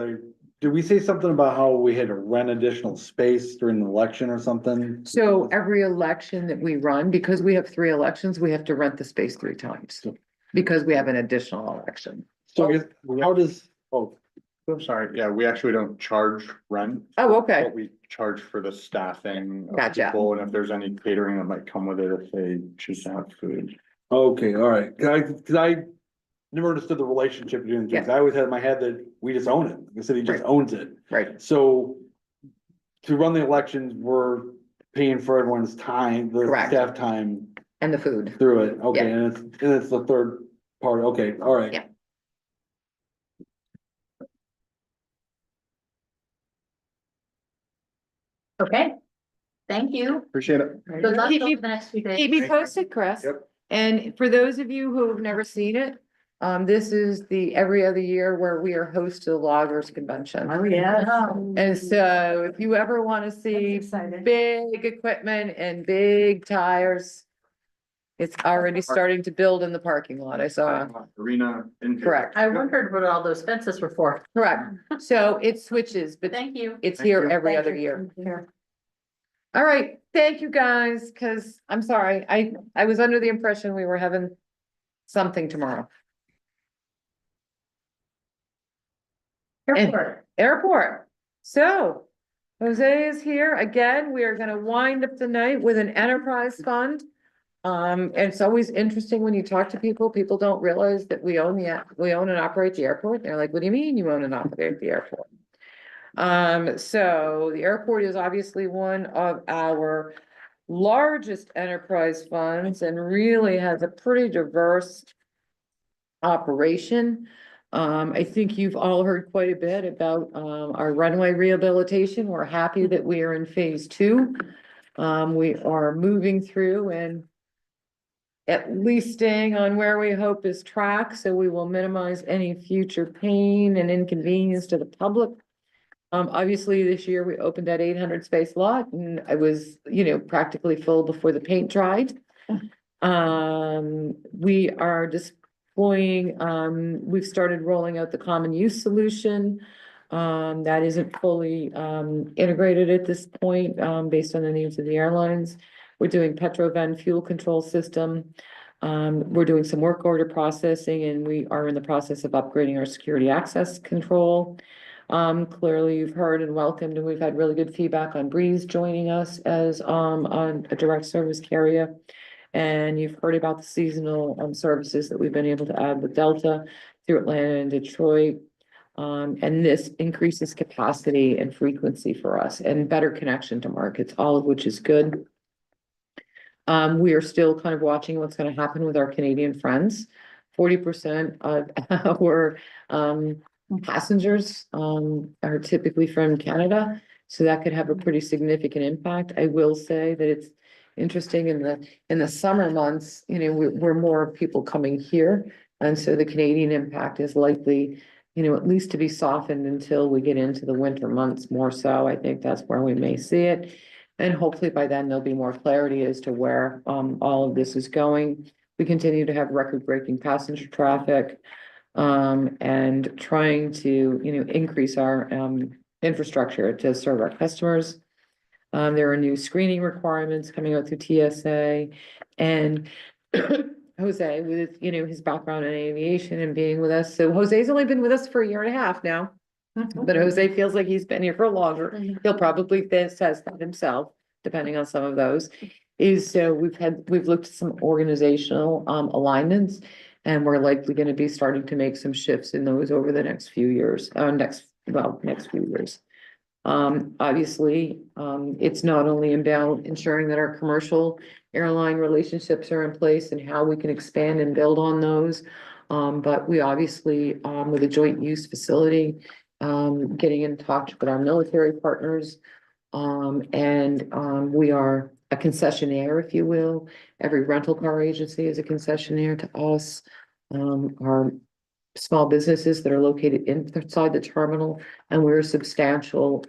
did we say something about how we had to rent additional space during the election or something? So every election that we run, because we have 3 elections, we have to rent the space 3 times. Because we have an additional election. So I guess, how does, I'm sorry, yeah, we actually don't charge rent, Oh, okay. but we charge for the staffing of Gotcha. people, and if there's any catering that might come with it, if they choose to have food. okay, all right, cause I never understood the relationship between the two. 'Cause I always had in my head that we just own it, the city just Right. owns it. Right. So to run the elections, we're paying for everyone's time, the Correct. staff time And the food. through it, okay, and it's the third part, okay, all right. Yeah. Okay, thank you. Appreciate it. Good luck over the next few days. Keep me posted, Chris. Yep. And for those of you who have never seen it, this is the every other year where we are host to the Loggers Convention. Oh, yeah. And so if you ever want to see Excited. big equipment and big tires, it's already starting to build in the parking lot. I saw. Arena. Correct. I wondered what all those fences were for. Correct. So it switches, but Thank you. it's Thank here you. every Thank other you. year. All right, thank you guys, because I'm sorry, I was under the impression we were having something tomorrow. Airport. So Jose is here again. We are gonna wind up the night with an enterprise fund. And it's always interesting when you talk to people, people don't realize that we own and operate the airport. They're like, what do you mean you own and operate the airport? So the airport is obviously one of our largest enterprise funds and really has a pretty diverse operation. I think you've all heard quite a bit about, our runway rehabilitation. We're happy that we are in phase 2. We are moving through and at least staying on where we hope is track, so we will minimize any future pain and inconvenience to the public. Obviously, this year we opened that 800 space lot and I was, practically full before the paint dried. We are deploying, we've started rolling out the common use solution. That isn't fully integrated at this point, based on the needs of the airlines. We're doing Petroven fuel control system. We're doing some work order processing and we are in the process of upgrading our security access control. Clearly you've heard and welcomed, and we've had really good feedback on Breeze joining us as on a direct service carrier. And you've heard about the seasonal services that we've been able to add with Delta through Atlanta and Detroit. And this increases capacity and frequency for us and better connection to markets, all of which is good. We are still kind of watching what's gonna happen with our Canadian friends. 40% of our passengers are typically from Canada, so that could have a pretty significant impact. I will say that it's interesting in the summer months, you know, we're more people coming here. And so the Canadian impact is likely, you know, at least to be softened until we get into the winter months more so. I think that's where we may see it. And hopefully by then there'll be more clarity as to where all of this is going. We continue to have record-breaking passenger traffic and trying to, you know, increase our infrastructure to serve our customers. There are new screening requirements coming out through TSA, and Jose, with, you know, his background in aviation and being with us. So Jose's only been with us for a year and a half now. But Jose feels like he's been here for longer. He'll probably says that himself, depending on some of those. So we've looked at some organizational alignments, and we're likely going to be starting to make some shifts in those over the next few years, next few years. Obviously, it's not only about ensuring that our commercial airline relationships are in place and how we can expand and build on those. But we obviously, with a joint use facility, getting in touch with our military partners. We are a concessionaire, if you will. Every rental car agency is a concessionaire to us. Our small businesses that are located inside the terminal, and we're a substantial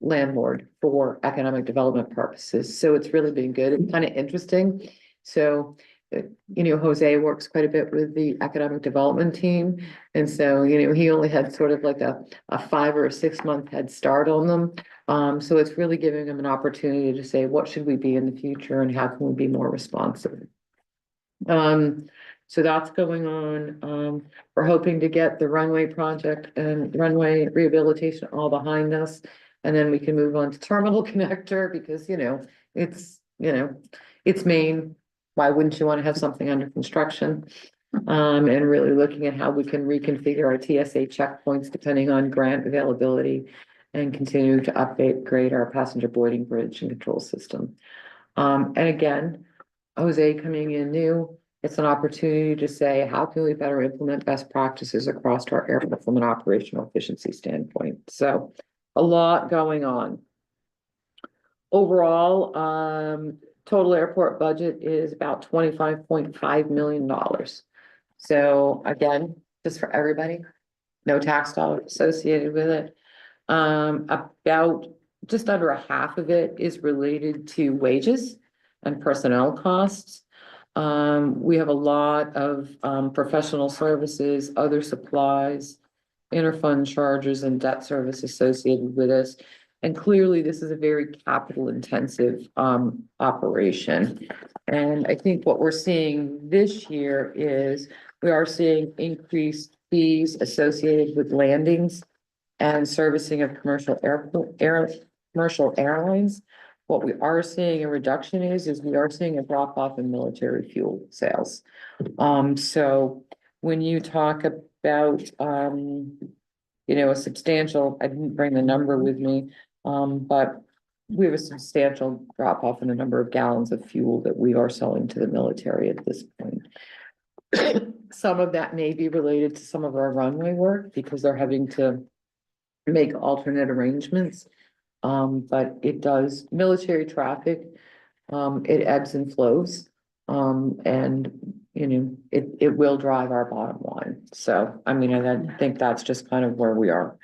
landlord for economic development purposes. So it's really been good and kind of interesting. So, you know, Jose works quite a bit with the economic development team. And so, you know, he only had sort of like a 5 or 6 month head start on them. So it's really giving him an opportunity to say, what should we be in the future and how can we be more responsive? So that's going on. We're hoping to get the runway project and runway rehabilitation all behind us. And then we can move on to terminal connector because, you know, it's Maine. Why wouldn't you want to have something under construction? And really looking at how we can reconfigure our TSA checkpoints depending on grant availability and continue to upgrade our passenger boarding bridge and control system. And again, Jose coming in new, it's an opportunity to say, how can we better implement best practices across our airport from an operational efficiency standpoint? So a lot going on. Overall, total airport budget is about $25.5 million. So again, just for everybody, no tax dollars associated with it. About just under a half of it is related to wages and personnel costs. We have a lot of professional services, other supplies, interfund charges and debt service associated with this. And clearly, this is a very capital intensive operation. And I think what we're seeing this year is we are seeing increased fees associated with landings and servicing of commercial airlines. What we are seeing a reduction is we are seeing a drop off in military fuel sales. So when you talk about you know, a substantial, I didn't bring the number with me, but we have a substantial drop off in the number of gallons of fuel that we are selling to the military at this point. Some of that may be related to some of our runway work because they're having to make alternate arrangements. But it does military traffic, it ebbs and flows. And you know, it will drive our bottom line. So, I mean, I think that's just kind of where we are.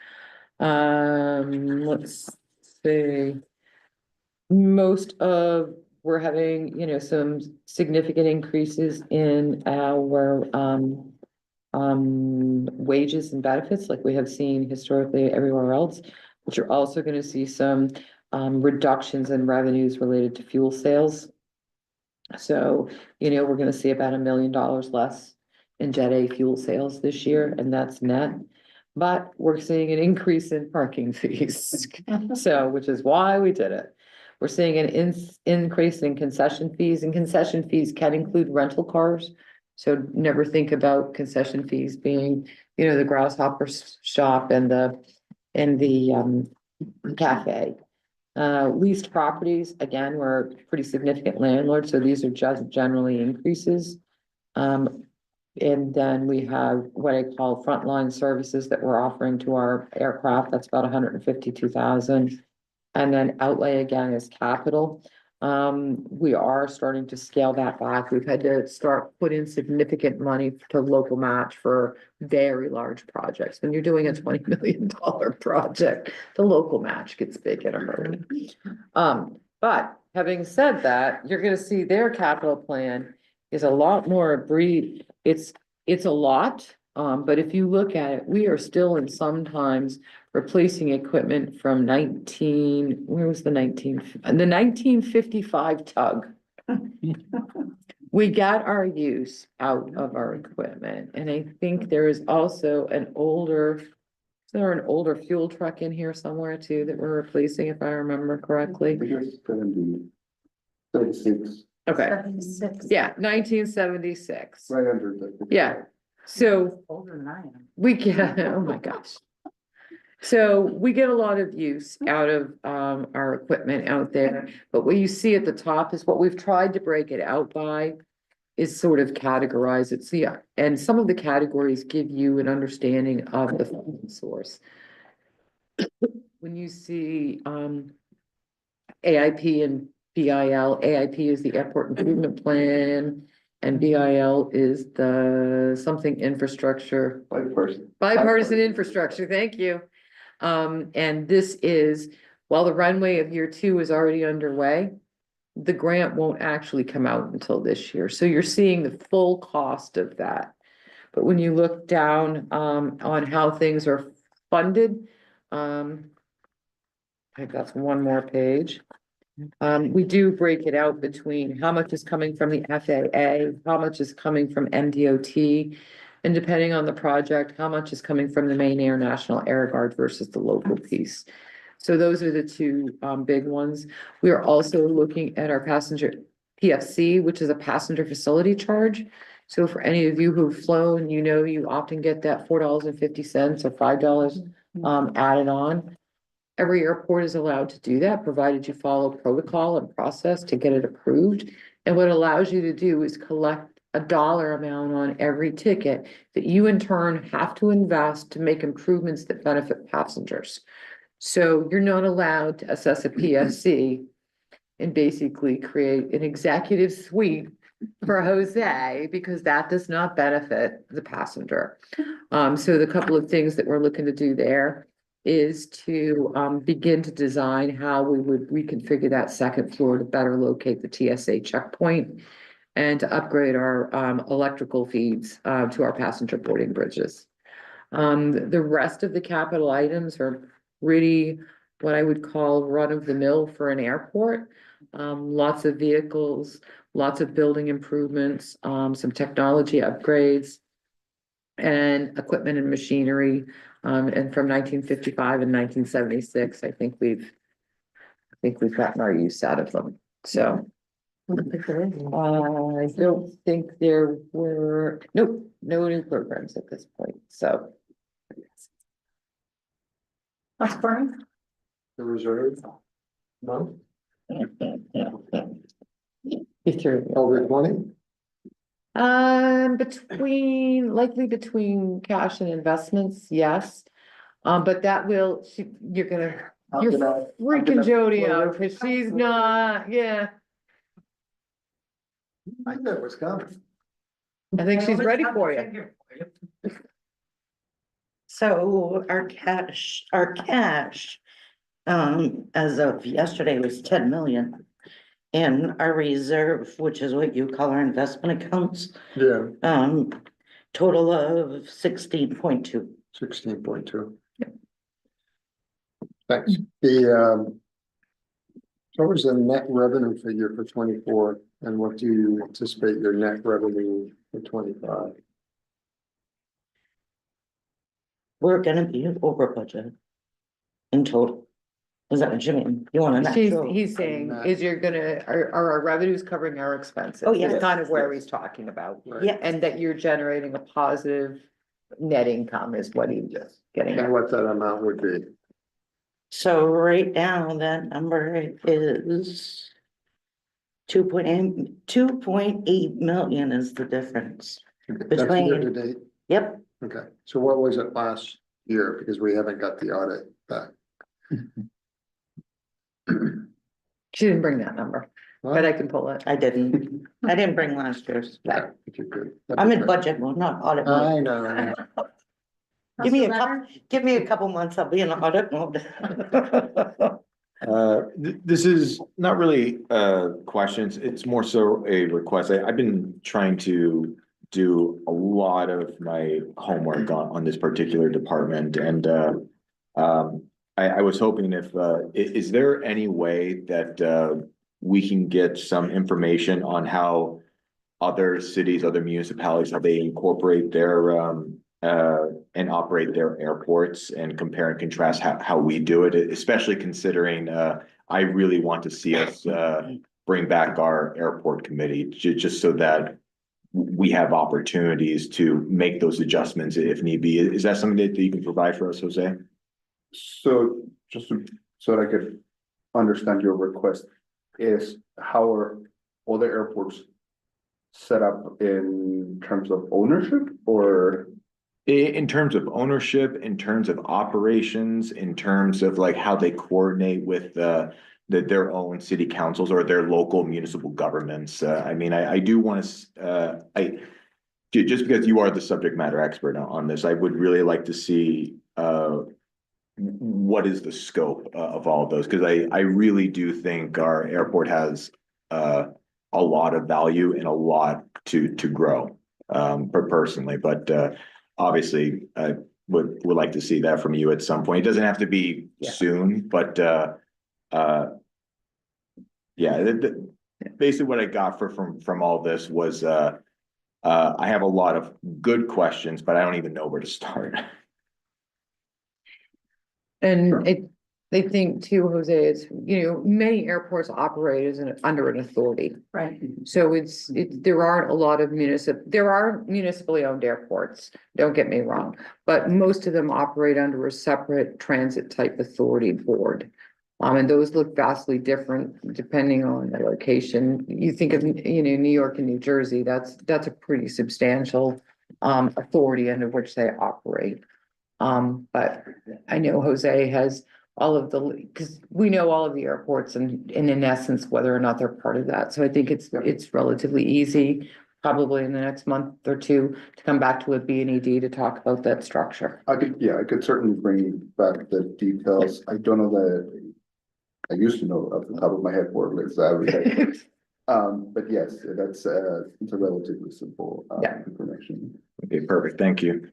Let's see. We're having, you know, some significant increases in our wages and benefits like we have seen historically everywhere else, but you're also going to see some reductions in revenues related to fuel sales. So, you know, we're going to see about $1 million less in Jet A fuel sales this year, and that's net. But we're seeing an increase in parking fees, so which is why we did it. We're seeing an increase in concession fees, and concession fees can include rental cars. So never think about concession fees being, you know, the grasshopper shop and the cafe. Leased properties, again, we're a pretty significant landlord, so these are just generally increases. And then we have what I call frontline services that we're offering to our aircraft, that's about 152,000. And then outlay again is capital. We are starting to scale that back. We've had to start putting significant money to local match for very large projects. When you're doing a $20 million project, the local match gets big in a hurry. But having said that, you're gonna see their capital plan is a lot more brief. It's a lot, but if you look at it, we are still in sometimes replacing equipment from where was the 1955 tug. We got our use out of our equipment, and I think there is also is there an older fuel truck in here somewhere too that we're replacing, if I remember correctly? Okay, 76. yeah, 1976. Right under the. Yeah, so Older than I am. we get, oh my gosh. So we get a lot of use out of our equipment out there, but what you see at the top is what we've tried to break it out by is sort of categorize it. So yeah, and some of the categories give you an understanding of the funding source. When you see AIP and BIL, AIP is the Airport Improvement Plan, and BIL is the something infrastructure. Bipartisan infrastructure, thank you. And this is, while the runway of year 2 is already underway, the grant won't actually come out until this year. So you're seeing the full cost of that. But when you look down on how things are funded, I think that's one more page. We do break it out between how much is coming from the FAA, how much is coming from MDOT, and depending on the project, how much is coming from the Maine Air National Air Guard versus the local piece. So those are the two big ones. We are also looking at our passenger PFC, which is a passenger facility charge. So for any of you who've flown, you know, you often get that $4.50 or $5 added on. Every airport is allowed to do that, provided you follow protocol and process to get it approved. And what it allows you to do is collect a dollar amount on every ticket that you in turn have to invest to make improvements that benefit passengers. So you're not allowed to assess a PFC and basically create an executive suite for Jose, because that does not benefit the passenger. So the couple of things that we're looking to do there is to begin to design how we would reconfigure that second floor to better locate the TSA checkpoint and to upgrade our electrical feeds to our passenger boarding bridges. The rest of the capital items are pretty, what I would call run-of-the-mill for an airport. Lots of vehicles, lots of building improvements, some technology upgrades, and equipment and machinery. And from 1955 and 1976, I think we've gotten our use out of them. So I don't think there were, no new programs at this point. So. That's fine. The reserve? No? Over 20? Likely between cash and investments, yes. But that will, you're freaking Jody out, because she's not, yeah. I knew it was coming. I think she's ready for you. So our cash, as of yesterday was 10 million. And our reserve, which is what you call our investment accounts, Yeah, total of 16.2. 16.2. Thanks. What was the net revenue figure for 24 and what do you anticipate your net revenue for 25? We're gonna be over budget in total. Is that what you mean? You want an actual? He's saying, is you're gonna, are our revenues covering our expenses? Oh, yes. Is kind of where he's talking about. Yeah. And that you're generating a positive net income is what he's getting at. And what that amount would be. So right now, that number is 2.8 million is the difference. That's year to Between, date. yep, Okay, so what was it last year? Because we haven't got the audit back. She didn't bring that number, but I can pull it. I didn't bring last year's. Yeah, if you could. I'm in budget mode, not audit mode. I know. Give me a couple months, I'll be in audit mode. This is not really questions, it's more so a request. I've been trying to do a lot of my homework on this particular department and I was hoping if is there any way that we can get some information on how other cities, other municipalities, how they incorporate their and operate their airports and compare and contrast how we do it, especially considering I really want to see us bring back our airport committee just so that we have opportunities to make those adjustments if need be. Is that something that you can provide for us, Jose? So so that I could understand your request, is how are all the airports set up in terms of ownership or? In terms of ownership, in terms of operations, in terms of like how they coordinate with their own city councils or their local municipal governments. I mean, I do want to, just because you are the subject matter expert on this, I would really like to see what is the scope of all of those? Because I really do think our airport has a lot of value and a lot to grow personally, but obviously, I would like to see that from you at some point. It doesn't have to be soon, but basically what I got from all this was I have a lot of good questions, but I don't even know where to start. And they think too, Jose, it's, many airports operate as under an authority. Right. So there aren't a lot of there are municipally owned airports, don't get me wrong, but most of them operate under a separate transit type authority board. And those look vastly different depending on the location. You think of, New York and New Jersey, that's a pretty substantial authority under which they operate. But I know Jose has all of because we know all of the airports and in essence, whether or not they're part of that. So I think it's relatively easy, probably in the next month or two, to come back to a B&ED to talk about that structure. I could certainly bring back the details. I don't know that, I used to know off the top of my head where it lives. But yes, that's it's a relatively simple information. Okay, perfect. Thank you.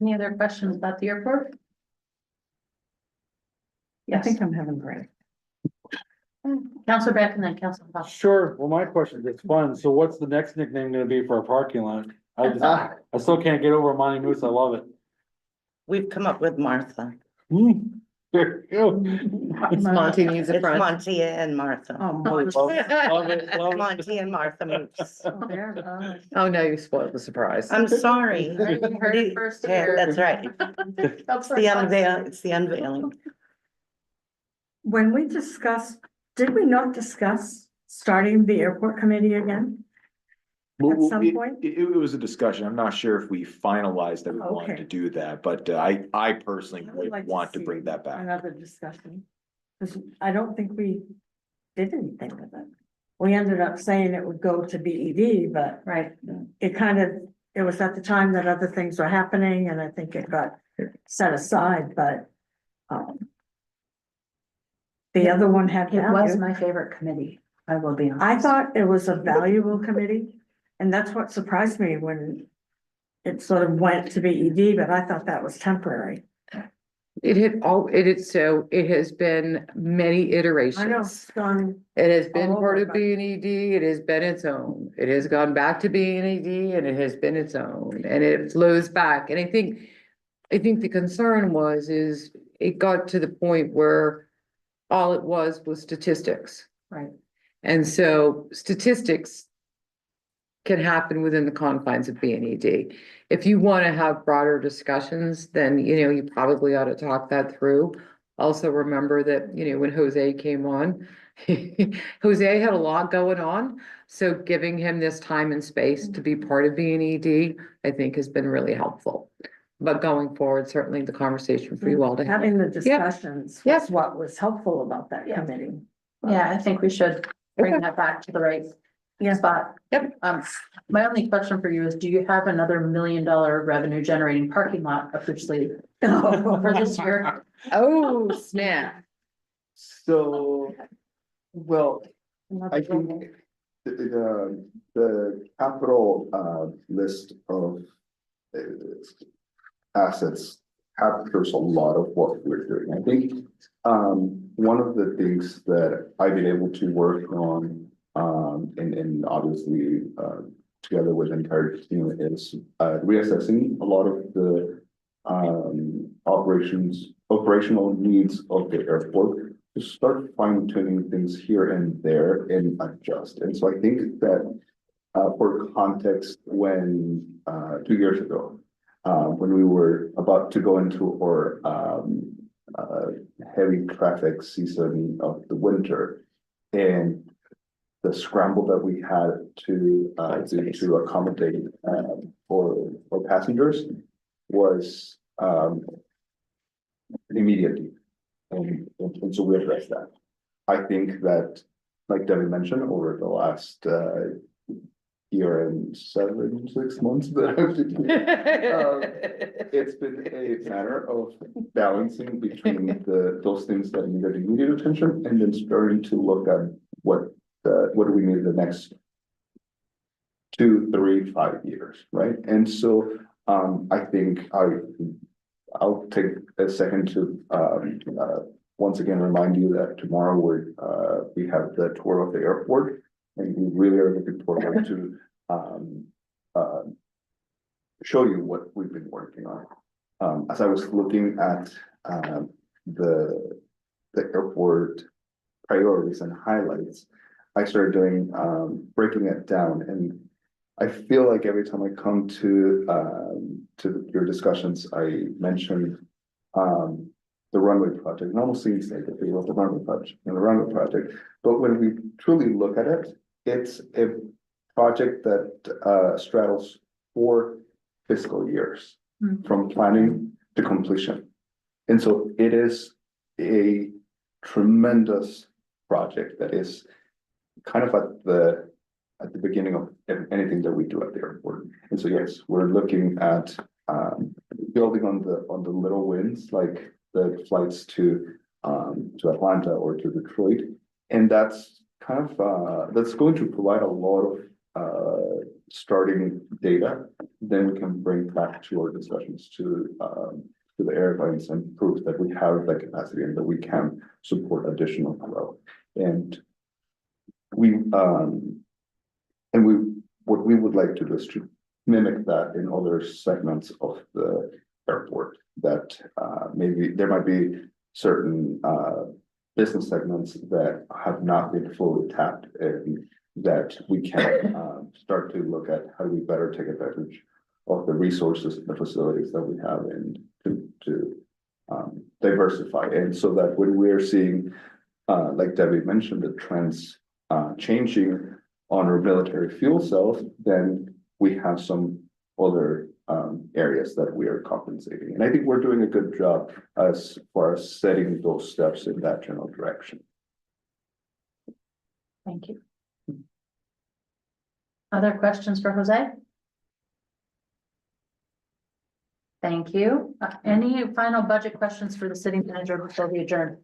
Any other questions about the airport? I think I'm having great. Counselor Beck and then Counselor Fox. Sure, well, my question, it's fun, so what's the next nickname gonna be for our parking lot? I still can't get over Monty Moose, I love it. We've come up with Martha. There you go. It's Monty needs a It's front. Monty and Martha. Oh, Love it, love it, love it. Monty and Martha Moose. Oh, there, Oh, no, you spoiled the surprise. I'm sorry. You heard it first Yeah, here. that's right. It's the unveiling. When we discussed, did we not discuss starting the airport committee again? At some point? It was a discussion. I'm not sure if we finalized that we wanted Okay. to do that, but I personally I would would like to want to see bring that back. Another discussion. Because I don't think we did anything with it. We ended up saying it would go to BED, but Right. it was at the time that other things were happening and I think it got set aside, but the other one had It was value. my favorite committee, I will be honest. I thought it was a valuable committee, and that's what surprised me when it sort of went to BED, but I thought that was temporary. It has been many iterations. I know, it's gone, It has been all part over, of but- B&ED, it has been its own. It has gone back to B&ED and it has been its own, and it flows back. And I think the concern is it got to the point where all it was statistics. Right. And so statistics can happen within the confines of BNED. If you want to have broader discussions, then, you probably ought to talk that through. Also remember that, when Jose came on, Jose had a lot going on. So giving him this time and space to be part of BNED, I think has been really helpful. But going forward, certainly the conversation for you all to have. Having the discussions Yep. was what was helpful about that Yeah. committee. Yeah, I think we should bring Okay. that back to the right Yeah. spot. Yep. My only question for you is, do you have another $1 million revenue generating parking lot officially for this year? Oh, snap. So, well, I think the capital list of uh, assets captures a lot of what we're doing. I think one of the things that I've been able to work on and obviously together with the entire team is reassessing a lot of the operational needs of the airport to start fine tuning things here and there and adjust. And so I think that for context, when 2 years ago, when we were about to go into our heavy traffic season of the winter, and the scramble that we had to accommodate for passengers was immediately, and so we addressed that. I think that, like Debbie mentioned, over the last year and 6 months that I've been it's been a matter of balancing between those things that needed immediate attention and then starting to look at what do we need the next 2, 3, 5 years, right? And so I think I'll take a second to once again remind you that tomorrow we have the tour of the airport, and we really are looking forward to show you what we've been working on. As I was looking at the airport priorities and highlights, I started doing breaking it down, and I feel like every time I come to your discussions, I mention the runway project. It almost seems like the feel of the runway project, but when we truly look at it, it's a project that straddles 4 fiscal years from planning to completion. And so it is a tremendous project that is kind of at the beginning of anything that we do at the airport. And so, yes, we're looking at building on the little wins, like the flights to Atlanta or to Detroit. And that's kind of, that's going to provide a lot of starting data. Then we can bring back to our discussions to the airlines and prove that we have the capacity and that we can support additional growth. And what we would like to do is to mimic that in other segments of the airport, that maybe there might be certain business segments that have not been fully tapped, and that we can start to look at how do we better take advantage of the resources, the facilities that we have, and to diversify. And so that when we're seeing, like Debbie mentioned, the trends changing on our military fuel cells, then we have some other areas that we are compensating. And I think we're doing a good job as far as setting those steps in that general direction. Thank you. Other questions for Jose? Thank you. Any final budget questions for the city manager before we adjourn?